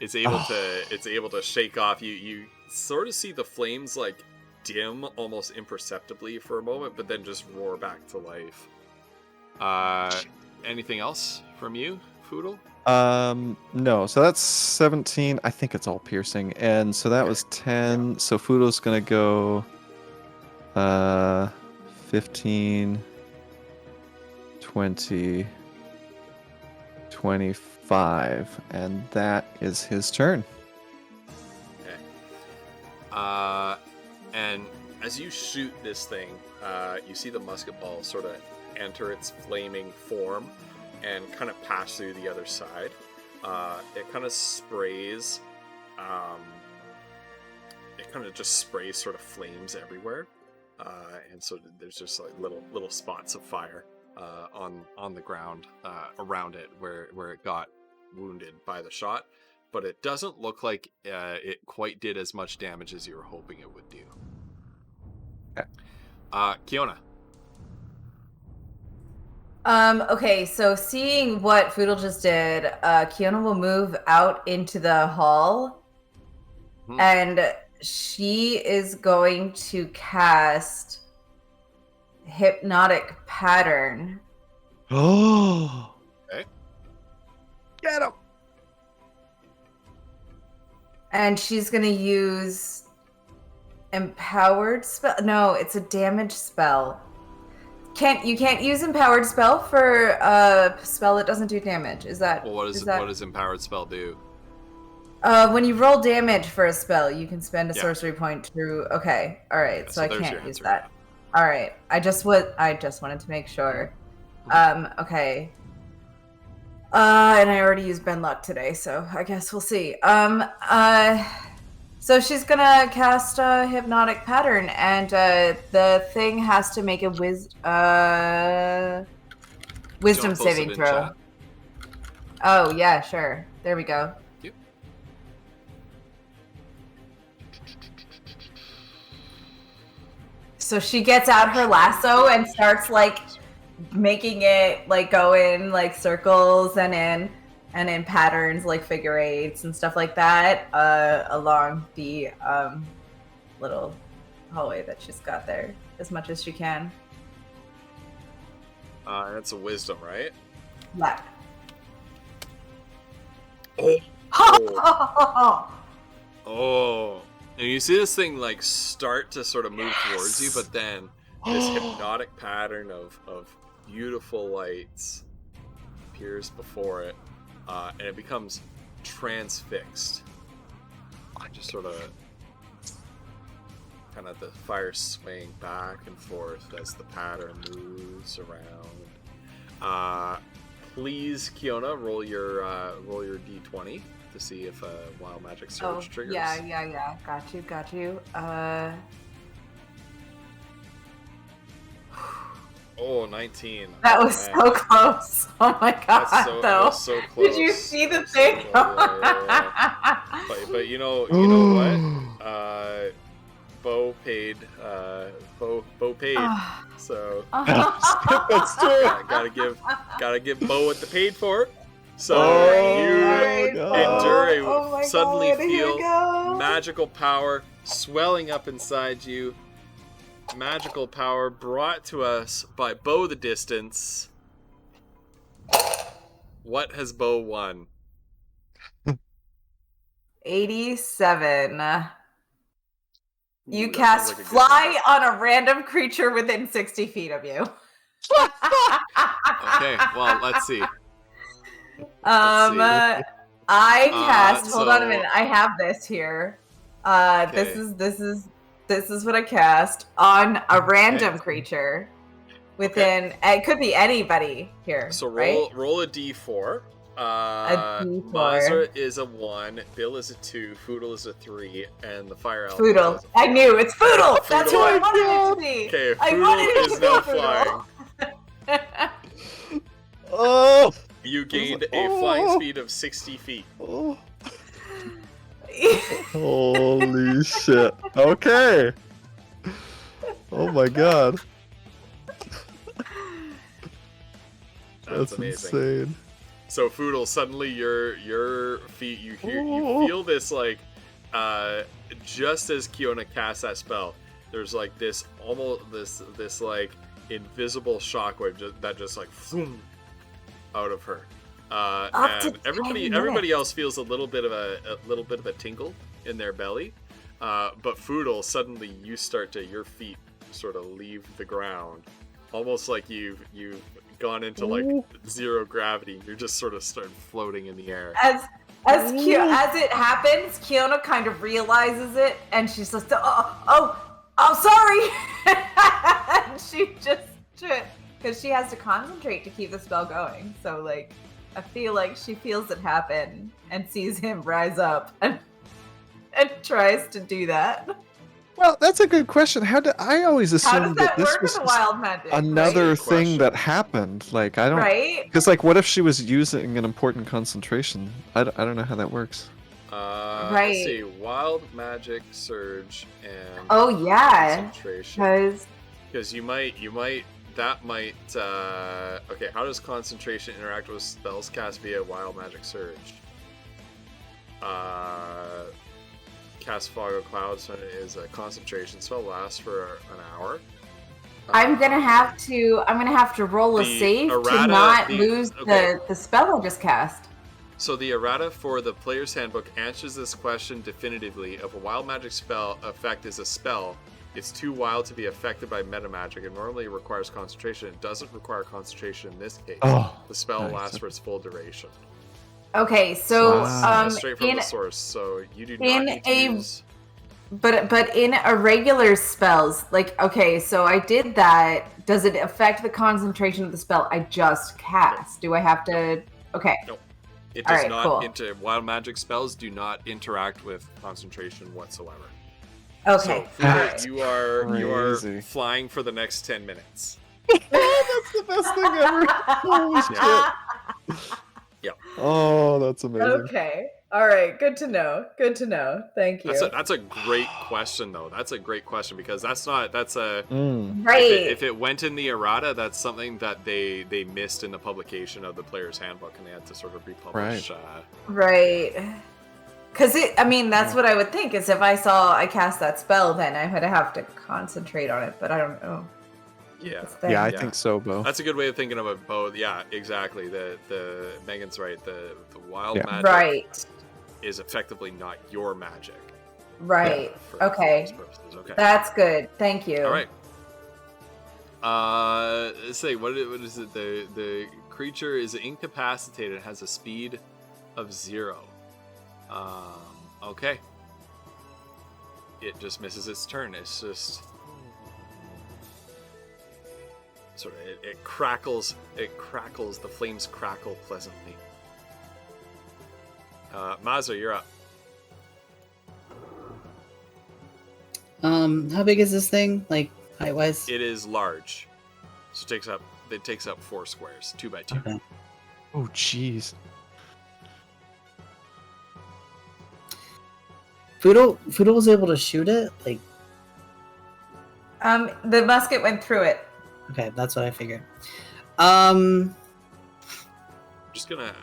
It's able to shake off. You sort of see the flames like dim almost imperceptibly for a moment, but then just roar back to life. Anything else from you, Foodle? No. So that's 17. I think it's all piercing. And so that was 10. So Foodle's gonna go 15, 20, 25, and that is his turn. Okay. And as you shoot this thing, you see the musket ball sort of enter its flaming form and kind of pass through the other side. It kind of sprays, it kind of just sprays sort of flames everywhere. And so there's just like little spots of fire on the ground around it where it got wounded by the shot, but it doesn't look like it quite did as much damage as you were hoping it would do. Okay. Kiona. Okay, so seeing what Foodle just did, Kiona will move out into the hall, and she is going to cast Hypnotic Pattern. Oh. Okay. Get him. And she's going to use Empowered Spell. No, it's a damage spell. You can't use Empowered Spell for a spell that doesn't do damage. Is that? Well, what does Empowered Spell do? When you roll damage for a spell, you can spend a sorcery point to. Okay, all right. So I can't use that. All right. I just wanted to make sure. Okay. And I already used Ben Luck today, so I guess we'll see. So she's gonna cast a Hypnotic Pattern, and the thing has to make a Wisdom saving throw. Oh yeah, sure. There we go. Yep. So she gets out her lasso and starts like making it like go in like circles and in patterns like figure eights and stuff like that along the little hallway that she's got there as much as she can. That's a wisdom, right? Yeah. Oh. And you see this thing like start to sort of move towards you, but then this hypnotic pattern of beautiful light appears before it, and it becomes transfixed. Just sort of kind of the fire swaying back and forth as the pattern moves around. Please, Kiona, roll your d20 to see if a wild magic surge triggers. Yeah. Got you. Oh, 19. That was so close. Oh my god, that was so close. Did you see the thing? Yeah. But you know what? Bo paid. Bo paid. So That's true. gotta give Bo what they paid for. So you suddenly feel magical power swelling up inside you. Magical power brought to us by Bo the Distance. What has Bo won? 87. You cast fly on a random creature within 60 feet of you. Okay, well, let's see. I cast. Hold on a minute. I have this here. Okay. This is what I cast on a random creature within. It could be anybody here. So right? roll a d4. A D4. Mazra is a 1, Bill is a 2, Foodle is a 3, and the Fire Elf Foodle. is a 4. I knew it's Foodle. That's who I Foodle. wanted it to be. Okay, I wanted Foodle it is to be now Foodle. flying. Oh. You gained a flying speed of 60 feet. Oh. Holy shit. Okay. Oh my god. That's amazing. insane. So Foodle, suddenly your feet, you feel this like just as Kiona casts that spell, there's like this almost this like invisible shockwave that just like boom out of her. And everybody else feels a little bit of a tingle in their belly. But Foodle, suddenly your feet sort of leave the ground, almost like you've gone into like zero gravity. You're just sort of starting floating in the air. As it happens, Kiona kind of realizes it, and she's just sorry. And she just because she has to concentrate to keep the spell going. So like, I feel like she feels it happen and sees him rise up and tries to do that. Well, that's a good question. I always assumed that this was with wild magic, another right? thing that happened. Like I don't, right? Because like, what if she was using an important concentration? I don't know how that works. Right. Let's see, wild magic surge and concentration. Because you might okay. How does concentration interact with spells cast via wild magic surge? Cast fog of clouds is a concentration spell, lasts for an hour. I'm gonna have to roll a save to not lose the spell I just cast. So the errata for the player's handbook answers this question definitively. If a wild magic spell effect is a spell, it's too wild to be affected by meta magic and normally requires concentration. It doesn't require concentration in this case. The spell lasts for its full duration. Okay, so straight from the source, so you do not need to use. But in irregular spells, like so I did that. Does it affect the concentration of the spell I just cast? Do I have to? Okay. No, it does not. Wild magic spells do not interact with concentration whatsoever. Okay. So you are flying for the next 10 minutes. That's the best thing ever. Holy shit. Yeah. Oh, that's amazing. Okay. All right. Good to know. Thank you. That's a great question, though. That's a great question because right. If it went in the errata, that's something that they missed in the publication of the player's handbook, and they had to sort of republish. Right. Because that's what I would think is if I cast that spell, then I would have to concentrate on it, but I don't know. Yeah, I think so, Bo. That's a good way of thinking of it, Bo. Yeah, exactly. The Megan's right. The wild magic is effectively not your magic. Right. For these purposes. Okay. That's good. Thank you. All right. Say what is it? The creature is incapacitated. Has a speed of 0. Okay. It just misses its turn. It's just sort of it crackles. It crackles. The flames crackle pleasantly. Mazza, you're up. How big is this thing? Like height-wise? It is large, so it takes up 4 squares, 2 by 2. Okay. Oh, jeez. Foodle was able to shoot it? Like, the musket went through it. okay, that's what I figured. I'm just gonna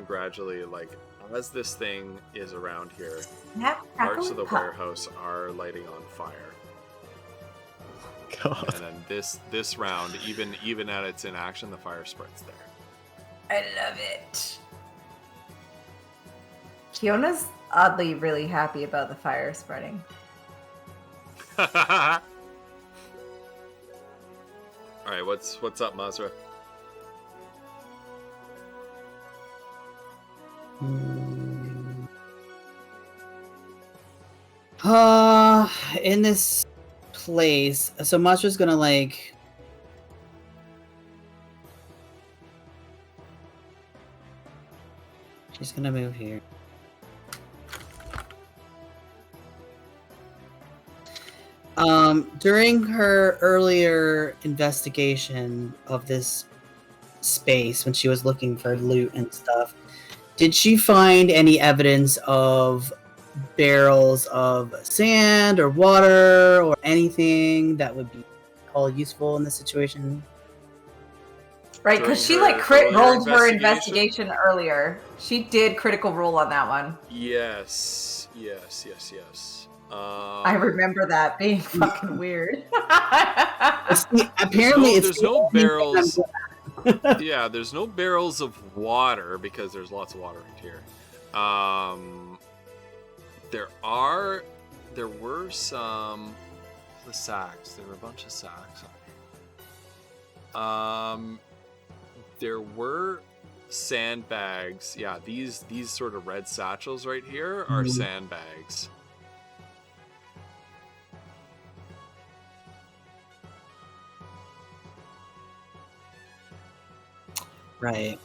gradually, like, as this thing is around here, parts of the warehouse are lighting on fire. God. And then this round, even at its inaction, the fire spreads there. I love it. Kiona's oddly really happy about the fire spreading. All right, what's up, Mazra? In this place, so Masra's gonna like. She's gonna move here. During her earlier investigation of this space, when she was looking for loot and stuff, did she find any evidence of barrels of sand or water or anything that would be all useful in this situation? Right, because she like crit rolled her investigation earlier. She did critical roll on that one. Yes. I remember that being fucking weird. Apparently, there's no barrels. Yeah, there's no barrels of water because there's lots of water right here. There were some the sacks. There were a bunch of sacks on here. There were sandbags. Yeah, these sort of red satchels right here are sandbags. Right.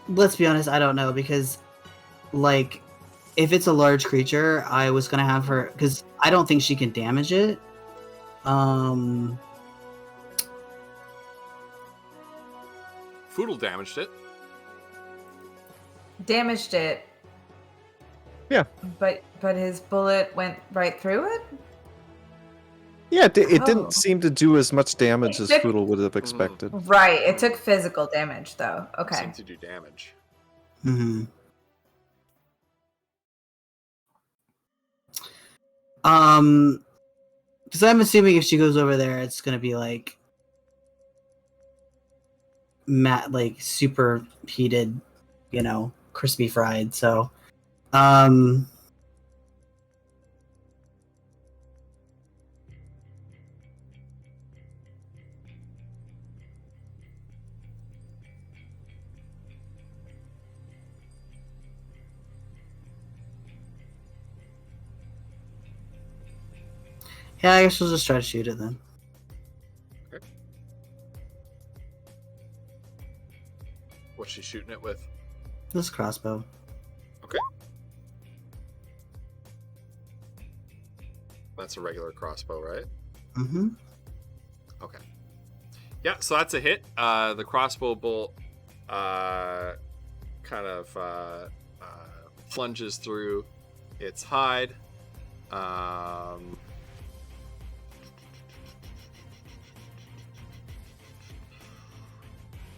Let's be honest, I don't know, because like if it's a large creature, I was gonna have her, because I don't think she can damage it. Foodle damaged it. Damaged it. Yeah. But his bullet went right through it? Yeah, it Oh. didn't seem to do as much damage as Foodle would have expected. Right, it took physical damage though. It Okay. seemed to do damage. Mm-hmm. Because I'm assuming if she goes over there, it's gonna be like like super heated, crispy fried. So, yeah, I guess we'll just try to shoot it then. Okay. What's she shooting it with? This crossbow. Okay. That's a regular crossbow, right? Mm-hmm. Okay. Yeah, so that's a hit. The crossbow bolt kind of plunges through its hide.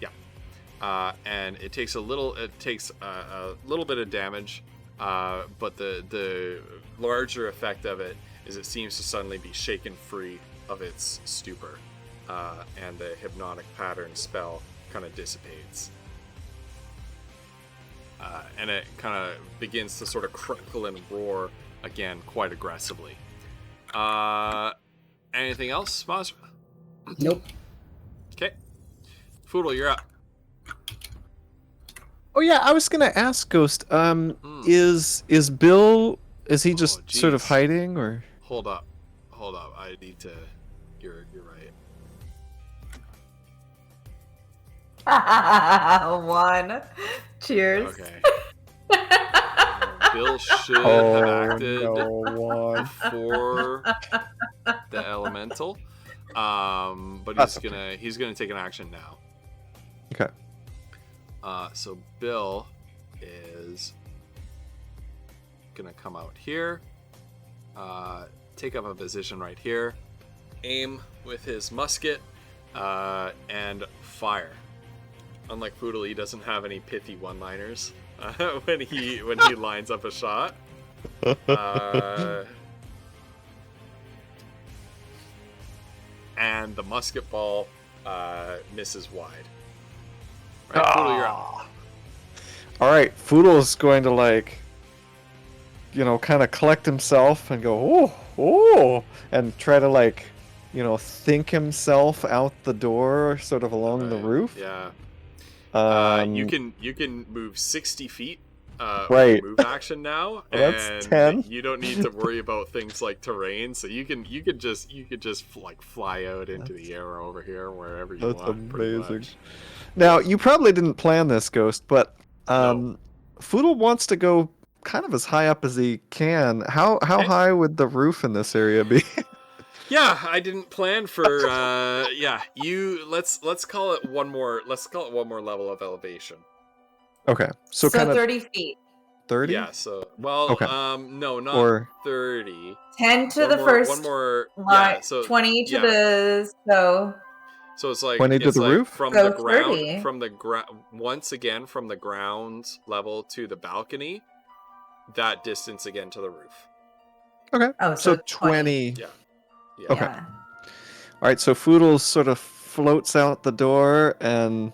Yeah. and it takes a little bit of damage, but the larger effect of it is it seems to suddenly be shaken free of its stupor, and the hypnotic pattern spell kind of dissipates. And it kind of begins to sort of crackle and roar again quite aggressively. Anything else, Maz? Nope. Okay. Foodle, you're up. Oh yeah, I was gonna ask Ghost. Is Bill? Is he just sort of hiding, or? Hold up. I need to. You're right. 1. Cheers. Okay. Bill should have acted for the elemental, but he's gonna take an action now. Okay. So Bill is gonna come out here, take up a position right here, aim with his musket, and fire. Unlike Foodle, he doesn't have any pithy one-liners when he lines up a shot. And the musket ball misses wide. Right, Foodle, you're up. All right, Foodle's going to kind of collect himself and go, oh, and try to think himself out the door, sort of along the roof. Yeah. You can move 60 feet. Right. Move action now, That's and 10. You don't need to worry about things like terrain. So you could just fly out into the air over here, wherever you want. That's amazing. Now, you probably didn't plan this, Ghost, but No. Foodle wants to go kind of as high up as he can. How high would the roof in this area be? Yeah, I didn't plan for. Let's call it one more. Let's call it one more level of elevation. Okay, so kind of 30 feet. 30. Yeah. So okay. No, not or 30. 10 to first. One more. Line, yeah. So 20 to the So it's like 20 to the roof from Go the ground 30. from the once again from the ground level to the balcony. That distance again to the roof. Okay. Oh, so 20. Yeah. Okay. Yeah. All right. So Foodle sort of floats out the door and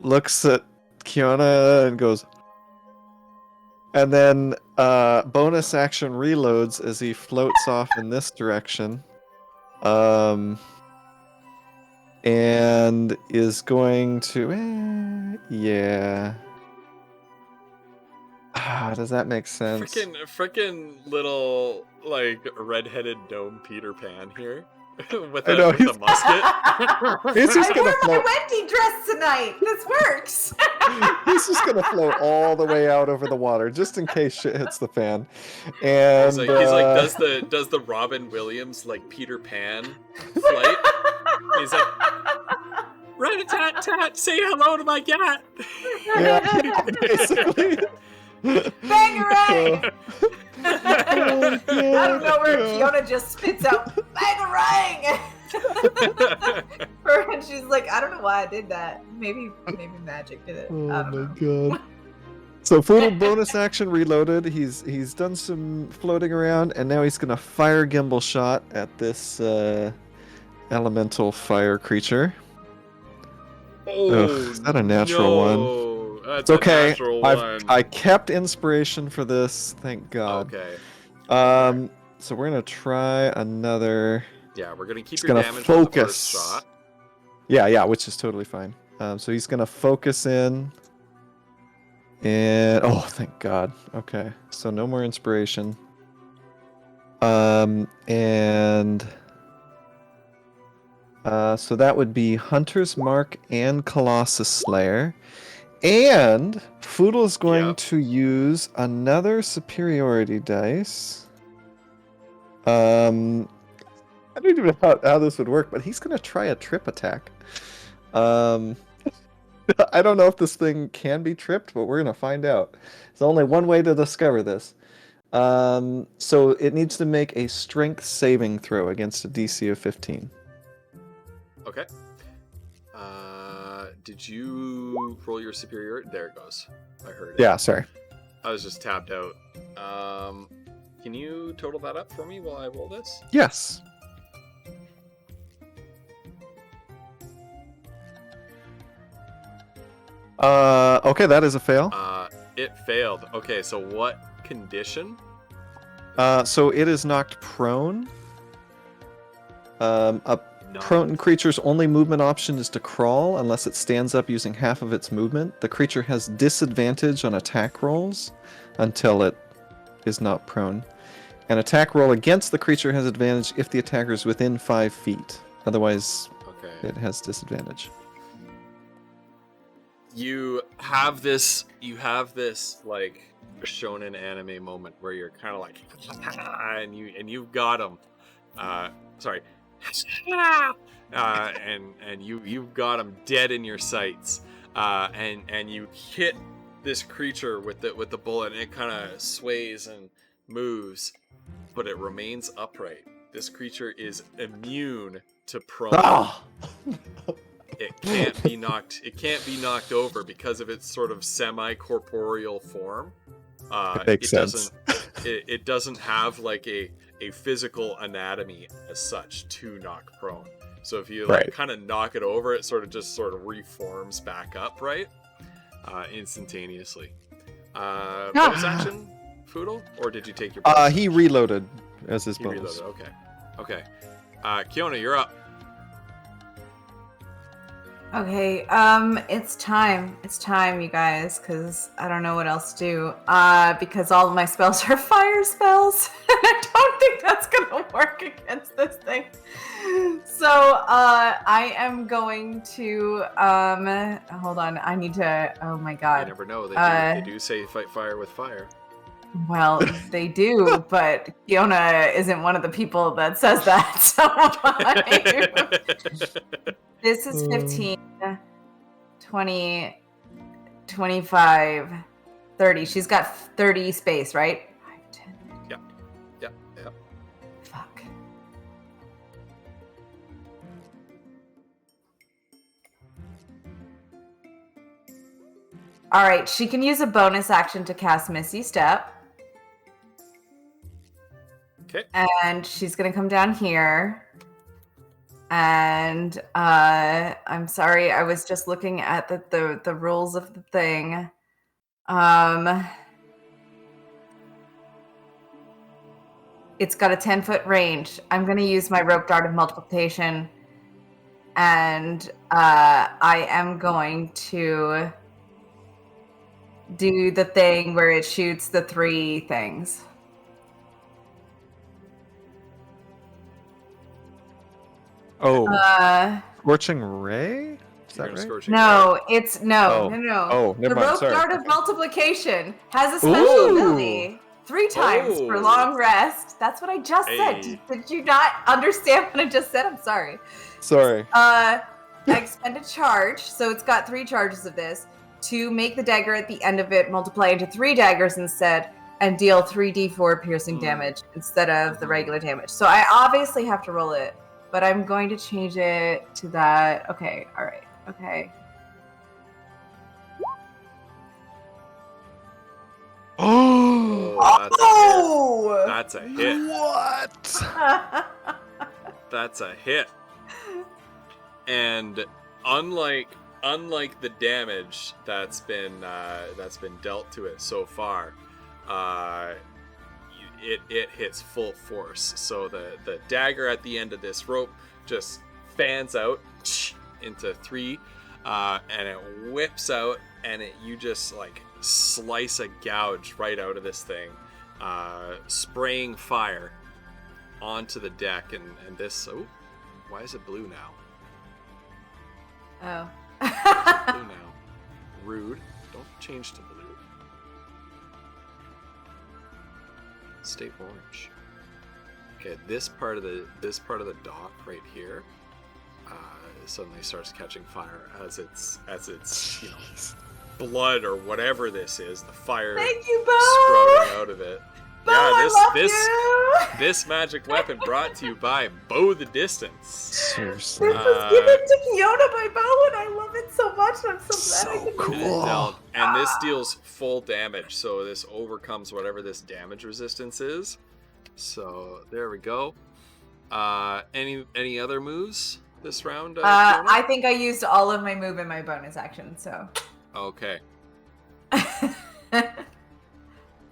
looks at Kiona and goes, and then bonus action reloads as he floats off in this direction, and is going to does that make sense? Frickin' little red-headed gnome Peter Pan here. with I know, a musket. He's just I gonna wore my float. Wendy dress tonight. This works. He's just gonna float all the way out over the water, just in case shit hits the fan. And he's like, does the Robin Williams Peter Pan flight? He's like, rat-a-tat-tat, say hello to my cat. Yeah, basically. Bangarang! I don't know where Kiona just spits out Bangarang! And she's like, I don't know why I did that. Maybe magic did it. I don't know. God. So Foodle bonus action reloaded. He's done some floating around, and now he's gonna fire gimbal shot at this elemental fire creature. Oh, is that a natural one? That's it's okay. A natural one. I kept inspiration for this. Thank God. Okay. So we're gonna try another. Yeah, we're gonna keep He's your gonna damage focus. For the first shot. Yeah, which is totally fine. So he's gonna focus in. And thank God. Okay, so no more inspiration. So that would be Hunter's Mark and Colossus Slayer. And Foodle is going to use another superiority dice. I don't even know how this would work, but he's going to try a trip attack. I don't know if this thing can be tripped, but we're going to find out. There's only one way to discover this. So it needs to make a strength saving throw against a DC of 15. Okay. Did you roll your superior? There it goes. I heard it. Yeah, sorry. I was just tapped out. Can you total that up for me while I roll this? Yes. Okay, that is a fail. It failed. Okay, so what condition? So it is knocked prone. Prone creature's only movement option is to crawl unless it stands up using half of its movement. The creature has disadvantage on attack rolls until it is not prone. An attack roll against the creature has advantage if the attacker is within 5 feet. Otherwise, it has disadvantage. You have this like shonen anime moment where you're kind of like, and you've got him. Sorry. And you've got him dead in your sights, and you hit this creature with the bullet, and it kind of sways and moves, but it remains upright. This creature is immune to prone. Ah! It can't be knocked over because of its sort of semi-corporeal form. It makes sense. It doesn't have like a physical anatomy as such to knock prone. So if you like kind of knock it over, it sort of reforms back up, right? Instantaneously. Bonus action, Foodle? Or did you take your bonus? He reloaded as his bonus. Reloaded, okay. Kiona, you're up. Okay, it's time. It's time, you guys, because I don't know what else to do. Because all of my spells are fire spells, and I don't think that's gonna work against this thing. So, I am going to, hold on, I need to, oh my god. You never know, they do say fight fire with fire. Well, they do, but Fiona isn't one of the people that says that, so This is 15, 20, 25, 30. She's got 30 space, right? 5, 10. Yep. Fuck. All right, she can use a bonus action to cast Misty Step. Okay. And she's going to come down here. And I'm sorry, I was just looking at the rules of the thing. It's got a 10-foot range. I'm going to use my rope dart of multiplication. And I am going to do the thing where it shoots the 3 things. Oh, Scorching Ray? Is that right? No, it's no. Oh, never mind. The rope dart of multiplication has a special ability 3 times for long rest. That's what I just said. Did you not understand what I just said? I'm sorry. Sorry. I expend a charge, so it's got 3 charges of this to make the dagger at the end of it multiply into 3 daggers instead and deal 3d4 piercing damage instead of the regular damage. So I obviously have to roll it. But I'm going to change it to that. Okay, all right, okay. Oh, that's a hit. What? That's a hit. And unlike the damage that's been dealt to it so far, it hits full force. So the dagger at the end of this rope just fans out into 3, and it whips out, and you just like slice a gouge right out of this thing, spraying fire onto the deck, and this. Oh, why is it blue now? Oh. Blue now. Rude. Don't change to blue. Stay orange. Okay, this part of the dock right here suddenly starts catching fire as it's blood or whatever this is, the fire Thank you, Bo! sprouting out of it. Bo, this magic weapon brought to you by Bow the Distance. Seriously. This was given to Kiona by Bow, and I love it so much. I'm so glad I could cool. And this deals full damage, so this overcomes whatever this damage resistance is. So there we go. Any other moves this round? I think I used all of my move in my bonus action, so. Okay.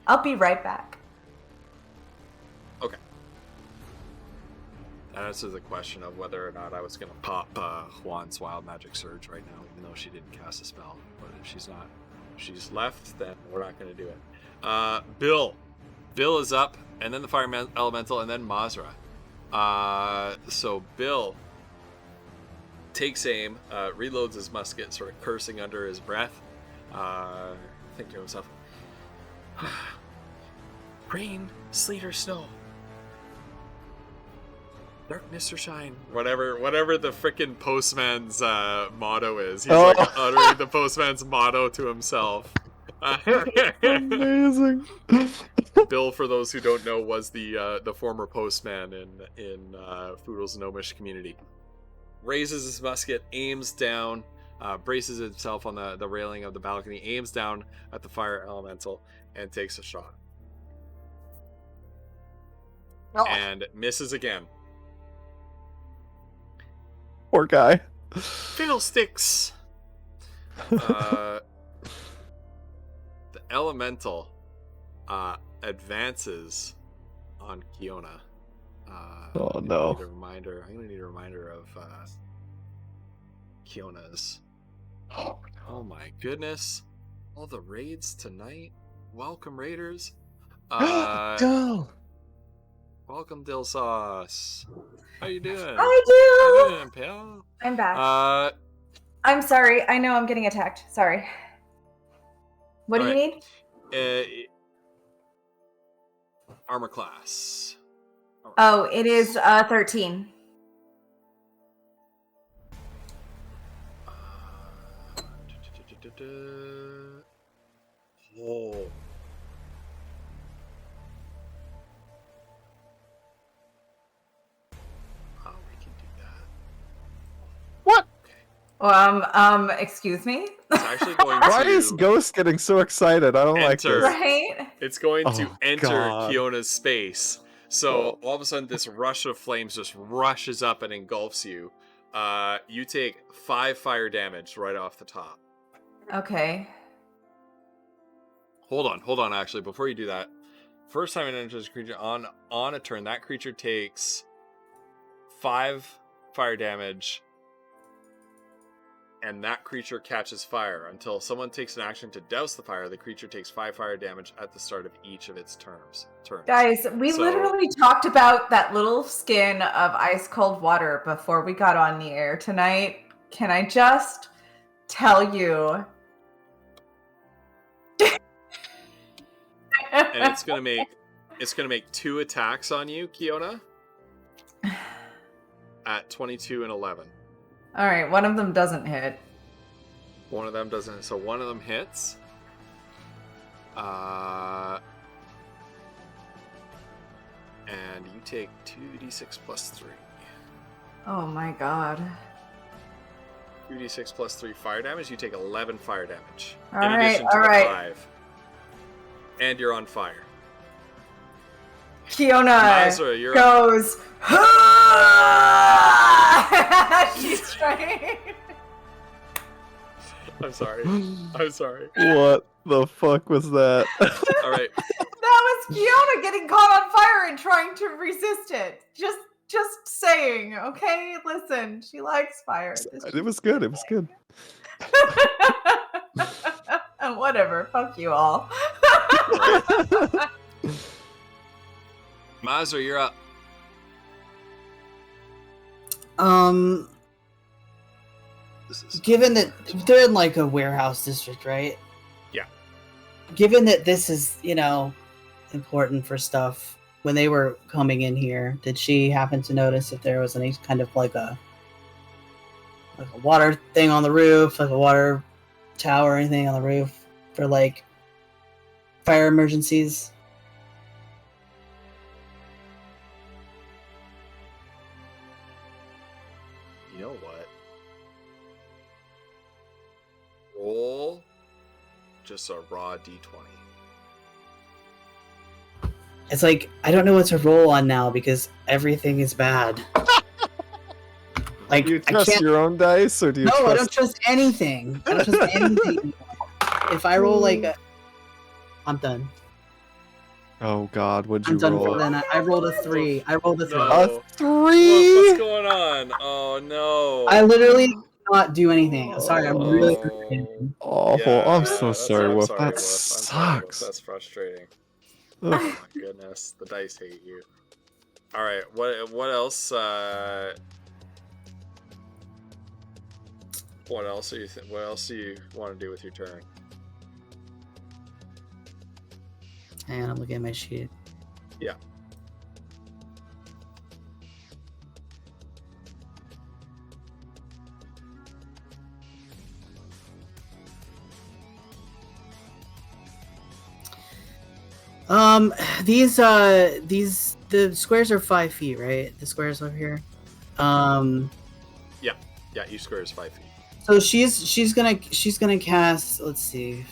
I'll be right back. Okay. That answers the question of whether or not I was going to pop Juan's Wild Magic Surge right now, even though she didn't cast a spell. But if she's she's left, then we're not going to do it. Bill. Bill is up, and then the Fire Elemental, and then Mazra. So Bill takes aim, reloads his musket, sort of cursing under his breath. Thinking to himself, rain, sleet, or snow, darkness or shine, whatever the frickin' postman's motto is. He's like uttering the postman's motto to himself. Amazing. Bill, for those who don't know, was the former postman in Foodle's gnomish community. Raises his musket, aims down, braces himself on the railing of the balcony, aims down at the fire elemental, and takes a shot. And misses again. Poor guy. Fiddlesticks! The elemental advances on Kiona. Oh no. I'm gonna need a reminder of Kiona's. Oh my goodness. All the raids tonight. Welcome, Raiders. Go. Welcome, Dill Sauce. How you doing? I do. How you doing, pal? I'm back. I'm sorry. I know I'm getting attacked. Sorry. What do you need? Armor class. Oh, it is 13. Oh. Oh, we can do that. What? Okay. Excuse me? It's actually going to... Why is Ghost getting so excited? I don't like this. Right? It's going to enter God. Kiona's space. So all of a sudden, this rush of flames just rushes up and engulfs you. You take 5 fire damage right off the top. Okay. Hold on, actually, before you do that. First time it enters a creature on a turn, that creature takes 5 fire damage, and that creature catches fire. Until someone takes an action to douse the fire, the creature takes 5 fire damage at the start of each of its turns. Guys, we literally talked about that little skin of ice cold water before we got on the air tonight. Can I just tell you? And it's gonna make 2 attacks on you, Kiona. At 22 and 11. All right, one of them doesn't hit. One of them doesn't. So one of them hits. And you take 2d6 plus 3. Oh my god. 2d6 plus 3 fire damage. You take 11 fire damage. All in right, addition to all the right. 5. And you're on fire. Kiona Mazra, you're goes. She's trying. I'm sorry. What the fuck was that? All right. That was Kiona getting caught on fire and trying to resist it. Just saying, okay? Listen, she likes fire. It was good. It was good. Whatever. Fuck you all. Mazra, you're up. Given that they're in like a warehouse district, right? Yeah. Given that this is, important for stuff, when they were coming in here, did she happen to notice if there was any kind of like a water thing on the roof, like a water tower or anything on the roof for like fire emergencies? just a raw d20. It's like I don't know what to roll on now because everything is bad. Like Do you I trust can't. your own dice, or do you No, trust? I don't trust anything. I don't trust anything. If I roll like a, I'm done. Oh God, what'd you I'm done roll? for then. I rolled a 3. I rolled a 3. No. A 3. What's going on? Oh no! I literally did not do anything. I'm sorry. I'm really Oh. frustrated. Awful. Yeah, I'm so that's- sorry, I'm Wolf. sorry, That Wolf. I'm sorry, Wolf. sucks. That's frustrating. Ugh. Oh my goodness, the dice hate you. All right, what else? What else do you want to do with your turn? Hang on, I'm looking at my sheet. Yeah. The squares are 5 feet, right? The squares over here. Yeah, each square is 5 feet. So she's gonna cast. Let's see.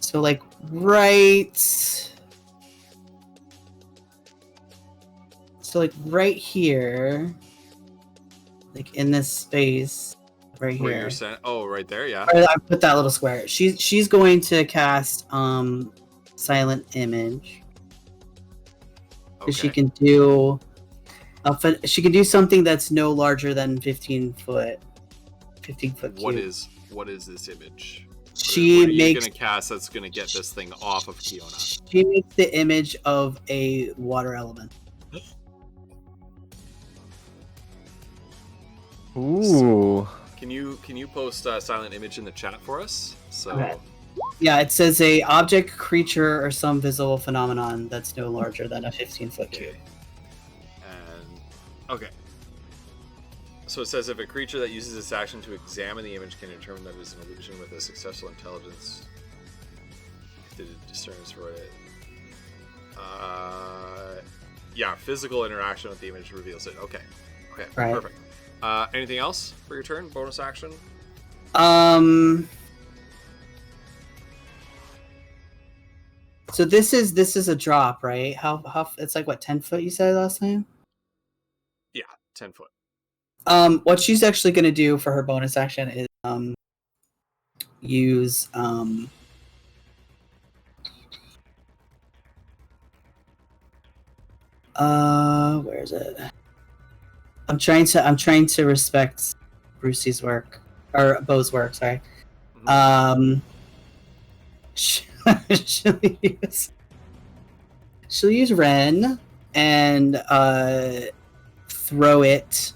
So like right. So like right here, like in this space, right Where here. you're saying, oh, right there, yeah. I put that little square. She's going to cast silent image. Okay. She can do something that's no larger than 15 foot. 15 foot cube. What is this image? She what are you makes gonna cast that's gonna get this thing off of Kiona? She makes the image of a water element. Ooh. Can you post silent image in the chat for us? So Okay. Yeah, it says a object, creature, or some visible phenomenon that's no larger than a 15-foot cube. okay. And okay. So it says if a creature that uses its action to examine the image can determine that it is an illusion with a successful intelligence, did it discerns for it? Yeah, physical interaction with the image reveals it. Okay, Right. perfect. Anything else for your turn? Bonus action? So this is a drop, right? How it's like what 10 foot you said last time? Yeah, 10 foot. What she's actually gonna do for her bonus action is use where is it? I'm trying to respect Brucey's work or Bo's work. Sorry. Mm-hmm. She'll use Ren and throw it.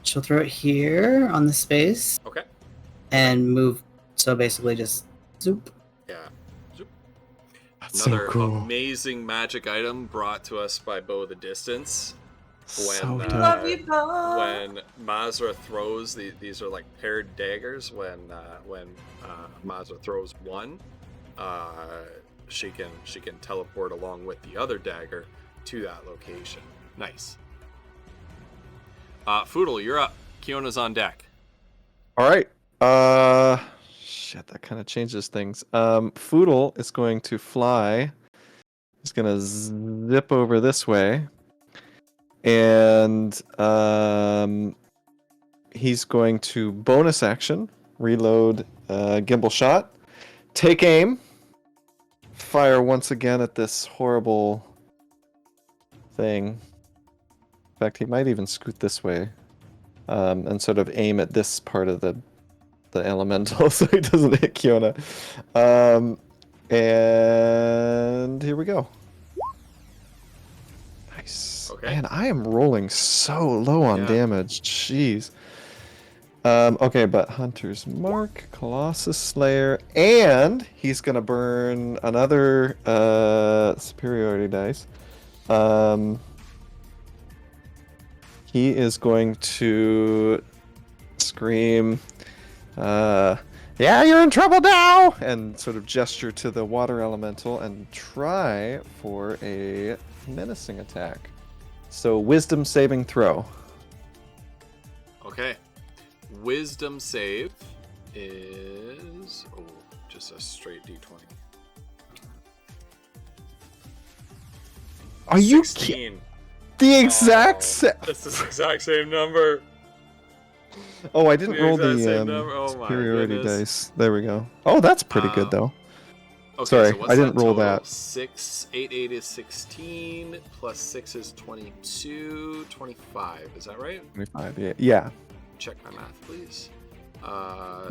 She'll throw it here on the space. Okay. And move. So basically, just zoop. Yeah. Zoop. That's Another so cool. amazing magic item brought to us by Bo the Distance. So dope. Love you, Bo. When Mazra throws these are like paired daggers. When Mazra throws one, she can teleport along with the other dagger to that location. Nice. Foodle, you're up. Kiona's on deck. All right. Shit, that kind of changes things. Foodle is going to fly. He's gonna zip over this way, and he's going to bonus action, reload gimbal shot, take aim, fire once again at this horrible thing. In fact, he might even scoot this way, and sort of aim at this part of the elemental so he doesn't hit Kiona. And here we go. Nice. Okay. Man, I am rolling so low on Yeah. damage. Jeez. Okay, but Hunter's Mark, Colossus Slayer, and he's gonna burn another superiority dice. He is going to scream, yeah, you're in trouble now! And sort of gesture to the water elemental and try for a menacing attack. So, wisdom saving throw. Okay. Wisdom save is just a straight d20. Are you 16. The exact It's the exact same number. Oh, I didn't The roll exact same the number. Oh my superiority goodness. dice. There we go. Oh, that's pretty good though. Okay, Sorry, so what's I didn't that roll total? that. 6, 8 is 16, plus 6 is 22, 25. Is that right? 25. Yeah. Yeah. Check my math, please.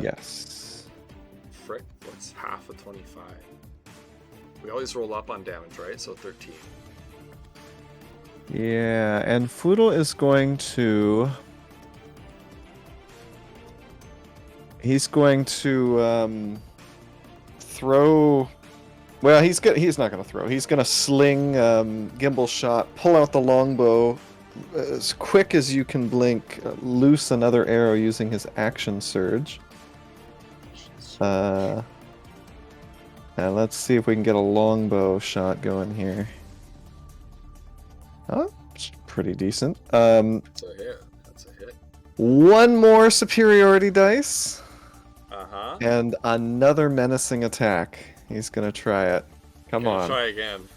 Yes. Frick, what's half of 25? We always roll up on damage, right? So 13. Yeah, and Foodle is going to. He's going to throw. Well, he's not going to throw. He's going to sling gimbal shot, pull out the longbow, as quick as you can blink, loose another arrow using his action surge. And let's see if we can get a longbow shot going here. Oh, it's pretty decent. That's a hit. That's a hit. One more superiority dice. Uh-huh. And another menacing attack. He's gonna try it. Come on. Try again.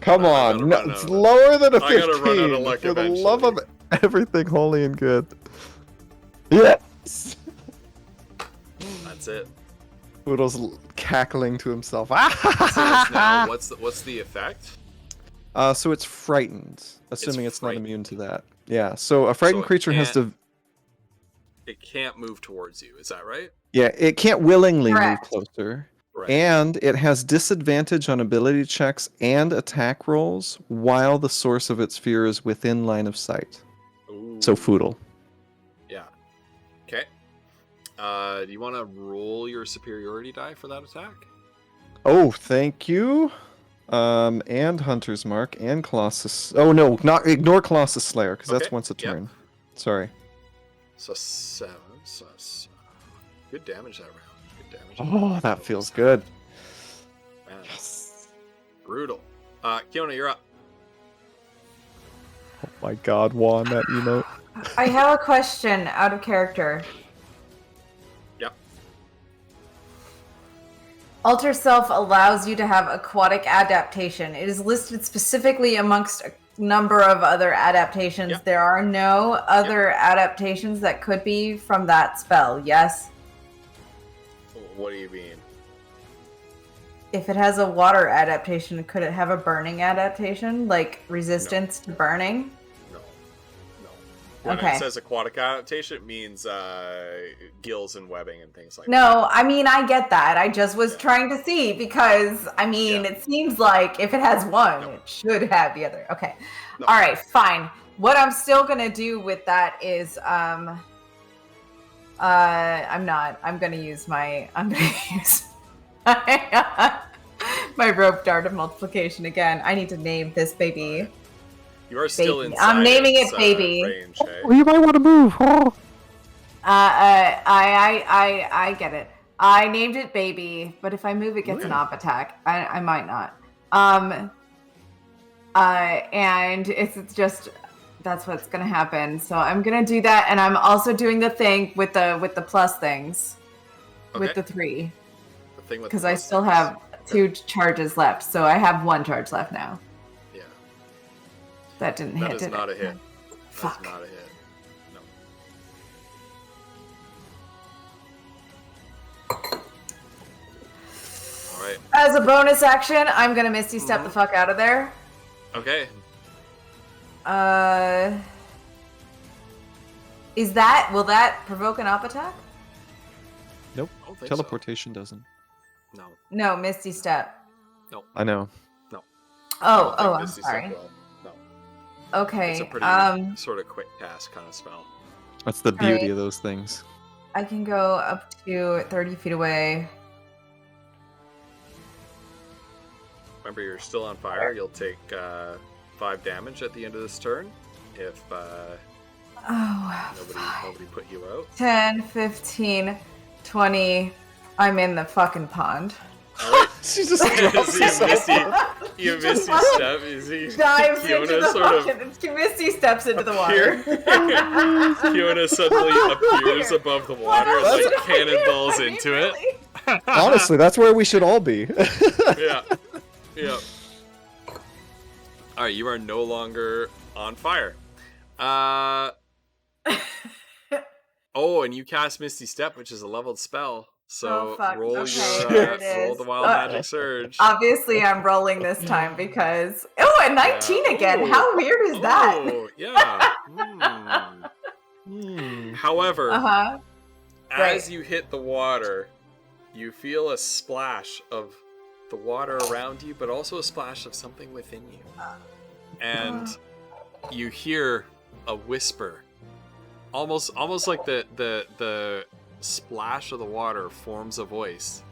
Come on. No, it's lower than a 15. I gotta run out of luck for the eventually. love of everything holy and good. Yes! That's it. Poodle's cackling to himself. Now, what's the effect? So it's frightened, assuming it's not frightened. immune to that. Yeah, so a frightened So it creature has to... It can't move towards you, is that right? Yeah, it can't willingly Correct. move closer. Right. And it has disadvantage on ability checks and attack rolls while the source of its fear is within line of sight. Ooh. So Foodle. Yeah. Okay. Do you want to roll your superiority die for that attack? Oh, thank you. And Hunter's Mark and Colossus. Oh no, not ignore Colossus Slayer because that's Okay, once a yep. turn. Sorry. So 7. Good damage that round. Good damage. Oh, that feels good. Man, Yes. brutal. Kiona, you're up. Oh my God, Juan, that emote. I have a question out of character. Yep. Alter Self allows you to have aquatic adaptation. It is listed specifically amongst a number of other adaptations. Yep. There are no other adaptations that could be from that spell, yes? What do you mean? If it has a water adaptation, could it have a burning adaptation? Like resistance to burning? No. When Okay. it says aquatic adaptation, it means gills and webbing and things like that. No, I mean, I get that. I just was Yeah. trying to see because, I mean, Yeah. it seems like if it has one, No. it should have the other. Okay. No. All right, fine. What I'm still going to do with that is, I'm going to use my my rope dart of multiplication again. I need to name this baby. You are still Baby. inside. I'm naming its, it baby. Range, eh? Oh, you might want to move. Oh. I get it. I named it baby, but if I move, it gets an op attack. I might not. And it's just that's what's gonna happen. So I'm gonna do that, and I'm also doing the thing with the plus things, with Okay. the 3, The thing with because the I plus still things. have 2 charges left. So I have 1 charge left now. Yeah. That didn't That hit. is did not it? a hit. Fuck. That's not a hit. No. Alright. As a bonus action, I'm gonna Misty Step the fuck out of there. Okay. Will that provoke an op attack? Nope. I don't think Teleportation doesn't. so. No. No, Misty Step. I know. Oh, I don't think I'm Misty Step sorry. will. No. Okay. It's a pretty sort of quick cast kind of spell. That's the beauty Alright. of those things. I can go up to 30 feet away. Remember, you're still on fire. You'll take 5 damage at the end of this turn if nobody put you out. 10, 15, 20. I'm in the fucking pond. All right. She just drops you misty step. You see dives Kiona into the sort fucking Misty steps into the water. Kiona suddenly appears above the water and like cannonballs into it. Honestly, that's where we should all be. Yeah. Yeah. Alright, you are no longer on fire. Oh, and you cast Misty Step, which is a leveled spell. So roll roll the Wild Magic Surge. Obviously, I'm rolling this time because a 19 again. Ooh. How weird is that? Oh, yeah. However, as you hit the water, you feel a splash of the water around you, but also a splash of something within you. And you hear a whisper, almost like the splash of the water forms a voice.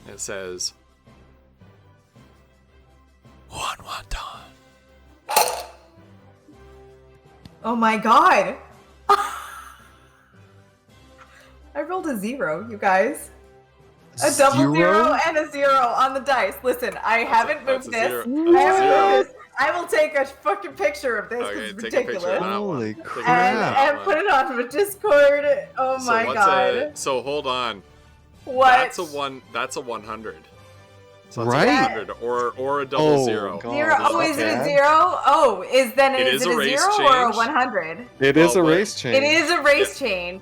It says, "One time." Oh my god! I rolled a 0, you guys. A double 0 and a 0 on the dice. Listen, I haven't moved this. I will take a fucking picture of this. Okay, it's take ridiculous. a picture of that Holy one. crap. And put it on the Discord. Oh my god. So hold on. What? That's a 100. So that's Right? a 100 or a double 0. God, 0. Oh, is it a 0? Oh, is it a 0 or a 100? It is a race change. It is a race change.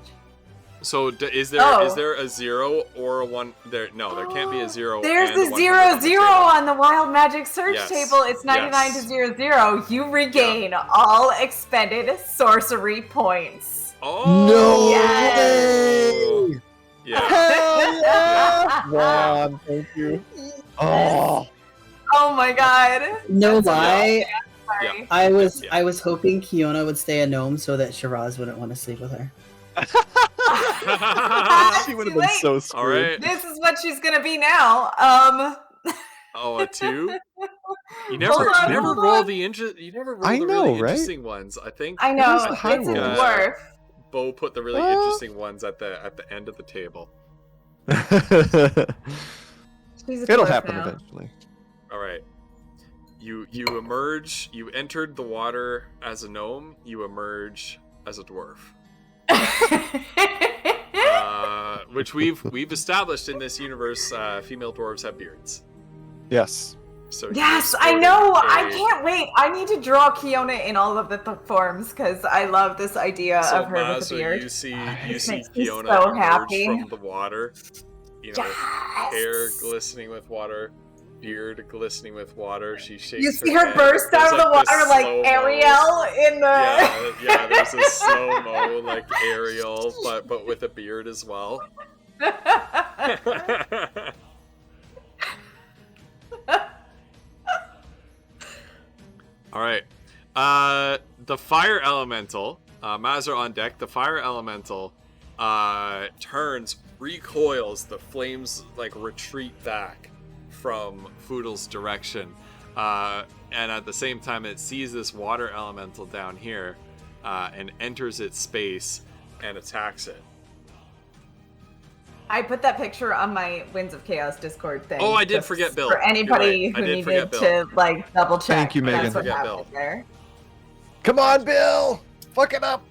So is there a 0 or a 1 there? No, there can't be a 0. There's and a 100 0 on the 0 table. on the Wild Magic Search Yes. table. It's 99 to 0 0. You regain all expended sorcery points. Oh No yes. way! Yeah. Hell yeah! Juan, thank you. Oh. Oh my god. No lie, Sorry. I was hoping Kiona would stay a gnome so that Shiraz wouldn't want to sleep with her. She would have been so screwed. All right. This is what she's gonna be now. Oh, a 2? You Hold on, never hold roll on. the really I know, right? interesting ones. I think I know. It is the high It's a roll. dwarf. Bo put the really interesting ones at the end of the table. She's a It'll dwarf happen now. eventually. All right. You emerge. You entered the water as a gnome. You emerge as a dwarf. Which we've established in this universe. Female dwarves have beards. Yes. So Yes, I know. I can't wait. I need to draw Kiona in all of the forms because I love this idea of her with a beard. You see makes me Kiona so emerge happy. from the water. You know, Yes. hair glistening with water, beard glistening with water. She shakes. You see her head. burst There's out of the like this water like slow-mo. Ariel in the. Yeah. There's a slow mo like Ariel, but with a beard as well. All right. The fire elemental, Mazar on deck. The fire elemental turns, recoils. The flames like retreat back from Foodle's direction, and at the same time, it sees this water elemental down here, and enters its space and attacks it. I put that picture on my Winds of Chaos Discord thing. Oh, I did just forget Bill. For anybody You're right. I who did needed forget Bill. to like double check. Thank you, Megan. That's what Forget happened Bill. there. Come on, Bill! Fuck it up!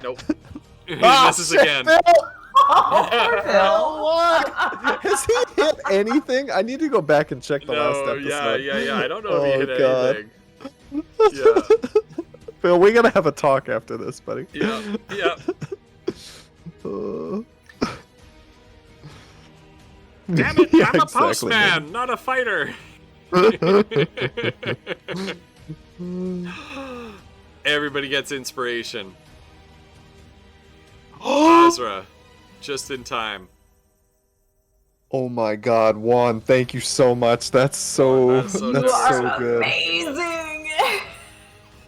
Nope. He Ah, misses shit, again. Bill! Oh, poor Bill. What? Has he hit anything? I need to go back and check the last No, episode. yeah. I don't know if he hit God. anything. Yeah. Bill, we gotta have a talk after this, buddy. Yeah. Damn it! Yeah, I'm a exactly, postman, not a fighter. Everybody gets inspiration. Azra, just in time. Oh my God, Juan! Thank you so much. That's so That's so You are good. amazing.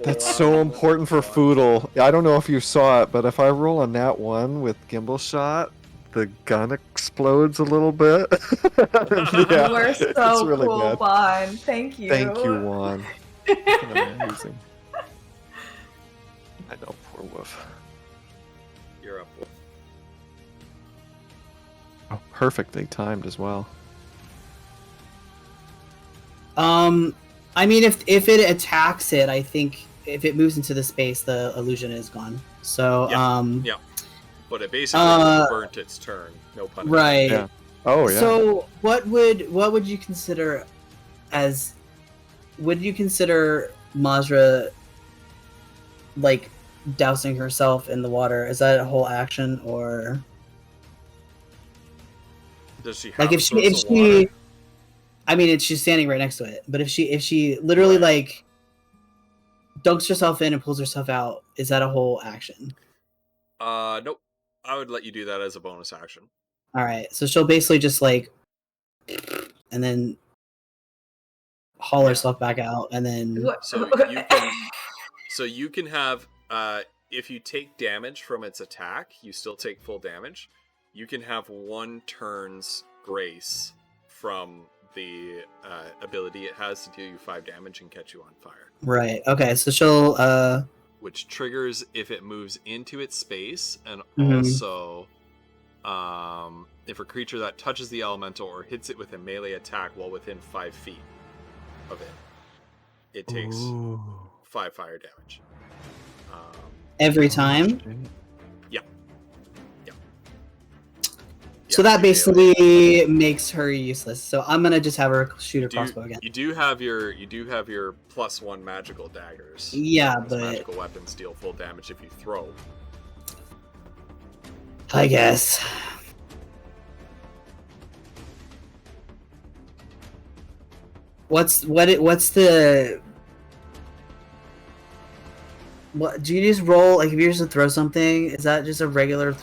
That's so important for Foodle. I don't know if you saw it, but if I roll a nat 1 with gimbal shot, the gun explodes a little bit. Yeah, You are it's so really cool, good. Juan. Thank you. Thank you, Juan. Amazing. I know, poor Wolf. You're up. Oh, perfectly timed as well. I mean, if it attacks it, I think if it moves into the space, the illusion is gone. So, yeah. But it basically burnt its turn. No pun intended. Right. Yeah. Oh yeah. So, what would you consider as? Would you consider Mazra like dousing herself in the water? Is that a whole action, or does she have like if she? I mean, she's standing right next to it. But if she literally like dunks herself in and pulls herself out, is that a whole action? Nope. I would let you do that as a bonus action. All right. So she'll basically just like, and then haul herself back out, and then so you can have if you take damage from its attack, you still take full damage. You can have 1 turn's grace from the ability it has to deal you 5 damage and catch you on fire. Right. Okay. So she'll which triggers if it moves into its space, and Mhm. also if a creature that touches the elemental or hits it with a melee attack while within 5 feet of it, it takes 5 fire damage. every time. Yeah. So that basically makes her useless. So I'm gonna just have her shoot her crossbow again. You do have your +1 magical daggers. Yeah, Those but magical weapons deal full damage if you throw. I guess. What's the what? Do you just roll like if you're just to throw something? Is that just a regular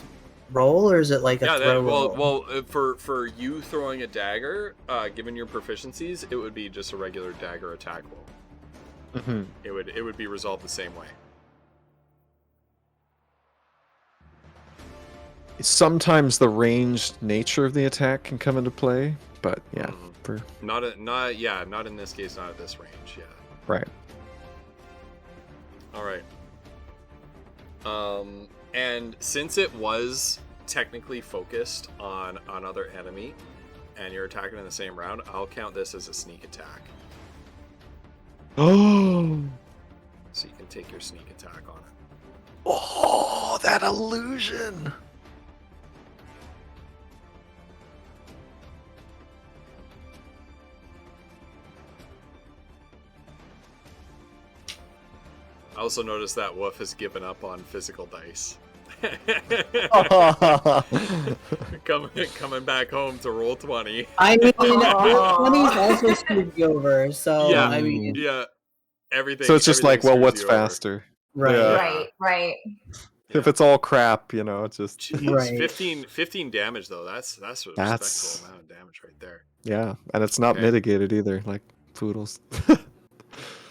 roll, or is it like a throw roll? Well, for you throwing a dagger, given your proficiencies, it would be just a regular dagger attack roll. Mm-hmm. It would be resolved the same way. Sometimes the ranged nature of the attack can come into play, but yeah, not in this case, not at this range. Yeah. Right. All right. And since it was technically focused on another enemy, and you're attacking in the same round, I'll count this as a sneak attack. Oh. So you can take your sneak attack on it. Oh, that illusion. I also noticed that Wolf has given up on physical dice. Coming back home to roll 20. I mean, 20's also screwed you over, so yeah, I mean, yeah, everything. So it's just like, well, what's faster? Right. Yeah. Right. If it's all crap, it's just Jeez, Right. 15 damage though. That's a respectable amount of damage right there. Yeah, and it's not mitigated either, like poodles.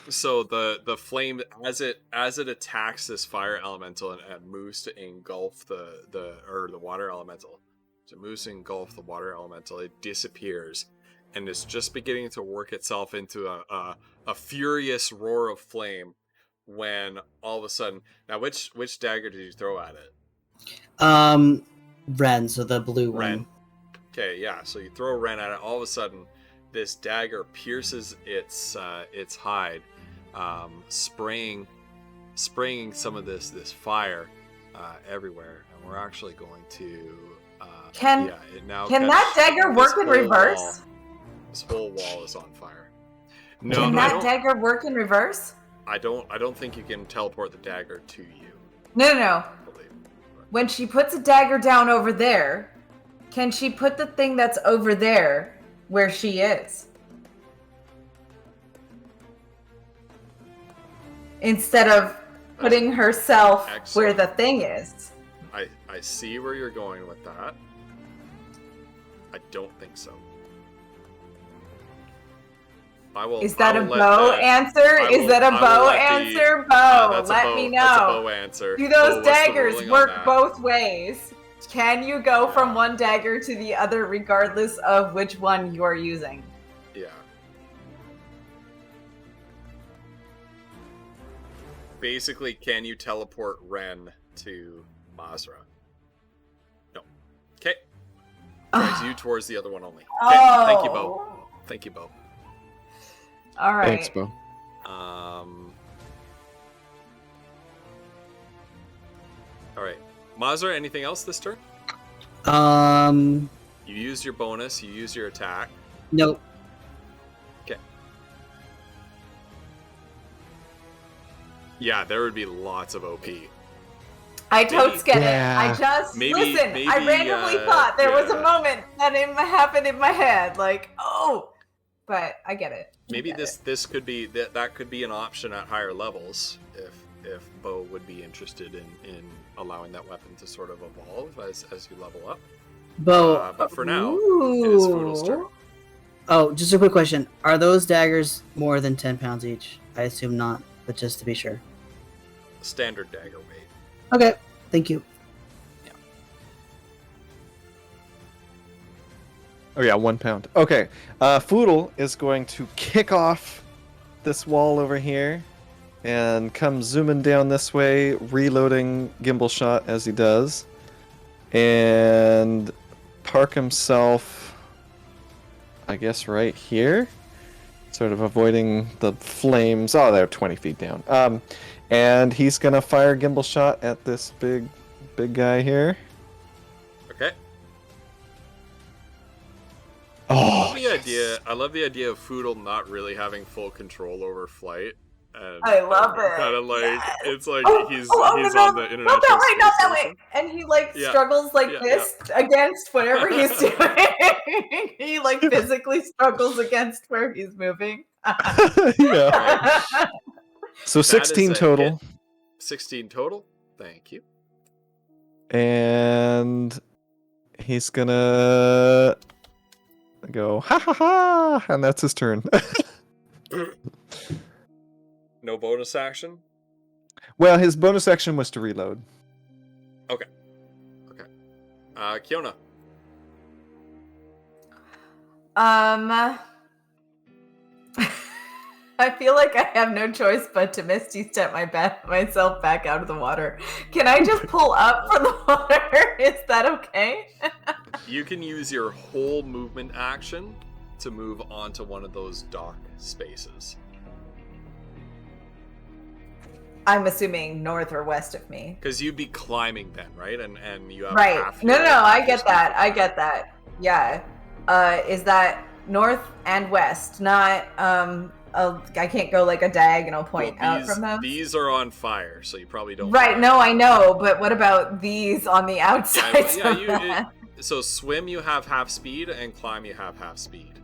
So the flame as it attacks this fire elemental and moves to engulf the water elemental. So it moves to engulf the water elemental. It disappears, and it's just beginning to work itself into a furious roar of flame. When all of a sudden, now which dagger did you throw at it? Ren, so the blue one. Okay, yeah. So you throw Ren at it. All of a sudden, this dagger pierces its hide, spraying some of this fire everywhere. And we're actually going to Can that dagger work in reverse? This whole wall is on fire. No, can that dagger work in reverse? I don't think you can teleport the dagger to you. No. When she puts a dagger down over there, can she put the thing that's over there where she is? Instead of putting herself where the thing is. I see where you're going with that. I don't think so. Is that a bow answer? Is that a bow answer? Bow. Let me know. That's a bow answer. Do those daggers work both ways? Can you go from one dagger to the other regardless of which one you're using? Yeah. Basically, can you teleport Ren to Mazra? No. Okay. Drives you towards the other one only. Okay. Thank you, Bo. All right. Thanks, Bo. All right. Mazra, anything else this turn? You used your bonus. You used your attack. Nope. Okay. Yeah, there would be lots of OP. I totes get Yeah. it. I just listen. maybe, I randomly thought there was a moment that happened in my head, like, oh, but I get it. Maybe this could be that could be an option at higher levels if Bo would be interested in allowing that weapon to sort of evolve as you level up. Bo. But for now, it is Foodle's turn. Oh, just a quick question. Are those daggers more than 10 pounds each? I assume not, but just to be sure. Standard dagger weight. Okay, thank you. Oh yeah, 1 pound. Okay, Foodle is going to kick off this wall over here and come zooming down this way, reloading gimbal shot as he does, and park himself, I guess, right here, sort of avoiding the flames. Oh, they're 20 feet down. And he's gonna fire gimbal shot at this big guy here. Okay. Oh, I love the idea of Foodle not really having full control over flight. And, I love it. Kind of like it's like he's no, on the international not that way, not that station. way. And he struggles this against whatever he's doing. He physically struggles against where he's moving. yeah. So 16 total. Hit. 16 total. Thank you. And he's gonna go ha ha ha, and that's his turn. No bonus action? Well, his bonus action was to reload. Okay. Kiona. I feel like I have no choice but to Misty Step myself back out of the water. Can I just pull up from the water? Is that okay? You can use your whole movement action to move onto one of those dock spaces. I'm assuming north or west of me. Because you'd be climbing then, right? And you have right. half No, your- I get that. Yeah. Is that north and west? Not I can't go like a diagonal point out from those. These are on fire, so you probably don't. Right. No, I know, but what about these on the outside? So swim you have half speed, and climb you have half speed.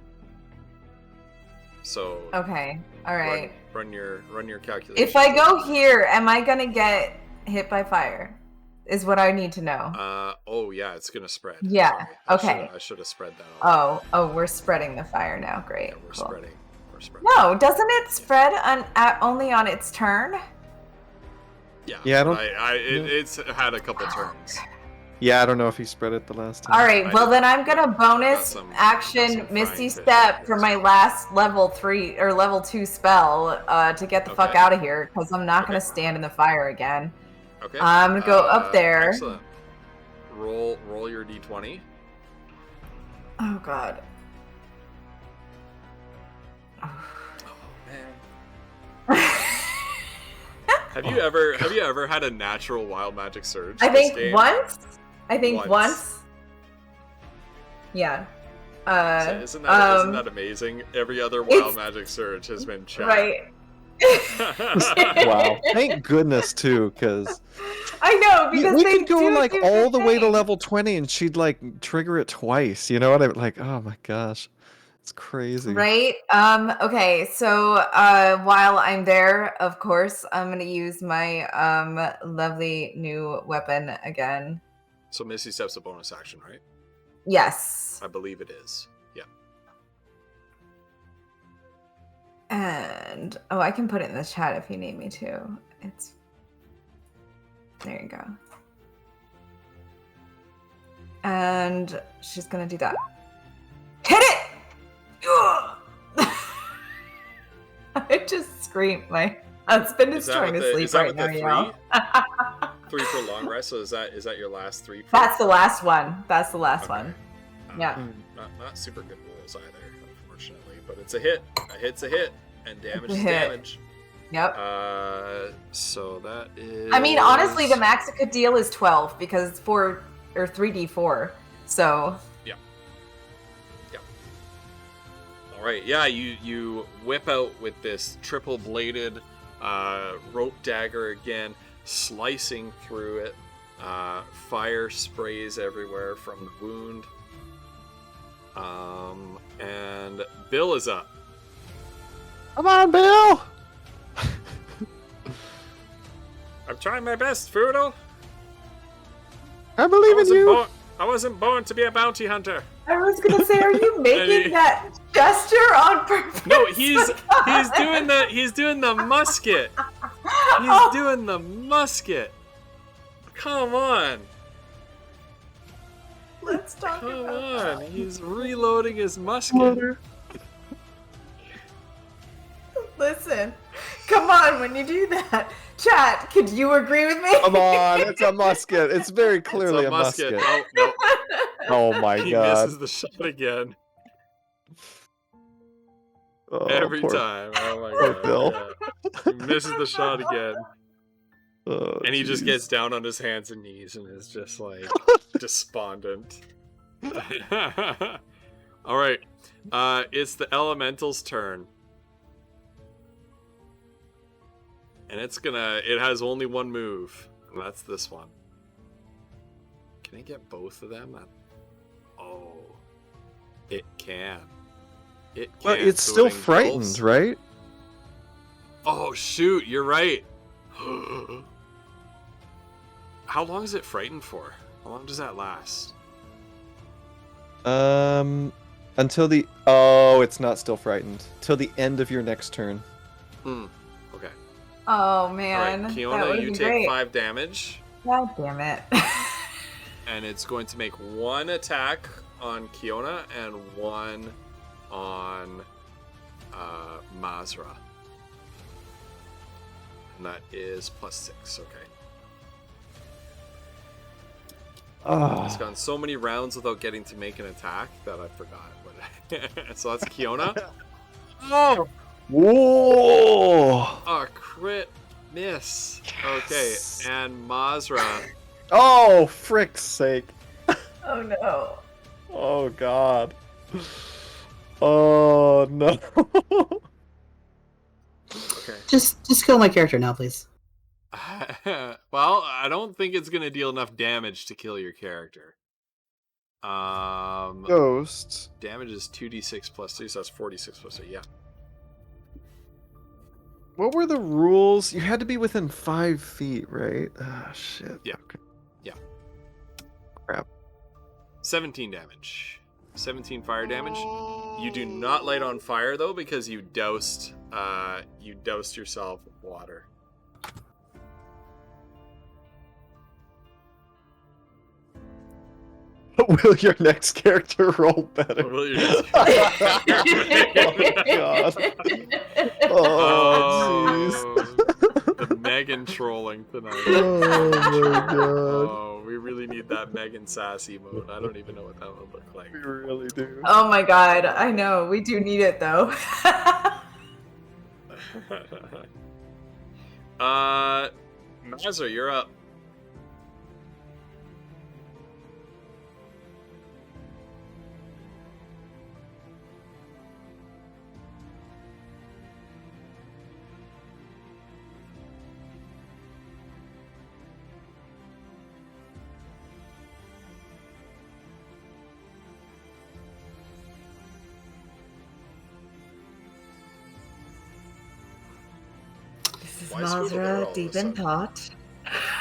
So. Okay. All right. Run your calculation. If I go here, am I gonna get hit by fire? Is what I need to know. Oh yeah, it's gonna spread. Yeah. Sorry. Okay. I should have spread that on. Oh, we're spreading the fire now. Great. Yeah, we're cool. spreading. No, doesn't it spread only on its turn? Yeah. Yeah, I don't. It's had a couple turns. Yeah, I don't know if he spread it the last time. All right. Well, then I'm gonna bonus action Misty Step for my last level 3 or level 2 spell to get the fuck out of here because I'm not gonna stand in the fire again. Okay. I'm gonna go up there. Excellent. Roll your d20. Oh god. Have you ever had a natural wild magic surge? I think game? once. Yeah. Isn't that amazing? Every other wild magic surge has been checked. Right. Wow. Thank goodness too, because I know because we they could go do all the way to thing. level 20 and she'd trigger it twice. You know what I like? Oh my gosh. It's crazy. Right? Okay, so while I'm there, of course, I'm gonna use my lovely new weapon again. So Misty Step's a bonus action, right? Yes. I believe it is. Yeah. And I can put it in the chat if you need me to. There you go. And she's gonna do that. Hit it! I just screamed. My husband is trying to sleep right now, y'all. 3 for long rest. So is that your last 3? That's the last one. That's the last one. Yeah. Not super good rolls either, unfortunately. But it's a hit. A hit's a hit. And damage is damage. Yep. So that is... I mean, honestly, the max it could deal is 12 because it's 3d4. So... Yeah. Alright, yeah, you whip out with this triple-bladed rope dagger again, slicing through it. Fire sprays everywhere from the wound. And Bill is up. Come on, Bill! I'm trying my best, Froodle. I believe in you. I wasn't born to be a bounty hunter. I was gonna say, are you making that gesture on purpose? No, he's doing the musket. He's doing the musket. Come on. Let's talk Come about on. He's reloading his musket. Listen, come on when you do that. Chat, could you agree with me? Come on, it's a musket. It's very clearly It's a musket. No. Oh my He god. misses the shot again. Oh, Every poor- time. Oh my poor god. Bill. Yeah. He misses the shot again. Oh, And he just jeez. gets down on his hands and knees and is just like despondent. Alright. It's the elemental's turn. And it has only one move. And that's this one. Can I get both of them? Oh. It can. It can. But it's So still it frightened, engulfs- right? Oh shoot, you're right. How long is it frightened for? How long does that last? Until the... Oh, it's not still frightened. Till the end of your next turn. Okay. Oh man, Alright, that Kiona, would you be take great. 5 damage. God damn it. And it's going to make 1 attack on Kiona and 1 on Mazra. And that is +6, okay. It's gone so many rounds without getting to make an attack that I forgot. But so that's Kiona. Oh! Whoa! A crit miss. Okay, and Mazra. Oh, frick's sake. Oh no. Oh, God. Oh, no. Okay. Just kill my character now, please. Well, I don't think it's gonna deal enough damage to kill your character. Ghost. Damage is 2d6 plus 2, so that's 46 plus 2, yeah. What were the rules? You had to be within 5 feet, right? Ah, shit. Yeah. Okay. Yeah. Crap. 17 damage. 17 fire damage. You do not light on fire, though, because you doused yourself with water. Will your next character roll better? Will your next Oh, God. Oh, jeez. The Megan trolling tonight. Oh, my God. Oh, we really need that Megan sassy mode. I don't even know what that would look like. We really do. Oh my god, I know. We do need it though. Mazza, you're up. This is Why is Foodle there all Mazra of a deep in sudden? thought. Is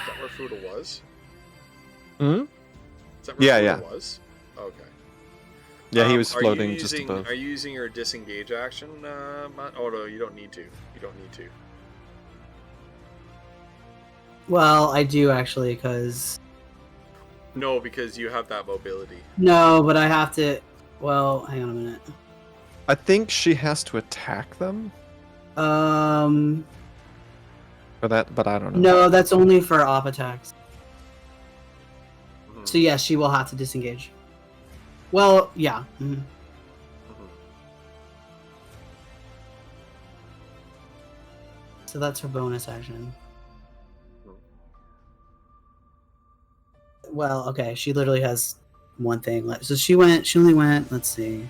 that where Foodle was? Hmm? Is that where Yeah, Foodle yeah. was? Okay. Yeah, he was Are you floating just using- above. Are you using your disengage action? Oh no, you don't need to. You don't need to. Well, I do actually, because No, because you have that mobility. no, but I have to. Well, hang on a minute. I think she has to attack them for that, but I don't know. No, that's only for op attacks. Mhm. So yes, she will have to disengage. Well, yeah. Mhm. Mhm. So that's her bonus action. Well, okay, she literally has one thing left. So she only went, let's see.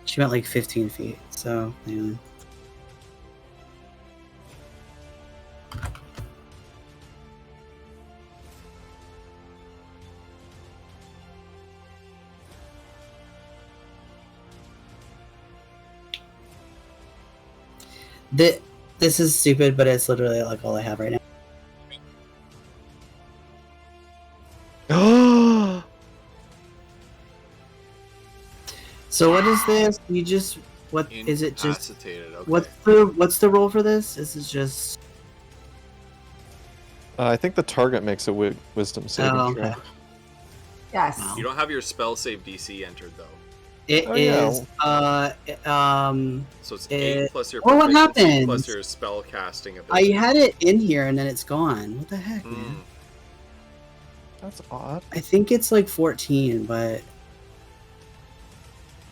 She went like 15 feet, so yeah. This is stupid, but it's literally like all I have right now. So what is this? You just what is it? Just okay. what's the role for this? This is just. I think the target makes a wisdom saving throw. Okay. Yes. Wow. You don't have your spell save DC entered though. It is. So it's 8 plus your what proficiency happened? plus your spell casting ability. I had it in here and then it's gone. What the heck, man? That's odd. I think it's like 14, but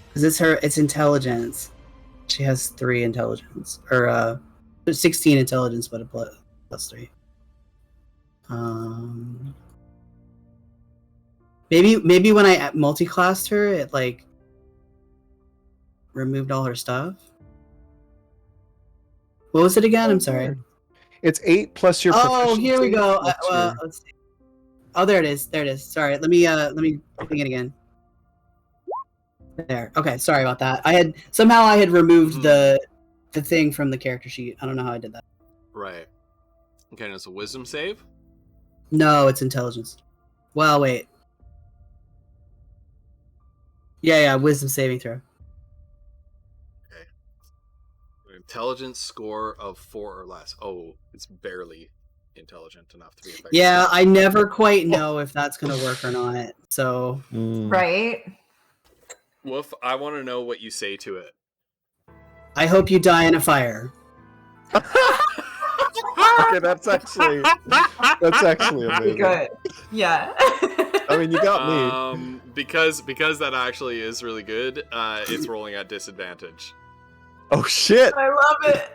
because it's intelligence. She has 3 intelligence or 16 intelligence, but a plus 3. Maybe when I multi-classed her, it like removed all her stuff. What was it again? I'm sorry. It's 8 plus your. Oh, here we go. Your... Let's see. Oh, there it is. There it is. Sorry. Let me think it again. There. Okay. Sorry about that. I had removed the thing from the character sheet. I don't know how I did that. Right. Okay, and it's a wisdom save? No, it's intelligence. Well, wait. Yeah, wisdom saving throw. Okay. An intelligence score of 4 or less. Oh, it's barely intelligent enough to be effective. Yeah, I never quite know if that's gonna work or not. So Right. Wolf, I want to know what you say to it. I hope you die in a fire. Okay, that's actually amazing. Good. Yeah. I mean, you got me. Because that actually is really good. It's rolling at disadvantage. Oh shit! I love it.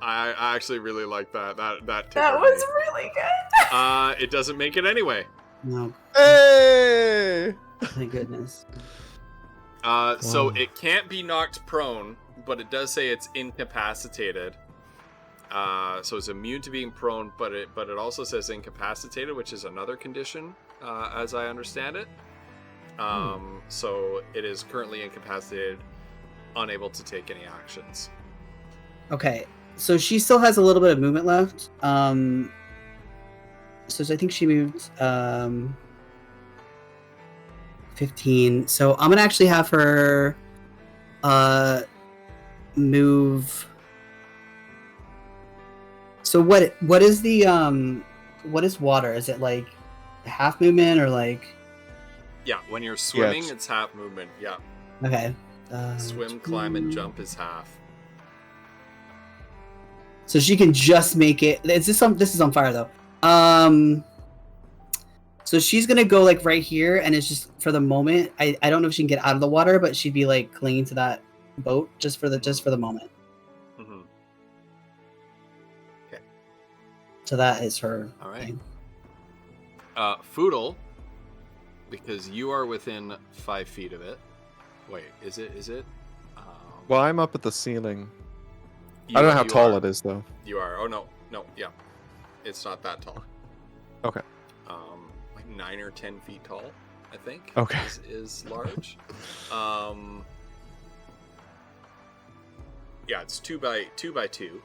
I actually really like that. That was really good. It doesn't make it anyway. No. Hey! Thank goodness. So it can't be knocked prone, but it does say it's incapacitated. So it's immune to being prone, but it also says incapacitated, which is another condition, as I understand it. So it is currently incapacitated, unable to take any actions. Okay, so she still has a little bit of movement left. So I think she moved 15. So I'm gonna actually have her move. So what is the what is water? Is it like half movement or like? Yeah, when you're swimming, it's half movement. Yeah. Okay. Swim, climb, and jump is half. So she can just make it. This is on fire though. So she's gonna go like right here, and it's just for the moment. I don't know if she can get out of the water, but she'd be like clinging to that boat just for the moment. Mm-hmm. Okay. So that is her. All right. thing. Foodle, because you are within 5 feet of it. Wait, is it? Well, I'm up at the ceiling. I don't know how tall it is, though. You are. Oh, no, yeah. It's not that tall. Okay. Like 9 or 10 feet tall, I think. Okay. Is large. Yeah, it's 2 by 2.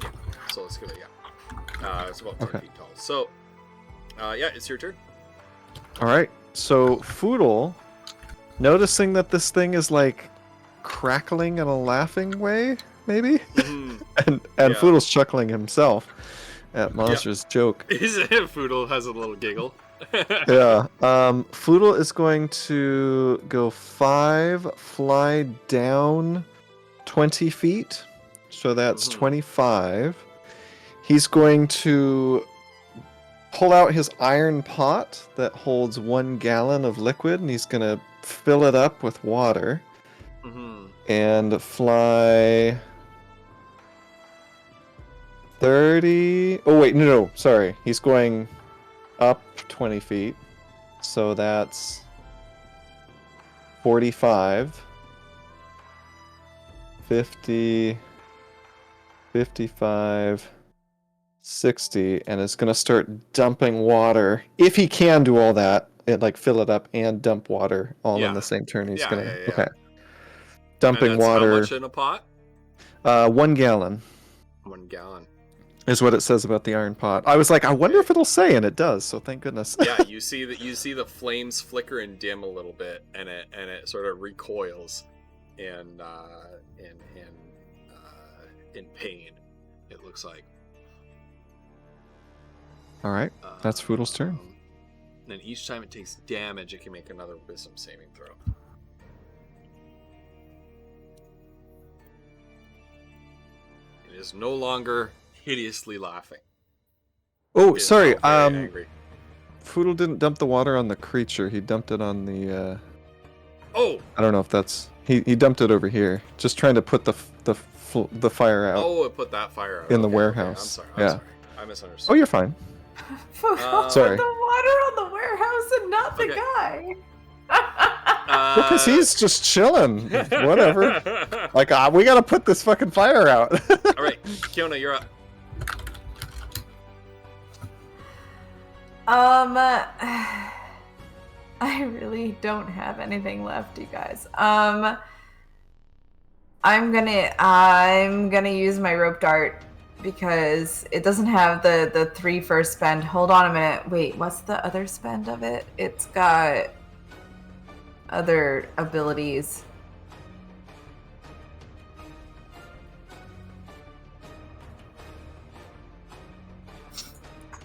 Yeah. So let's go. Yeah. It's about 10 feet tall. So, yeah, it's your turn. All right. So Foodle, noticing that this thing is like crackling in a laughing way, maybe, and Foodle's chuckling himself at Monster's joke. Foodle has a little giggle. Yeah. Foodle is going to go 5, fly down 20 feet. So that's 25. He's going to pull out his iron pot that holds 1 gallon of liquid, and he's going to fill it up with water. And fly 30. Oh wait, no, sorry. He's going up 20 feet. So that's 45, 50, 55, 60, and it's gonna start dumping water. If he can do all that, like fill it up and dump water all in the same turn. He's gonna okay. Dumping water. How much in a pot? 1 gallon. 1 gallon. Is what it says about the iron pot. I was like, I wonder if it'll say, and it does. So thank goodness. Yeah, you see the flames flicker and dim a little bit, and it sort of recoils, in pain. It looks like. All right, that's Foodle's turn. And each time it takes damage, it can make another wisdom saving throw. It is no longer hideously laughing. Oh, sorry. Angry. Foodle didn't dump the water on the creature. He dumped it on the. Oh. I don't know if that's he dumped it over here. Just trying to put the fire out. Oh, it put that fire out in the warehouse. Okay. I'm sorry. I misunderstood. Oh, you're fine. Sorry. The water on the warehouse and not the guy. Because he's just chilling. Whatever. Like, we gotta put this fucking fire out. All right, Kiona, you're up. I really don't have anything left, you guys. I'm gonna use my rope dart because it doesn't have the 3 first spend. Hold on a minute. Wait, what's the other spend of it? It's got other abilities.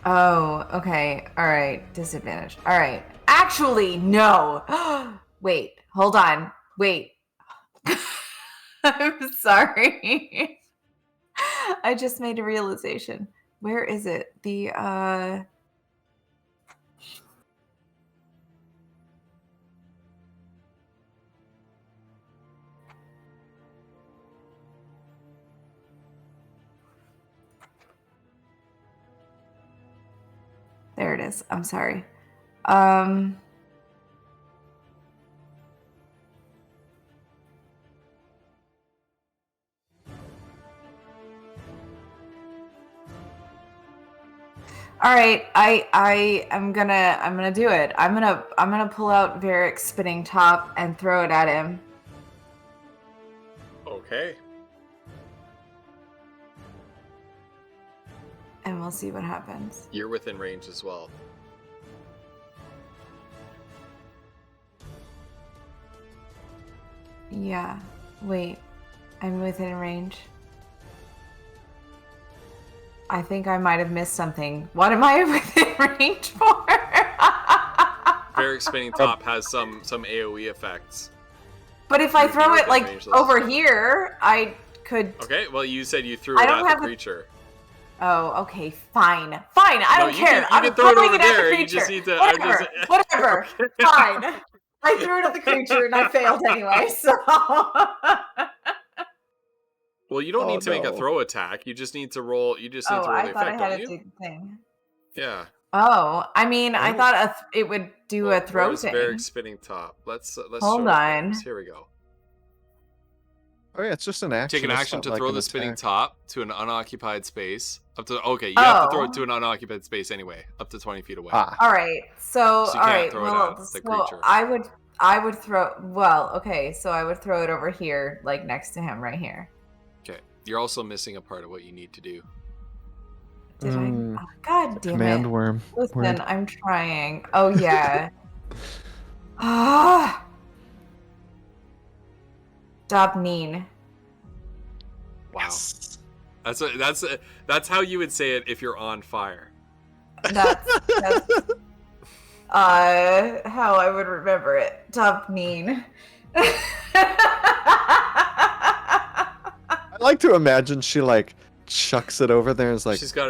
Oh, okay. All right. Disadvantage. All right. Actually, no. Wait, hold on. Wait. I'm sorry. I just made a realization. Where is it? There it is. I'm sorry. All right, I'm gonna do it. I'm gonna pull out Varric's spinning top and throw it at him. Okay. And we'll see what happens. You're within range as well. Yeah. Wait. I'm within range. I think I might have missed something. What am I within range for? Varric's spinning top has some AoE effects. But if I throw it like over here, I could. Okay, well you said you threw it at the creature. Oh, okay, fine. I don't care. I'm throwing it at the creature. You just need to. Whatever. Fine. I threw it at the creature and I failed anyway. So. Well, you don't need to make a throw attack. You just need to roll. You just need to roll the effect. I thought I had to do the thing. Yeah. Oh, I mean, I thought it would do a throw thing. Varric's spinning top. Let's hold on. Here we go. Oh yeah, it's just an action. Take an action to throw the spinning top to an unoccupied space. Up to you have to throw it to an unoccupied space anyway, up to 20 feet away. All right. So you all can't right. throw it at the creature. I would throw. Well, okay. So I would throw it over here, like next to him, right here. Okay. You're also missing a part of what you need to do. Did I? Oh, God damn command it. worm. Listen, Word. I'm trying. Oh yeah. Ah. Dabneen. Wow. Yes. That's how you would say it if you're on fire. That's how I would remember it. Dabneen. I like to imagine she like chucks it over there and is like she's got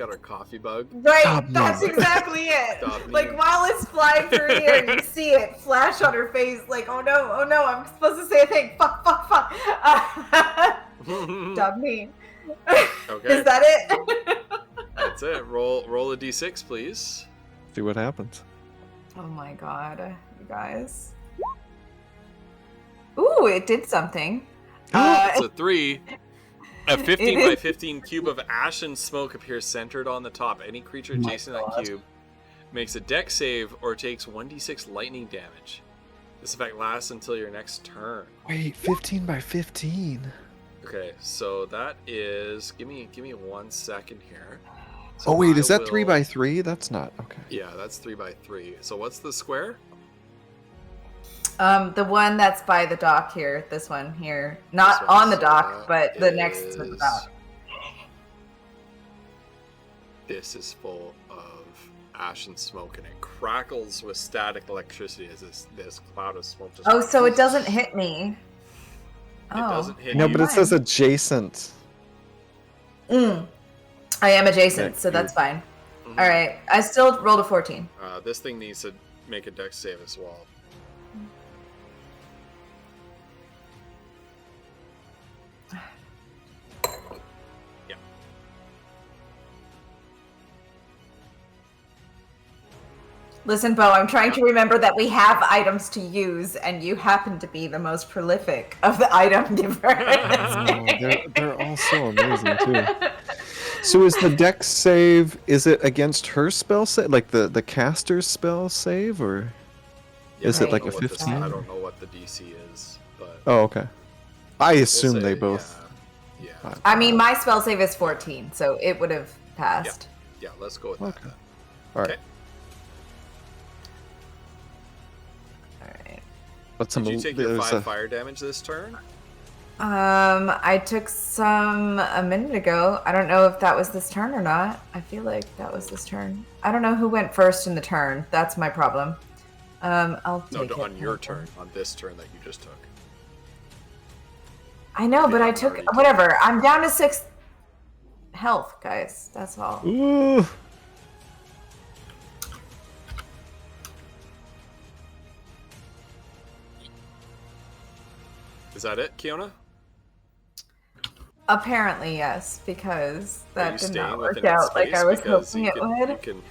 her coffee bug. Right, that's exactly it. Like while it's flying through here, you see it flash on her face like, oh no, I'm supposed to say a thing. Fuck. Dabneen. Okay. Is that it? That's it. Roll a d6, please. See what happens. Oh my god, you guys. Ooh, it did something. It's a 3. A 15 by is. 15 cube of ash and smoke appears centered on the top. Any creature adjacent to that cube makes a dex save or takes 1d6 lightning damage. This effect lasts until your next turn. Wait, 15 by 15. Okay, so that is... Give me 1 second here. So Oh wait, I is that will- 3 by 3? That's not okay. Yeah, that's 3 by 3. So what's the square? The one that's by the dock here. This one here. Not This one, on the so dock, that but the next to the is- dock. This is full of ash and smoke, and it crackles with static electricity as this cloud of smoke just... Oh, so it doesn't hit me. It doesn't hit No, you. but it says adjacent. I am adjacent, Yeah, so that's fine. Mhm. All right, I still rolled a 14. This thing needs to make a dex save as well. Yeah. Listen, Bo, I'm trying to remember that we have items to use, and you happen to be the most prolific of the item givers. They're all so amazing too. So is the dex save, is it against her spell save, like the caster's spell save, or Yeah, is I it like don't a know what this- 15? I don't know what the DC is, but Oh, okay. I we'll assume they say, both. Yeah. I mean, my spell save is 14, so it would have passed. Yeah, let's go with Okay. that. All right. Okay. All right. That's Did you take your there's 5 fire damage this turn? I took some a minute ago. I don't know if that was this turn or not. I feel like that was this turn. I don't know who went first in the turn. That's my problem. I'll No, take it. on your turn, on this turn that you just took. I know, but I I'm took already whatever. I'm down to 6 health, guys. That's all. Ooh. Is that it, Kiona? Apparently, yes, because Are you that did staying not work within its out like space? I was Because hoping you it can, would. You can,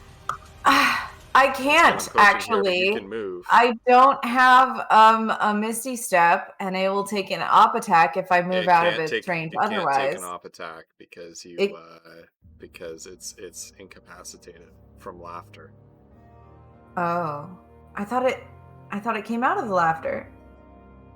I can't I'm coaching here, but actually. you can move. I don't have a Misty Step, and it will take an op attack if I move out of its range. It can't take Otherwise, an op attack because you It- because it's incapacitated from laughter. oh, I thought it came out of the laughter.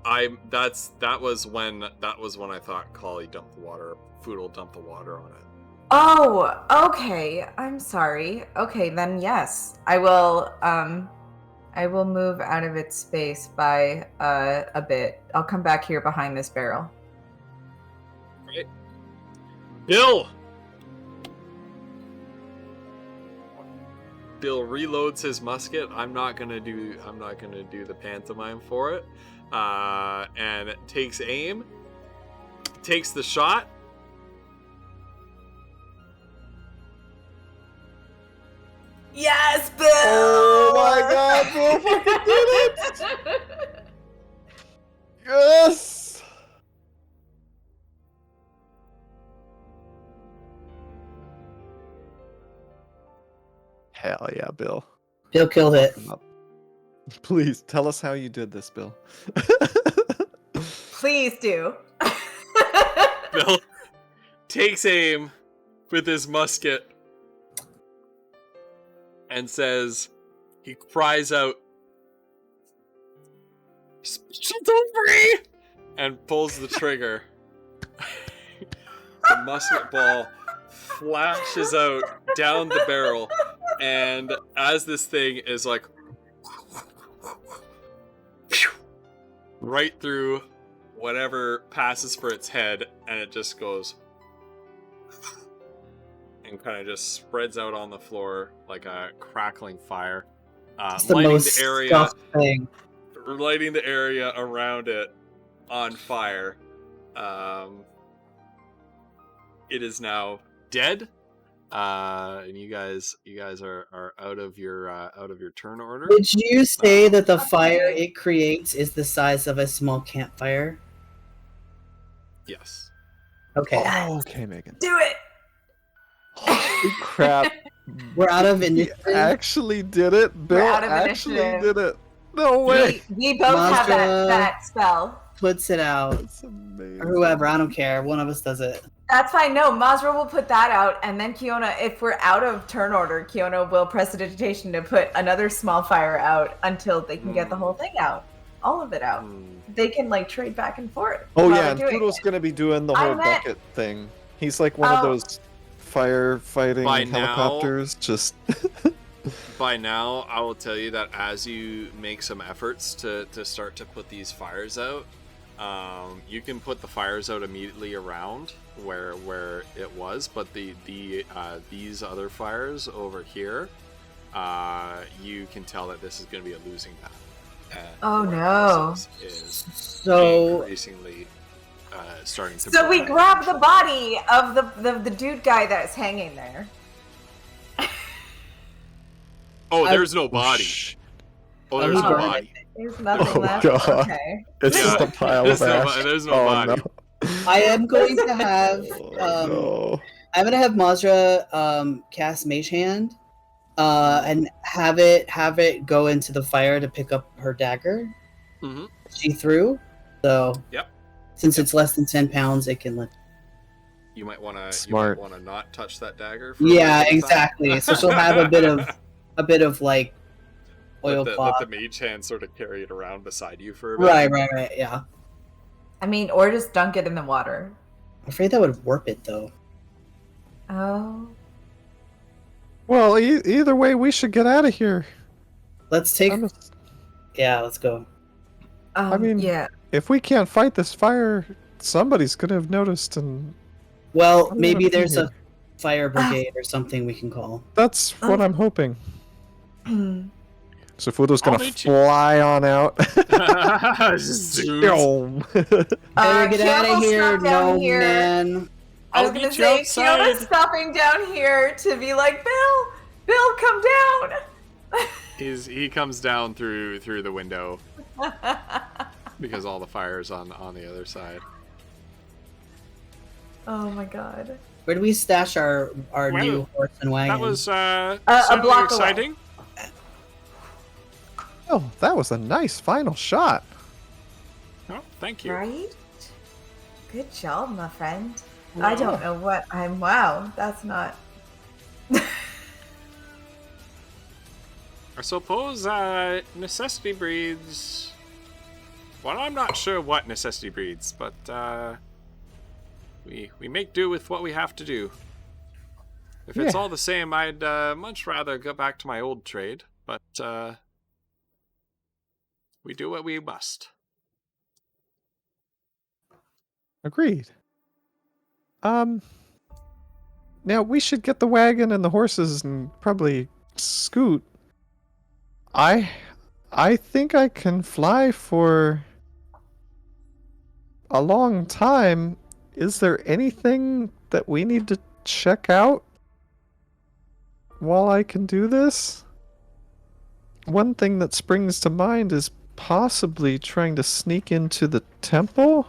That was when I thought Collie dumped the water. Foodle dumped the water on it. Oh, okay. I'm sorry. Okay, then yes, I will. I will move out of its space by a bit. I'll come back here behind this barrel. Right. Bill reloads his musket. I'm not gonna do the pantomime for it. And takes aim. Takes the shot. Yes, Bill! Oh my God, Bill fucking did it! Yes! Hell yeah, Bill. Bill killed it. Please tell us how you did this, Bill. Please do. Bill takes aim with his musket and says, he cries out, "Special delivery!" and pulls the trigger. The musket ball flashes out down the barrel, and as this thing is like right through whatever passes for its head, and it just goes and kind of just spreads out on the floor like a crackling fire, It's the lighting most the area, stuffed thing. lighting the area around it on fire. It is now dead, and you guys are out of your turn order. Did you say that the fire it creates is the size of a small campfire? Yes. Okay. Oh, okay, Megan. Do it. Holy crap. We're out of He initiative. actually did it. Bill out of actually initiative. did it. No way. We both have Mazda that spell. Puts it out. That's amazing. Or whoever, I don't care. One of us does it. That's fine. No, Mazra will put that out, and then Kiona, if we're out of turn order, Kiona will press a digitation to put another small fire out until they can get the whole thing out. All of it out. They can like trade back and forth. Oh yeah, and Poodle's gonna be doing the whole I meant- bucket thing. He's like one of those firefighting By helicopters. Just By now, I will tell you that as you make some efforts to start to put these fires out, you can put the fires out immediately around where it was, but these other fires over here, you can tell that this is going to be a losing battle. Oh no! Is So increasingly starting to. So we grab the body of the dude guy that's hanging there. Oh, there's no body. Oh, there's no body. There's nothing Oh, left. God. Okay. it's Yeah. just a pile There's of no ash. bo- there's no oh, body. No. I am going to have No. I'm gonna have Mazra cast Mage Hand, and have it go into the fire to pick up her dagger. Mm-hmm. She threw, so Yep. Since it's less than 10 pounds, it can lift. You might want to Smart. not touch that dagger. For Yeah, a little bit of time. exactly. So she'll have a bit of like let oilcloth. the mage hand sort of carry it around beside you for a bit. Right. Yeah. I mean, or just dunk it in the water. I'm afraid that would warp it though. Oh. Well, either way, we should get out of here. Let's take. Yeah, let's go. I mean, yeah. If we can't fight this fire, somebody's gonna have noticed, and Well, I'm maybe gonna be there's here. a fire brigade or something we can call. That's what I'm hoping. So Fudo's I'll gonna meet you. fly on out. Zoom. Boom. Better get out of Campbell's here, not down no here. man. I was I'll gonna meet you say, outside. Fiona's stopping down here to be like, Bill, come down. He comes down through the window because all the fire's on the other side. Oh my god. Where do we stash our Well, new horse and wagon? That was a certainly block away. exciting. Oh, that was a nice final shot. Oh, thank you. Right? Good job, my friend. I don't know what I'm. Wow, that's not. I suppose necessity breeds. Well, I'm not sure what necessity breeds, but we make do with what we have to do. If it's Yeah. all the same, I'd much rather go back to my old trade, but we do what we must. Agreed. Now we should get the wagon and the horses and probably scoot. I think I can fly for a long time. Is there anything that we need to check out while I can do this? One thing that springs to mind is possibly trying to sneak into the temple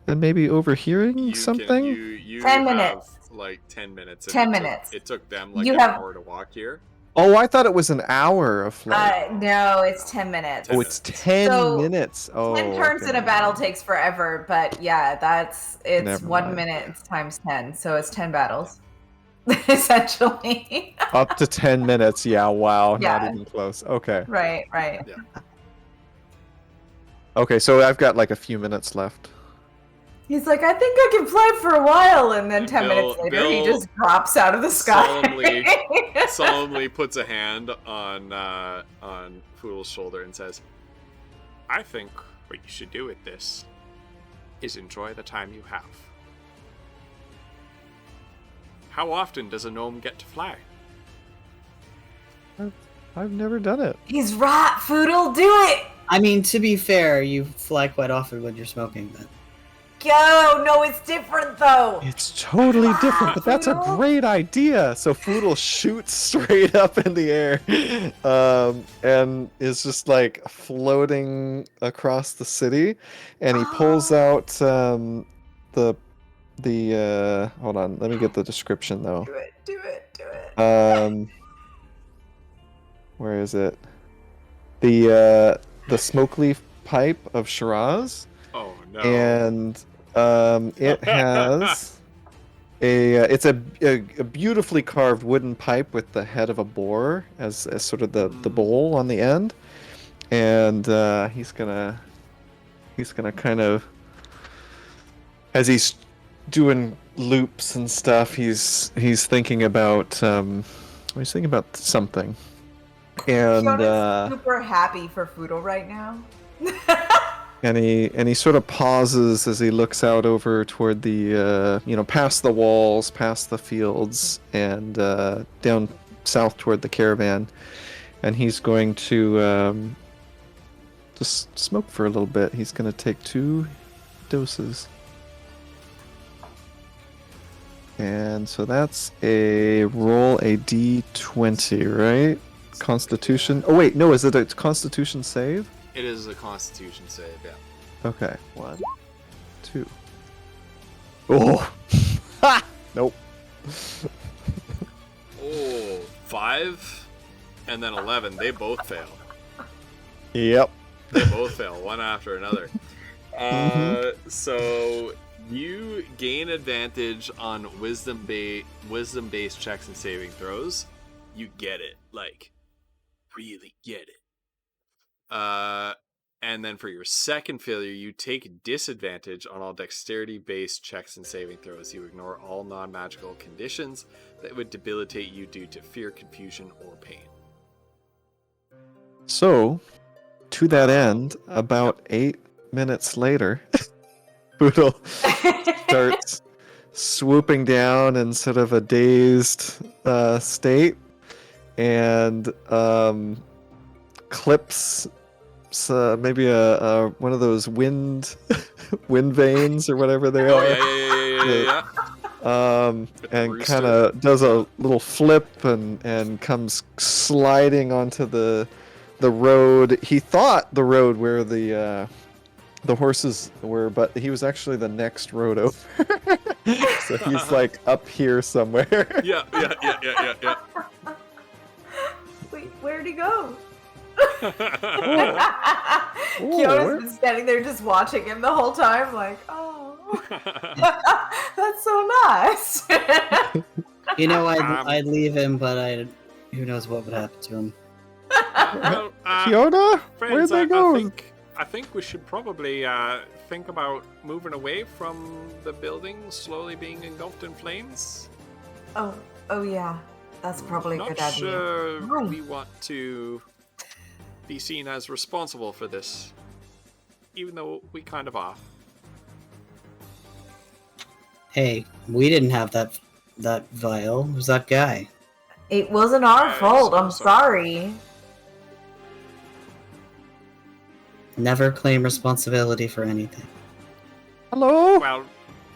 and maybe overhearing something. You 10 have, minutes. like 10 minutes. 10 it took- minutes. It took them like You an have- hour to walk here. Oh, I thought it was an hour of flight. No, it's 10 minutes. Oh, it's 10 So, minutes. Oh, 10 turns okay. in a battle takes forever, but yeah, it's Never 1 mind. minute times 10, so it's 10 battles. Essentially. Up to 10 minutes. Yeah, wow. Yeah. Not even close. Okay. Right. Okay, so I've got like a few minutes left. He's like, I think I can fly for a while, and then 10 Bill- minutes later, he Bill just drops out of the sky. solemnly puts a hand on Foodle's shoulder and says, I think what you should do with this is enjoy the time you have. How often does a gnome get to fly? I've never done it. He's right, Foodle, do it! I mean, to be fair, you fly quite often when you're smoking. But Go! No, it's different though. It's totally different, but that's a Foodle? great idea. So Foodle shoots straight up in the air, and is just like floating across the city, and he pulls out the hold on, let me get the description though. Do it. Where is it? The smoke leaf pipe of Shiraz. Oh no. And it has it's a beautifully carved wooden pipe with the head of a boar as sort of the bowl on the end. And he's gonna kind of, as he's doing loops and stuff, he's thinking about something. And Fiona's super happy for Foodle right now. and he sort of pauses as he looks out over toward the past the walls, past the fields, and down south toward the caravan. And he's going to just smoke for a little bit. He's going to take 2 doses. And so that's a roll a d20, right? Constitution. Oh wait, no, is it a Constitution save? It is a Constitution save, yeah. Okay, 1, 2. Oh, ha! Nope. Oh, 5 and then 11. They both fail. Yep. They both fail, one after another. So you gain advantage on wisdom-based checks and saving throws. You get it, like really get it. And then for your second failure, you take disadvantage on all dexterity-based checks and saving throws. You ignore all non-magical conditions that would debilitate you due to fear, confusion, or pain. So, to that end, about 8 minutes later, Boodle starts swooping down in sort of a dazed state, and clips maybe a one of those wind vanes or whatever they are. Yeah. And kind of does a little flip and comes sliding onto the road. He thought the road where the horses were, but he was actually the next road over. So he's like up here somewhere. Yeah. Wait, where'd he go? Ooh, Kyoto's been standing there just watching him the whole time, like, oh, that's so nice. I'd leave him, but who knows what would happen to him. Fiona, where'd they go? I think we should probably think about moving away from the building slowly being engulfed in flames. Oh yeah, that's probably a good idea. Not sure we want to be seen as responsible for this, even though we kind of are. Hey, we didn't have that vial. It was that guy. It wasn't our fault. I'm sorry. Never claim responsibility for anything. Hello? Well,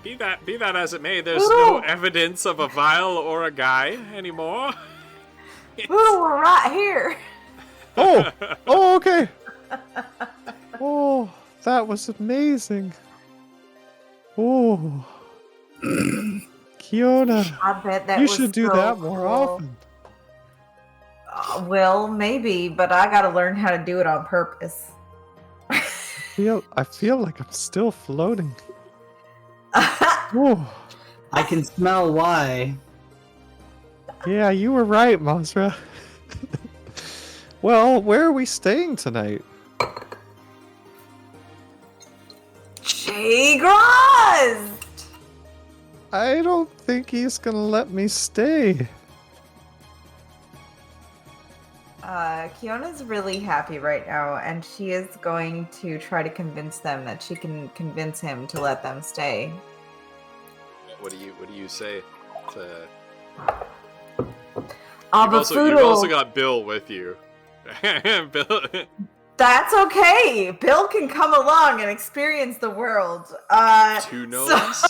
be that as it may, there's no evidence of a vial or a guy anymore. We're right here. Oh, okay. Oh, that was amazing. Oh, Kiona, I bet that you was should do so that more cool. often. Well, maybe, but I gotta learn how to do it on purpose. I feel like I'm still floating. Oh, I can smell why. yeah, you were right, Mazra. Well, where are we staying tonight? Shea Grass! I don't think he's gonna let me stay. Kiona's really happy right now, and she is going to try to convince them that she can convince him to let them stay. What do you say to... You've also got Bill with you. Bill. That's okay. Bill can come along and experience the world. 2 gnomes?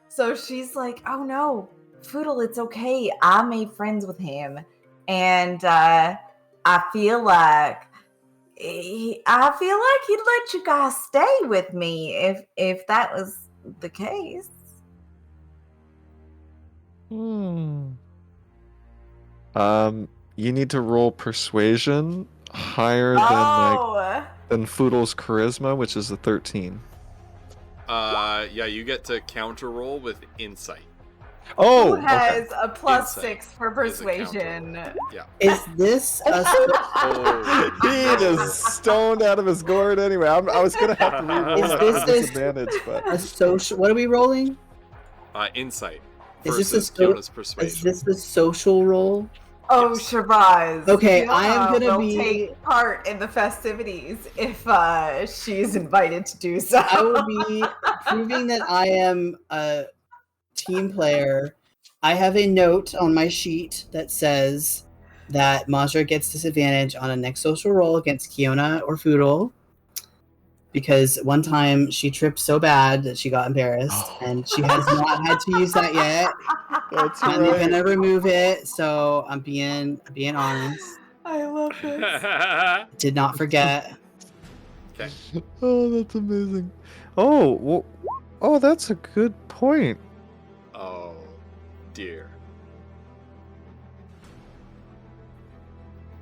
So she's like, oh no, Foodle, it's okay. I made friends with him. And I feel like I feel like he'd let you guys stay with me if that was the case. You need to roll persuasion higher than Foodle's charisma, which is a 13. Yeah, you get to counter roll with insight. Who has a plus insight 6 for persuasion? Yeah. Is this a He is stoned out of his gourd anyway. I was gonna have to reroll Is it this with disadvantage, but a social? What are we rolling? Insight. Is this Fiona's persuasion. Is this the social roll? Oh, Shabazz. Okay, I am gonna take part in the festivities if she's invited to do so. I will be proving that I am a team player. I have a note on my sheet that says that Mazra gets disadvantage on a next social roll against Kiona or Foodle because one time she tripped so bad that she got embarrassed, and she has not had to use that yet. That's and they're gonna remove it, so I'm being honest. I love this. Did not forget. Okay. Oh, that's amazing. Oh, that's a good point. Oh, dear.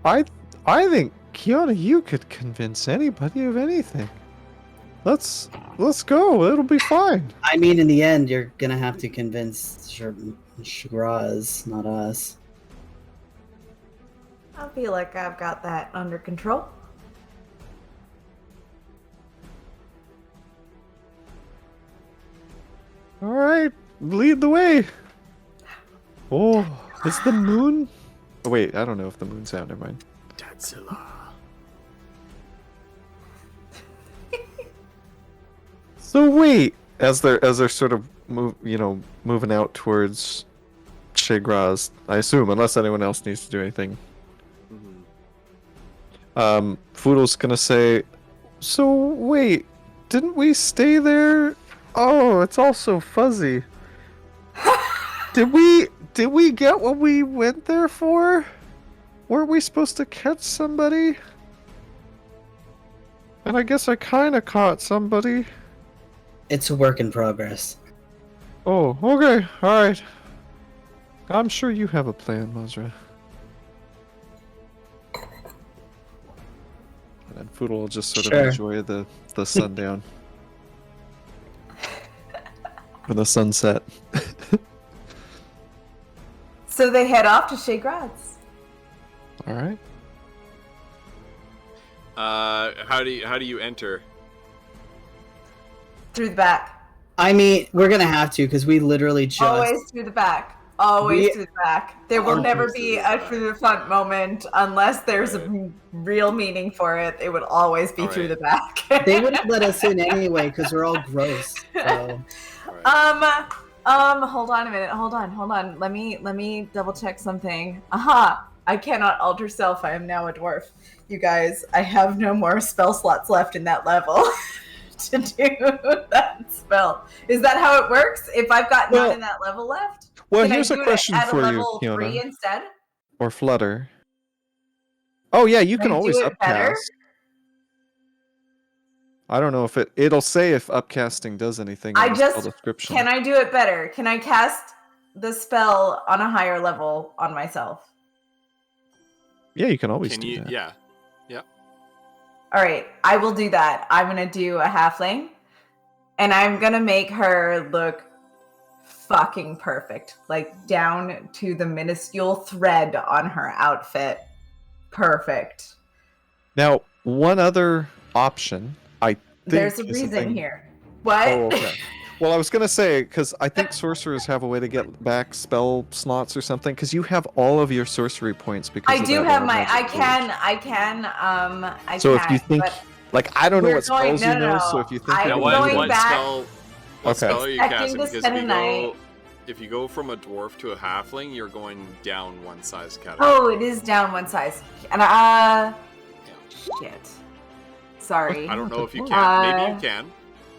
I think Kiona, you could convince anybody of anything. Let's go. It'll be fine. I mean, in the end, you're gonna have to convince Shagraz, not us. I feel like I've got that under control. All right, lead the way. Oh, is the moon? Oh, wait, I don't know if the moon's out. Never mind. Godzilla. So wait, as they're sort of moving out towards Shea Grass, I assume, unless anyone else needs to do anything. Foodle's gonna say, so wait, didn't we stay there? Oh, it's all so fuzzy. Did we get what we went there for? Weren't we supposed to catch somebody? And I guess I kinda caught somebody. It's a work in progress. Oh, okay, alright. I'm sure you have a plan, Mazra. And then Foodle will just sort of enjoy the sundown. Or the sunset. So they head off to Shea Grass. Alright. How do you enter? Through the back. I mean, we're gonna have to because we literally just always through the back. Always through the back. There will never be a through the front moment unless there's a real meaning for it. It would always be through the back. They wouldn't let us in anyway because we're all gross. So. Hold on a minute. Hold on. Let me double check something. Aha! I cannot alter self. I am now a dwarf. You guys, I have no more spell slots left in that level to do that spell. Is that how it works? If I've got none in that level left? Well, here's a question for you, Kiona. 3 instead? Or Flutter. Oh yeah, you can always upcast. I don't know if it'll say if upcasting does anything in the spell description. Can I do it better? Can I cast the spell on a higher level on myself? Yeah, you can always do that. Yeah. All right, I will do that. I'm going to do a halfling, and I'm going to make her look fucking perfect. Like, down to the minuscule thread on her outfit. Perfect. Now, one other option, I think there's a reason here. What? Oh, okay. Well, I was going to say, because I think sorcerers have a way to get back spell slots or something, because you have all of your sorcery points. Because I do have my, I can. So if you think, like, I don't know what spells you know, so if you think I'm what back. spell are you casting? Because if you go from a dwarf to a halfling, you're going down one size category. Oh, it is down one size. And shit. Sorry. I don't know if you can. Maybe you can.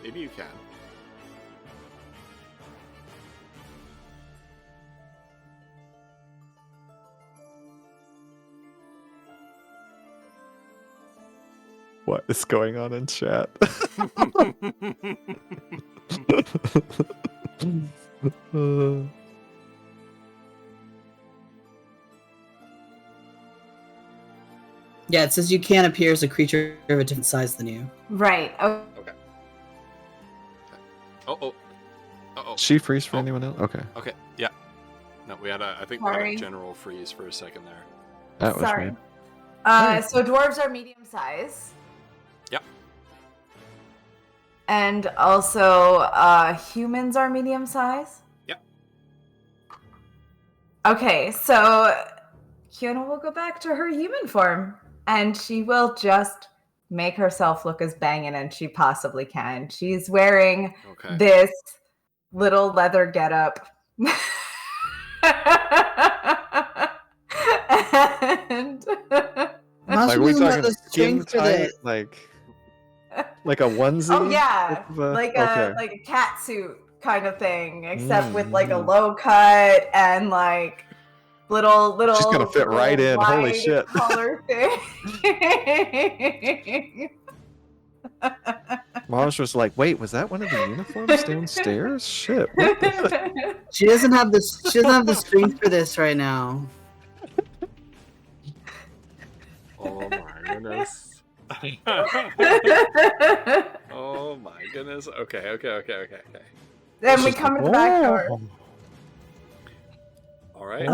Maybe you can. What is going on in chat? Yeah, it says you can't appear as a creature of a different size than you. Right. Oh. Okay. Oh. She freeze for anyone else? Okay. Okay. Yeah. No, we had a. I think we had a general freeze for a second there. That was Sorry. weird. So dwarves are medium size. Yep. And also, humans are medium size. Yep. Okay, so Kiona will go back to her human form, and she will just make herself look as banging as she possibly can. She's wearing this little leather getup. And like, we talking skin tight, like a onesie? Oh yeah, like a cat suit kind of thing, except with like a low cut and like little. She's gonna fit right in. Holy shit! Color thing. Mom's was like, "Wait, was that one of the uniforms downstairs? Shit!" What the... She doesn't have this. She doesn't have the strength for this right now. Oh my goodness. Oh my goodness. Okay. Then we come to the back door. All right.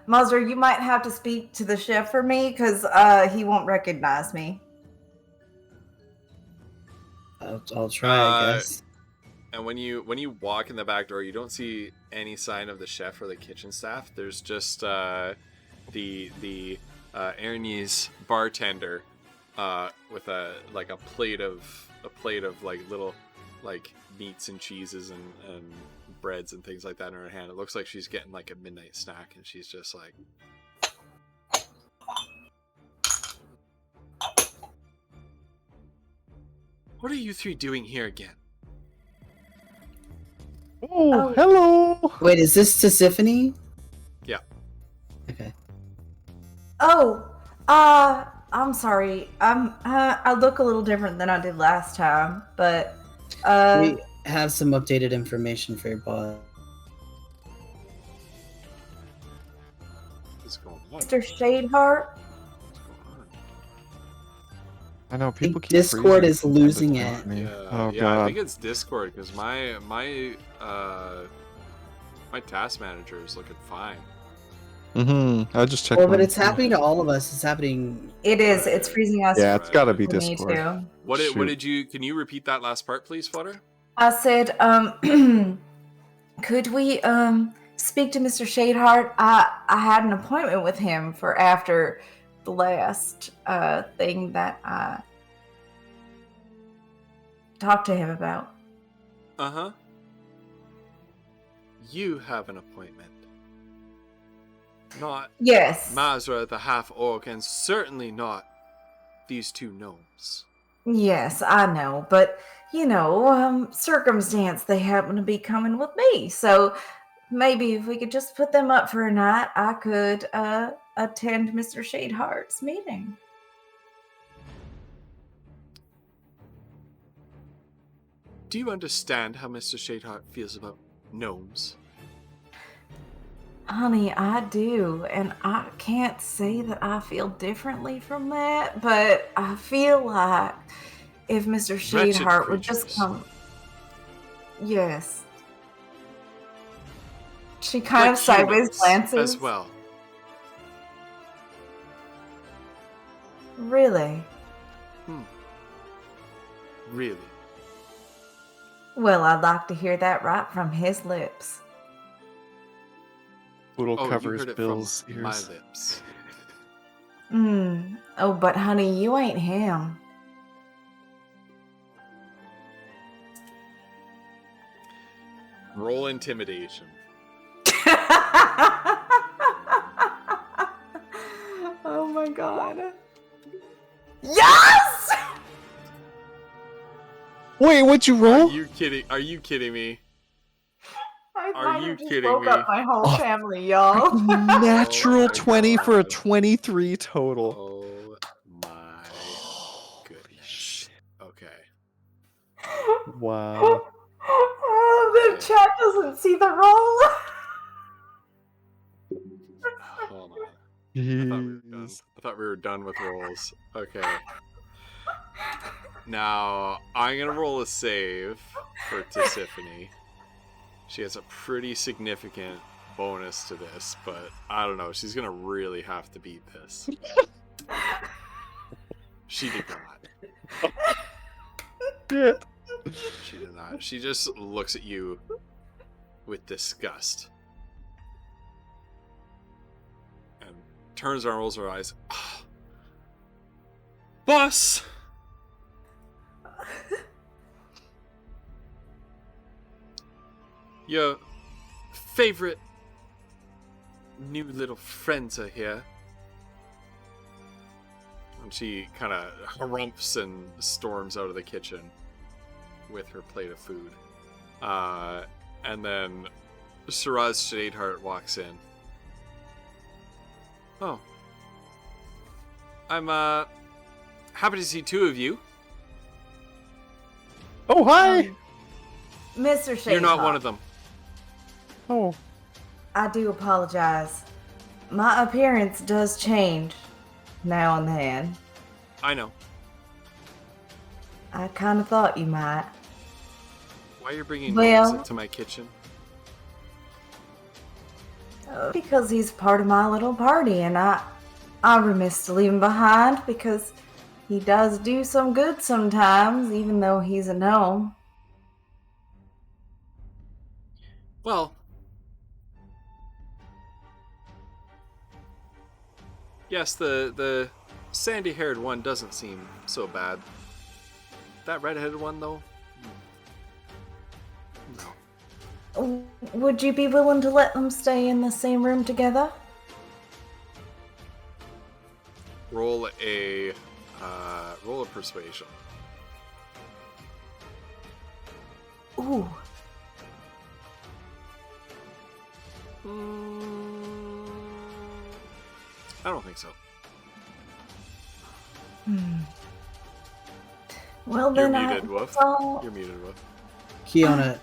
Mazra, you might have to speak to the chef for me because he won't recognize me. I'll try, I guess. And when you walk in the back door, you don't see any sign of the chef or the kitchen staff. There's just the Ernest bartender with a plate of like little like meats and cheeses and breads and things like that in her hand. It looks like she's getting like a midnight snack, and she's just like, "What are you three doing here again?" Oh, hello. Wait, is this Tisiphone? Yeah. Okay. Oh, I'm sorry. I look a little different than I did last time, but we have some updated information for your boss. What's going on? Mr. Shadeheart. I know people keep Discord is losing it. Yeah, oh yeah, god. I think it's Discord because my task manager is looking fine. I just checked. Well, but it's happening to all of us. It's happening. It is. It's freezing us. Yeah, it's got to be Me Discord. too. What did you? Can you repeat that last part, please, Flutter? I said, could we speak to Mr. Shadeheart? I had an appointment with him for after the last thing that I talked to him about. Uh-huh. You have an appointment. Not Yes. Mazra the half-orc, and certainly not these two gnomes. Yes, I know, but you know, circumstance, they happen to be coming with me, so maybe if we could just put them up for a night, I could attend Mr. Shadeheart's meeting. Do you understand how Mr. Shadeheart feels about gnomes? Honey, I do, and I can't say that I feel differently from that, but I feel like if Mr. Shadeheart would just come... Yes. She kind of sideways glances. As well. Really? Really? Well, I'd like to hear that right from his lips. Poodle you covers heard it Bill's from ears. my lips. Oh, but honey, you ain't him. Roll intimidation. Oh my god. Yes! Wait, what'd you roll? Are you kidding? Are you kidding me? I Are might you have just kidding woke me? up my whole family, y'all. Natural Oh my 20 for a God. 23 total. Oh my Wow. The chat doesn't see the roll. Hold on. Jeez. I thought we were done with rolls. Okay. Now, I'm going to roll a save for Tisiphone. She has a pretty significant bonus to this, but I don't know. She's going to really have to beat this. She did not. Shit. She did not. She just looks at you with disgust. And turns around and rolls her eyes. Oh, boss! Your favorite new little friends are here. And she kind of harumphs and storms out of the kitchen with her plate of food. And then Shiraz Shadeheart walks in. Oh. I'm happy to see two of you. Oh, hi! Mr. Shade. You're not one of them. Oh. I do apologize. My appearance does change now and then. I know. I kind of thought you might. Why are you bringing Well- Melissa to my kitchen? Because he's part of my little party, and I'm remiss to leave him behind because he does do some good sometimes, even though he's a gnome. Well, yes, the sandy-haired one doesn't seem so bad. That red-headed one, though? No. Would you be willing to let them stay in the same room together? Roll a persuasion. Ooh. I don't think so. Well, You're then muted, Wolf. So... You're muted, Wolf. Kiona,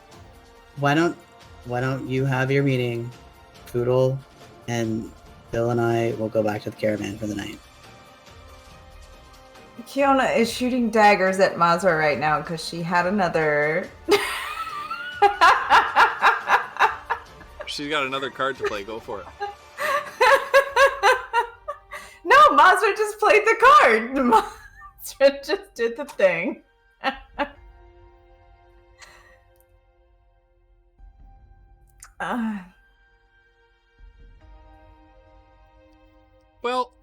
why don't you have your meeting, Poodle, and Bill and I will go back to the caravan for the night. Kiona is shooting daggers at Mazra right now because she had another... She's got another card to play. Go for it. No, Mazra just played the card. Mazra just did the thing. Well,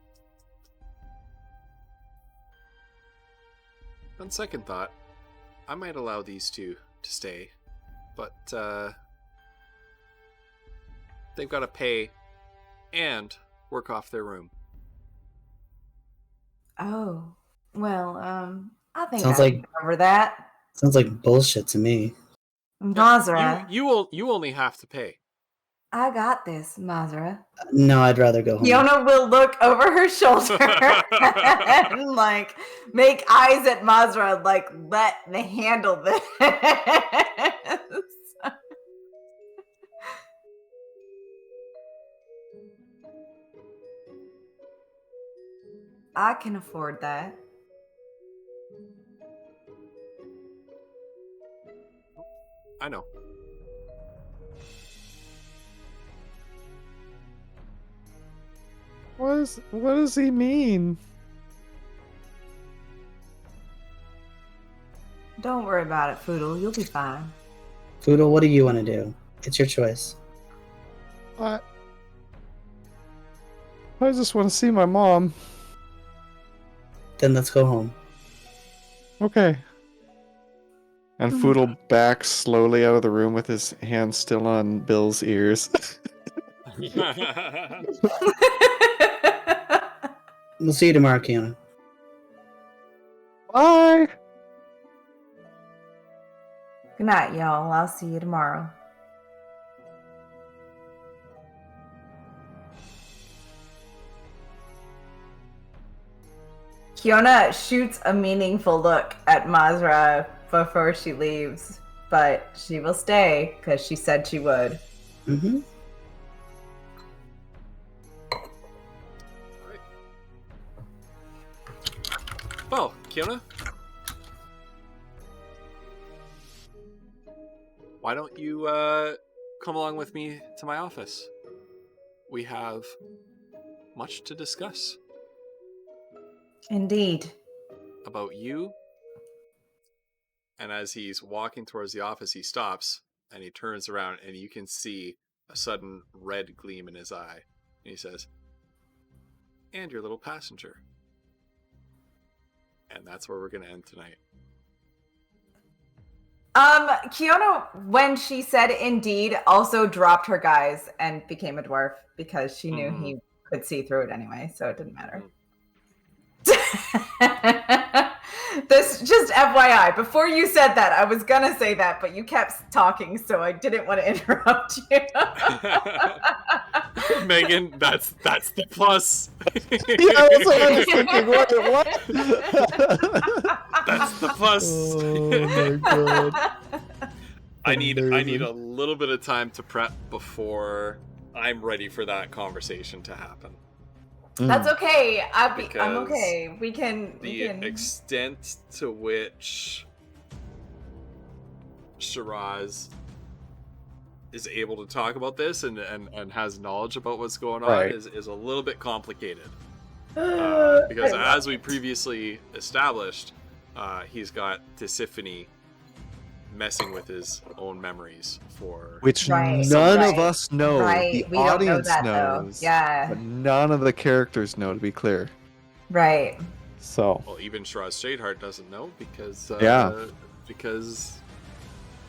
on second thought, I might allow these two to stay, but they've got to pay and work off their room. Oh, well, I think Sounds I like- can cover that. Sounds like bullshit to me. Mazra, You only have to pay. I got this, Mazra. No, I'd rather go home. Fiona will look over her shoulder and like make eyes at Mazra, like let me handle this. I can afford that. I know. What does he mean? Don't worry about it, Foodle. You'll be fine. Poodle, what do you want to do? It's your choice. I just want to see my mom. Then let's go home. Okay. And Foodle backs slowly out of the room with his hand still on Bill's ears. We'll see you tomorrow, Kiona. Bye! Good night, y'all. I'll see you tomorrow. Kiona shoots a meaningful look at Mazra before she leaves, but she will stay because she said she would. Mm-hmm. Right. Well, Kiona, why don't you come along with me to my office? We have much to discuss. Indeed. About you. And as he's walking towards the office, he stops and he turns around and you can see a sudden red gleam in his eye. And he says, "And your little passenger." And that's where we're going to end tonight. Kiona, when she said indeed, also dropped her guise and became a dwarf because she knew he could see through it anyway, so it didn't matter. This, just FYI, before you said that, I was gonna say that, but you kept talking, so I didn't want to interrupt you. Megan, that's the plus. Yeah, that's what I was thinking. What? That's the plus. Oh my god. I need a little bit of time to prep before I'm ready for that conversation to happen. That's okay. I'm Because okay. We can. The extent to which Shiraz is able to talk about this and has knowledge about what's going on is a little bit complicated. Because as we previously established, he's got Tisiphone messing with his own memories for which none of us know. The we audience don't know that, knows. though. Yeah. But none of the characters know, to be clear. Right. So. Well, even Shiraz Shadeheart doesn't know because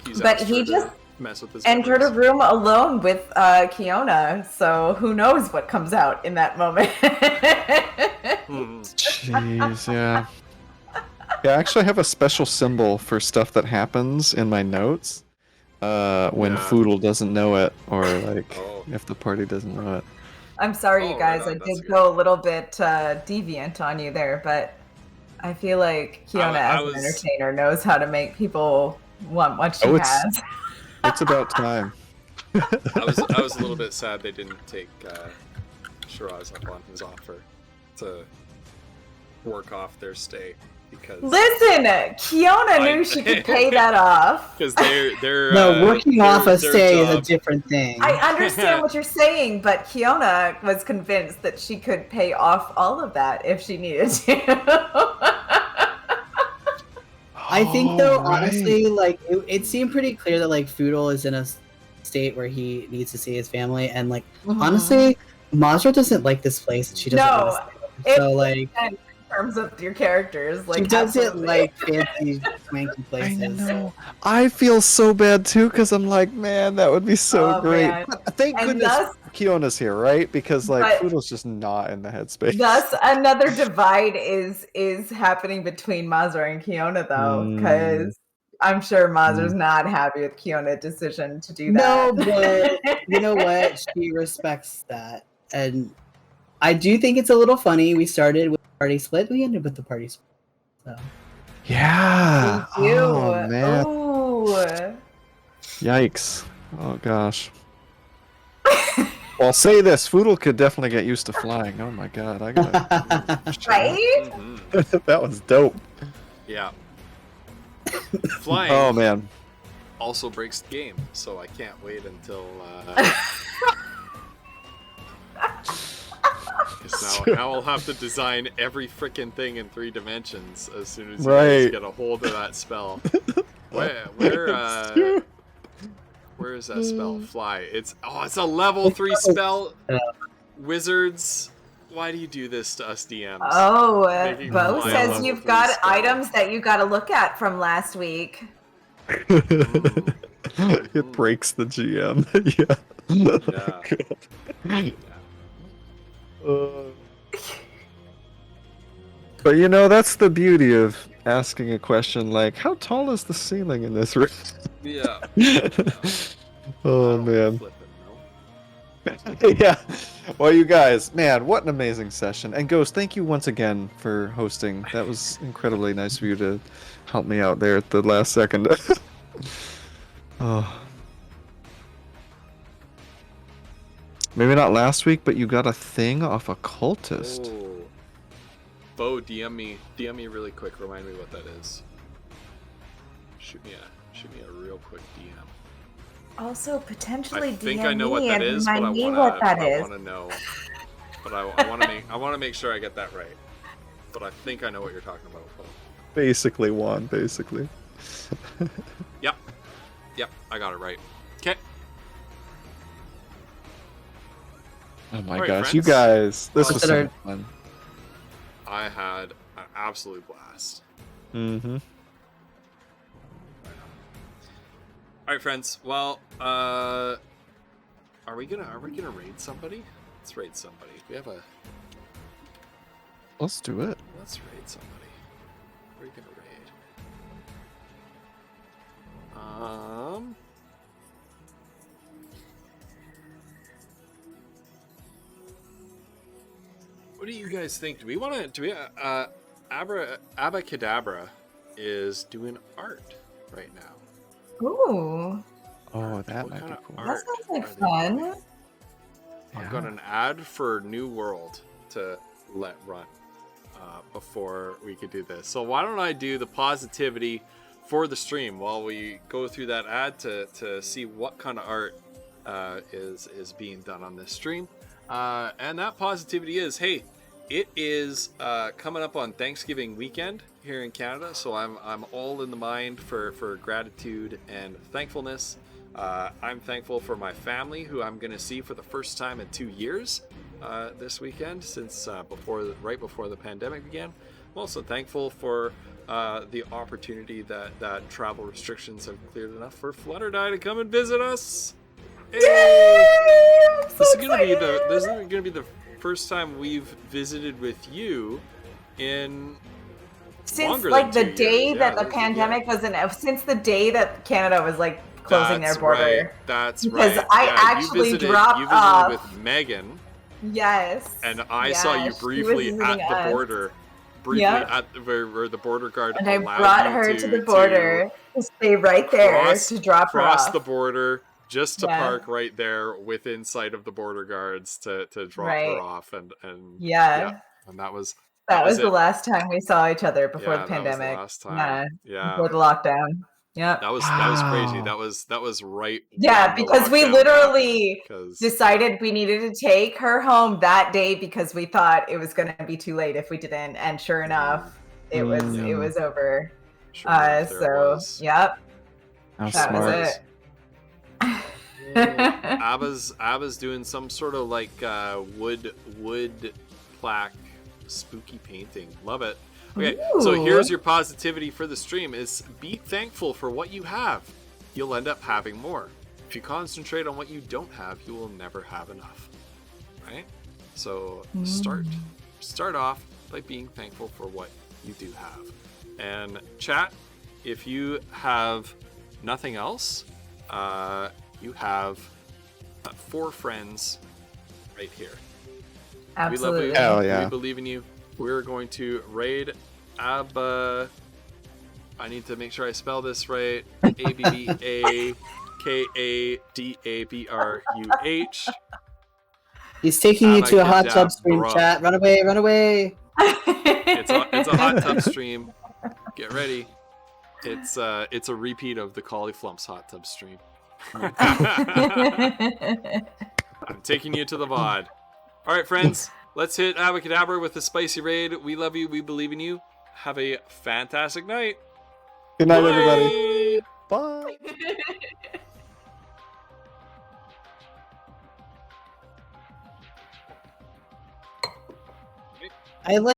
he's but he just mess with his entered memories. a room alone with Kiona, so who knows what comes out in that moment. Jeez, yeah. Yeah, I actually have a special symbol for stuff that happens in my notes when Foodle doesn't know it, or like if the party doesn't know it. I'm sorry, you guys. Right on, I did go a little bit deviant on you there, but I feel like Kiona, as an entertainer, knows how to make people want what she has. It's about time. I was a little bit sad they didn't take Shiraz up on his offer to work off their stay. Because listen, Kiona knew she could pay that off. Because they're working off a stay is a different thing. I understand what you're saying, but Kiona was convinced that she could pay off all of that if she needed to. I think, though, honestly, like it seemed pretty clear that like Foodle is in a state where he needs to see his family, and like honestly, Mazra doesn't like this place, and she doesn't want to stay. So like. Terms of your characters, like she doesn't like fancy swanky places. I know. I feel so bad too because I'm like, man, that would be so great. But thank goodness Kiona's here, right? Because like Foodle's just not in the headspace. Thus, another divide is happening between Mazra and Kiona, though, because I'm sure Mazra's not happy with Kiona's decision to do that. No, but you know what? She respects that, and I do think it's a little funny. We started with party split, we ended with the party split. So. Yeah. Thank you. Oh man. Ooh. Yikes. Oh gosh. Well, I'll say this: Foodle could definitely get used to flying. Oh my god, I gotta. Right? That was dope. Yeah. Flying. Oh man. Also breaks the game, so I can't wait until. Now I'll have to design every frickin' thing in 3 dimensions as soon as you guys get a hold of that spell. Where is that spell? Fly. It's a level 3 spell. Wizards, why do you do this to us DMs? Oh, Bo says you've got items that you got to look at from last week. It breaks the GM. Yeah. But you know, that's the beauty of asking a question like, how tall is the ceiling in this room? Yeah. Oh man. Yeah. Well, you guys, man, what an amazing session. And Ghost, thank you once again for hosting. That was incredibly nice of you to help me out there at the last second. Oh. Maybe not last week, but you got a thing off a cultist. Oh. Bo, DM me really quick. Remind me what that is. Shoot me a real quick DM. Also, potentially I think DM I know what me that and is, but I remind me wanna what that I is. wanna know. But I wanna make sure I get that right. But I think I know what you're talking about, Bo. Basically one, basically. Yep, I got it right. Okay. Oh my Alright, gosh, friends. you guys, this was so Consider- fun. I had an absolute blast. Mm-hmm. Alright, friends. Well, are we gonna raid somebody? Let's raid somebody. We have a Let's do it. let's raid somebody. Who are we gonna raid? What do you guys think? Do we Abacadabra is doing art right now. Ooh, Oh, that What might kind be of cool. that art sounds like are they fun. doing? I've got an ad for New World to let run before we could do this. So why don't I do the positivity for the stream while we go through that ad to see what kind of art is being done on this stream. And that positivity is, hey, it is coming up on Thanksgiving weekend here in Canada, so I'm all in the mind for gratitude and thankfulness. I'm thankful for my family, who I'm going to see for the first time in 2 years this weekend, since right before the pandemic began. I'm also thankful for the opportunity that travel restrictions have cleared enough for Flutterdye to come and visit us. Hey! Yay! I'm so This is excited. gonna be the first time we've visited with you in Since longer like than the 2 day years. that Yeah, the pandemic was in, since the day that Canada was like closing their That's border. right. That's Because right. I Yeah, actually you dropped visited off. with Megan, Yes. and I saw you she was briefly at visiting the us. border. Yep. At where the border guard And I allowed brought you her to the to border to stay right there to drop her cross off. the border, just to Yeah. park right there within sight of the border guards to drop her Right. off, and Yeah. and that was That was the it. last time we saw each other before the Yeah, that was the pandemic. last time. Yeah. Yeah. Before the lockdown. Yep. That was crazy. That was right. Yeah, when the because we lockdown literally happened, 'cause- decided we needed to take her home that day because we thought it was going to be too late if we didn't, and sure enough, it was over. Sure enough, there it was. Yep. How That was smart. it. Abba's doing some sort of like wood plaque spooky painting. Love it. Okay, so Ooh. here's your positivity for the stream: is be thankful for what you have. You'll end up having more. If you concentrate on what you don't have, you will never have enough. Right? So start off by being thankful for what you do have. And chat, if you have nothing else, you have 4 friends right here. Absolutely. We love you. Hell yeah. We believe in you. We're going to raid Abba. I need to make sure I spell this right. ABBAKADABRUH. He's taking you to a hot tub stream, Abacadabra. chat. Run away, run away. It's a hot tub stream. Get ready. It's a repeat of the Collie Flumps hot tub stream. I'm taking you to the VOD. All right, friends, let's hit Abacadabra with a spicy raid. We love you. We believe in you. Have a fantastic night. Good night, Bye. everybody. Bye. I like